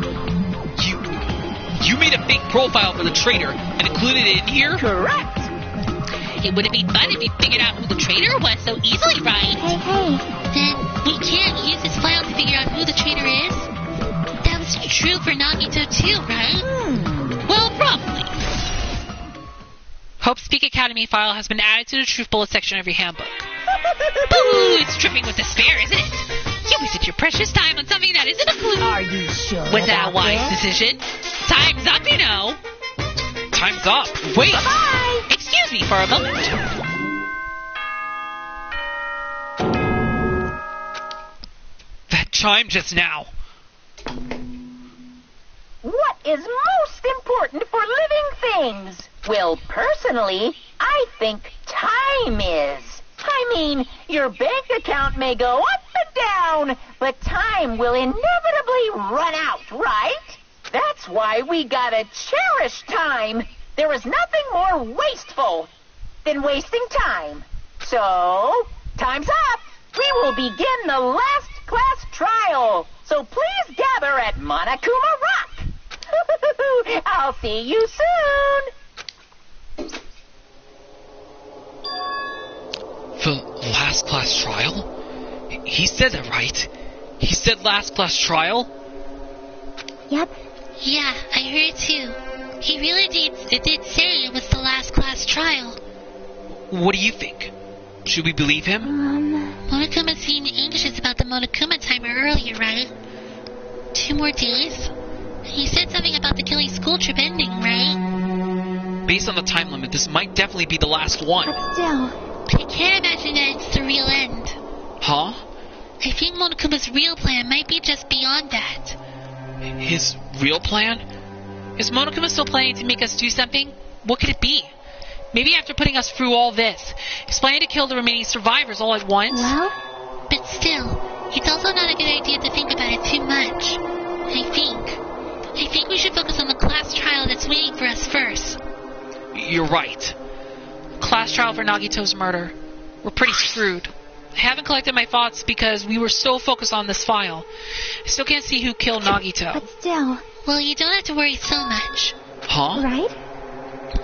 You made a fake profile for the traitor and included it in here? Correct. It would have been fun if we figured out who the traitor was so easily, right? Hey. Then we can't use this file to figure out who the traitor is? That was true for Nagito too, right? Well, probably. Hope's Peak Academy file has been added to the Truth Bullet section of your handbook. Ooh, it's dripping with despair, isn't it? You wasted your precious time on something that isn't a clue. Are you sure? Was that a about wise this? decision? Time's up, you know. Time's up. Wait. Bye. Excuse me for a moment. That chime just now. What is most important for living things? Well, personally, I think time is. I mean, your bank account may go up and down, but time will inevitably run out, right? That's why we gotta cherish time. There is nothing more wasteful than wasting time. So, time's up. We will begin the last class trial. So please gather at Monokuma Rock. I'll see you soon. The last class trial? He said that right. He said last class trial? Yep. Yeah, I heard too. He really did say it was the last class trial. What do you think? Should we believe him? Monokuma seemed anxious about the Monokuma timer earlier, right? 2 more days? He said something about the killing school trip ending, right? Based on the time limit, this might definitely be the last one. But still, I can't imagine that it's the real end. Huh? I think Monokuma's real plan might be just beyond that. His real plan? Is Monokuma still planning to make us do something? What could it be? Maybe after putting us through all this, he's planning to kill the remaining survivors all at once? well, But still, it's also not a good idea to think about it too much. I think we should focus on the class trial that's waiting for us first. You're right. Class trial for Nagito's murder. We're pretty screwed. I haven't collected my thoughts because we were so focused on this file. I still can't see who killed Nagito. but still, Well, you don't have to worry so much. Huh? right?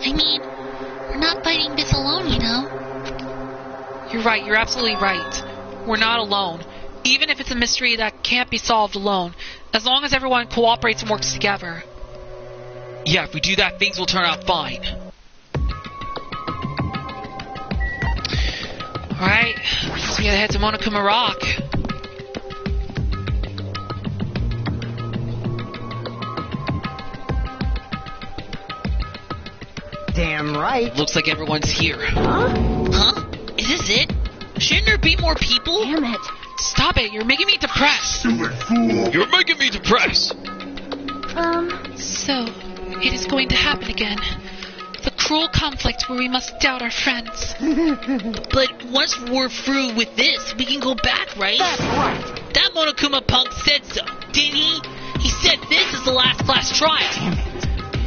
I mean, we're not fighting this alone, you know? You're right, you're absolutely right. We're not alone. Even if it's a mystery that can't be solved alone, as long as everyone cooperates and works together. Yeah, if we do that, things will turn out fine. Alright, so we gotta head to Monokuma Rock. Damn right. Looks like everyone's here. Huh? Is this it? Shouldn't there be more people? Damn it. Stop it, you're making me depressed. You're making me depressed. So, it is going to happen again. The cruel conflict where we must doubt our friends. But once we're through with this, we can go back, right? That's right. That Monokuma punk said so, didn't he? He said this is the last class trial.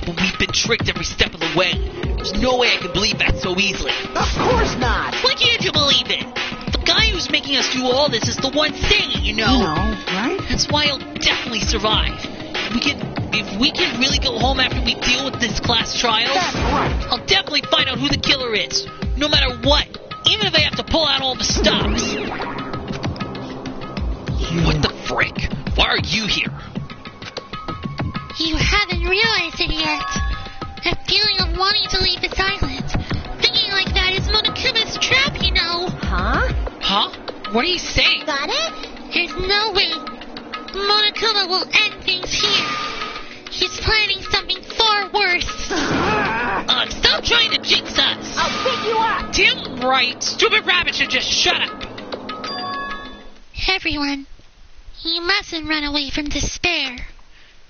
But we've been tricked every step of the way. There's no way I can believe that so easily. Of course not. Why can't you believe it? The guy who's making us do all this is the one saying it, you know? right? That's why he'll definitely survive. If we can really go home after we deal with this class trial, That's right. I'll definitely find out who the killer is, no matter what, even if I have to pull out all the stops. What the frick? Why are you here? You haven't realized it yet. That feeling of wanting to leave this island. Thinking like that is Monokuma's trap, you know. Huh? Huh? What are you saying? Got it? There's no way Monokuma will end things here. He's planning something far worse. Stop trying to jinx us. I'll pick you up. Damn right. Stupid rabbit should just shut up. Everyone, you mustn't run away from despair.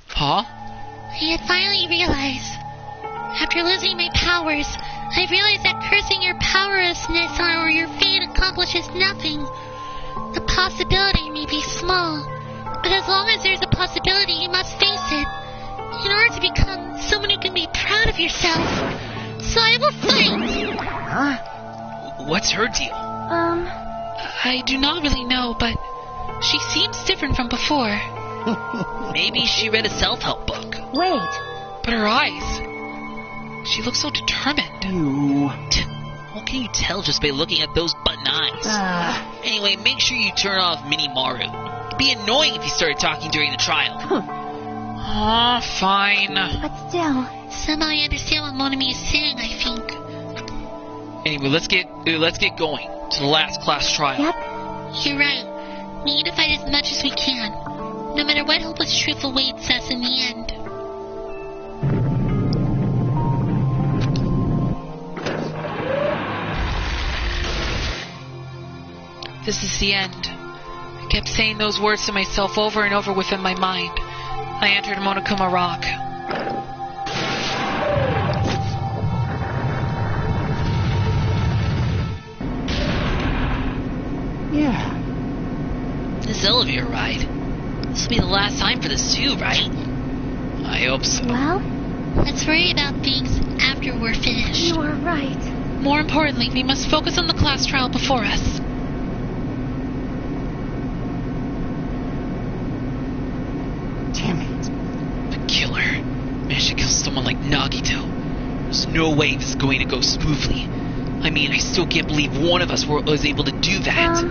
Huh? I had finally realized. After losing my powers, I realized that cursing your powerlessness or your fate accomplishes nothing. The possibility may be small, but as long as there's a possibility, you must face it. In order to become someone who can be proud of yourself. So I will fight! Huh? What's her deal? I do not really know, but she seems different from before. Maybe she read a self-help book. Wait. But her eyes. She looks so determined. You... What can you tell just by looking at those button eyes? Anyway, make sure you turn off Mini Maru. It'd be annoying if he started talking during the trial. Fine. But still. Somehow I understand what Monami is saying, I think. Anyway, let's get going to the last class trial. Yep. You're right. We need to fight as much as we can. No matter what hopeless truth awaits us in the end. This is the end. I kept saying those words to myself over and over within my mind. I entered Monokuma Rock. Yeah. This elevator ride. This will be the last time for this too, right? I hope so. Well, Let's worry about things after we're finished. you are right. More importantly, we must focus on the class trial before us. Damn it. The killer managed to kill someone like Nagito. There's no way this is going to go smoothly. I mean, I still can't believe one of us was able to do that.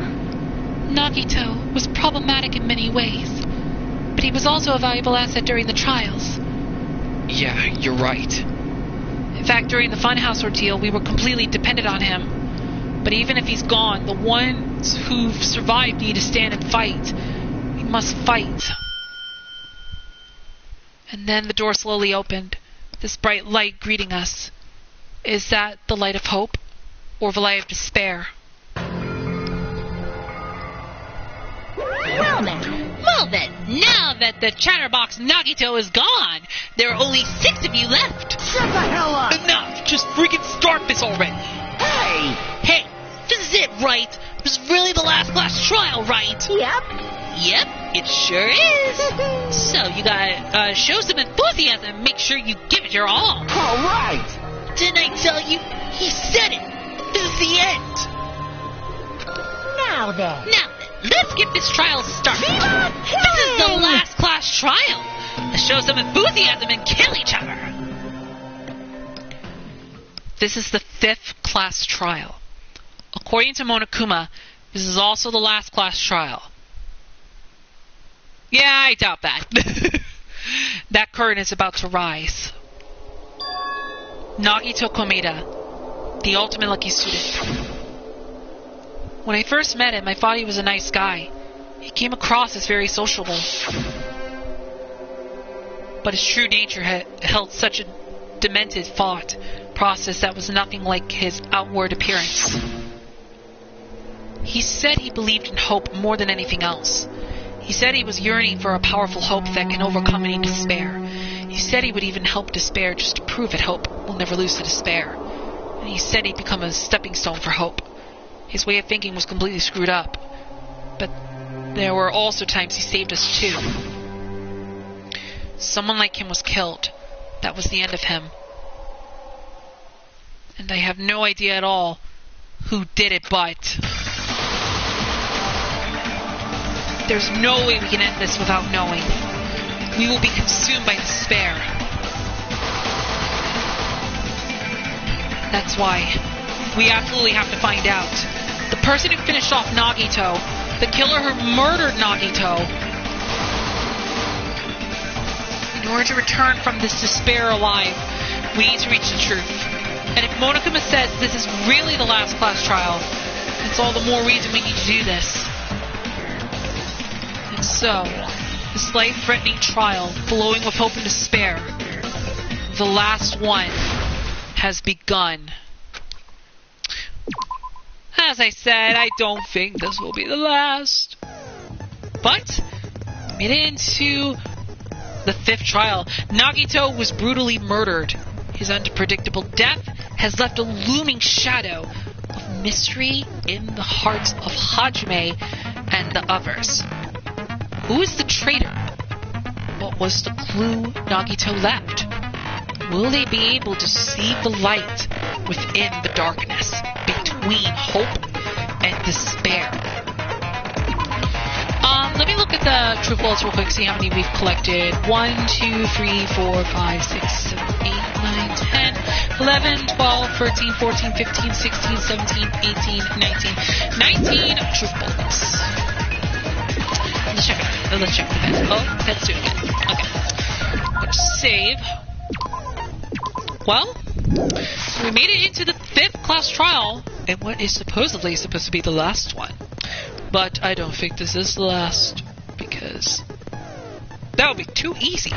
Nagito was problematic in many ways, but he was also a valuable asset during the trials. Yeah, you're right. In fact, during the Funhouse ordeal, we were completely dependent on him. But even if he's gone, the ones who've survived need to stand and fight. We must fight. And then the door slowly opened, this bright light greeting us. Is that the light of hope, or the light of despair? Well then, now that the chatterbox Nagito is gone, there are only 6 of you left. Shut the hell up! Enough! Just freaking start this already! Hey! Hey, this is it, right? This is really the last class trial, right? Yep. Yep, it sure is. So you gotta show some enthusiasm and make sure you give it your all. All right! Didn't I tell you? He said it. This is the end. Now then. Now then, let's get this trial started. This is the last class trial. Let's show some enthusiasm and kill each other. This is the 5th class trial. According to Monokuma, this is also the last class trial. Yeah, I doubt that. That curtain is about to rise. Nagito Komeda, the ultimate lucky student. When I first met him, I thought he was a nice guy. He came across as very sociable. But his true nature held such a demented thought process that was nothing like his outward appearance. He said he believed in hope more than anything else. He said he was yearning for a powerful hope that can overcome any despair. He said he would even help despair just to prove that hope will never lose to despair. And he said he'd become a stepping stone for hope. His way of thinking was completely screwed up. But there were also times he saved us too. Someone like him was killed. That was the end of him. And I have no idea at all who did it, but... There's no way we can end this without knowing. We will be consumed by despair. That's why we absolutely have to find out. The person who finished off Nagito, the killer who murdered Nagito. In order to return from this despair alive, we need to reach the truth. And if Monokuma says this is really the last class trial, it's all the more reason we need to do this. And so, this life-threatening trial, flowing with hope and despair, the last one, has begun. As I said, I don't think this will be the last. But, we made it into the 5th trial. Nagito was brutally murdered. His unpredictable death has left a looming shadow of mystery in the hearts of Hajime and the others. Who is the traitor? What was the clue Nagito left? Will they be able to see the light within the darkness, between hope and despair? Let me look look at the true bullets real quick, see how many we've collected. 1, 2, 3, 4, 5, 6, 7, 8, 9, 10, 11, 12, 13, 14, 15, 16, 17, 18, 19. 19 true bullets. Let's check it out. Let's check the pets. Oh, pets doing it. Okay. Let's save. Well, we made it into the 5th class trial, and what is supposedly supposed to be the last one. But I don't think this is the last, because that would be too easy.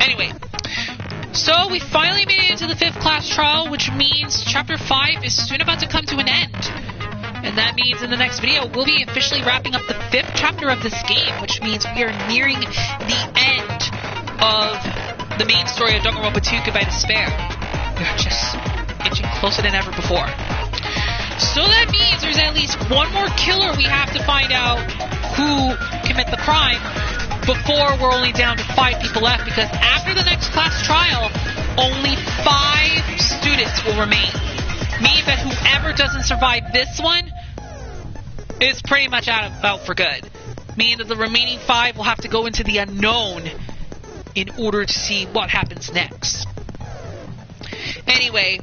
Anyway, so we finally made it into the 5th class trial, which means Chapter 5 is soon about to come to an end. And that means in the next video, we'll be officially wrapping up the 5th chapter of this game, which means we are nearing the end of the main story of Danganronpa 2, Goodbye Despair. We're just inching closer than ever before. So that means there's at least one more killer we have to find out who commit the crime before we're only down to 5 people left, because after the next class trial, only 5 students will remain. Meaning that whoever doesn't survive this one is pretty much out for good. Meaning that the remaining 5 will have to go into the unknown in order to see what happens next. Anyway,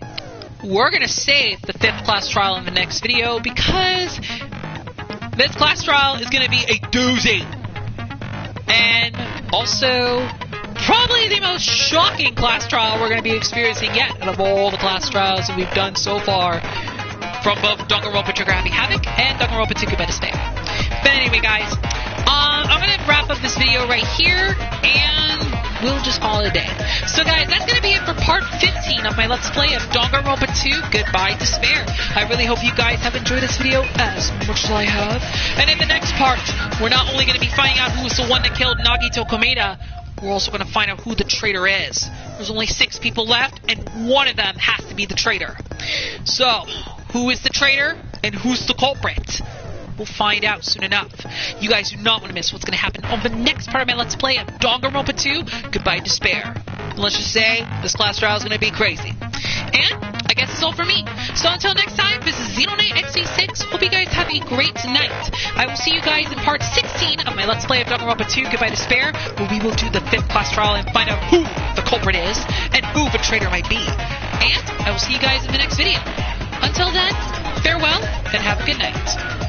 we're going to save the 5th class trial in the next video, because this class trial is going to be a doozy. And also, probably the most shocking class trial we're going to be experiencing yet out of all the class trials that we've done so far from both Danganronpa Trigger Happy Havoc and Danganronpa 2 Goodbye Despair. But anyway, guys, I'm going to wrap up this video right here, and we'll just call it a day. So guys, that's going to be it for part 15 of my Let's Play of Danganronpa 2 Goodbye Despair. I really hope you guys have enjoyed this video as much as I have. And in the next part, we're not only going to be finding out who's the one that killed Nagito Komeda, we're also going to find out who the traitor is. There's only 6 people left, and one of them has to be the traitor. So, who is the traitor, and who's the culprit? We'll find out soon enough. You guys do not want to miss what's going to happen on the next part of my Let's Play of Danganronpa 2 Goodbye Despair. And let's just say, this class trial is going to be crazy. And I guess that's all for me. So until next time, this is Xenonite XC6. Hope you guys have a great night. I will see you guys in part 16 of my Let's Play of Danganronpa 2 Goodbye Despair, where we will do the 5th class trial and find out who the culprit is and who the traitor might be. And I will see you guys in the next video. Until then, farewell and have a good night.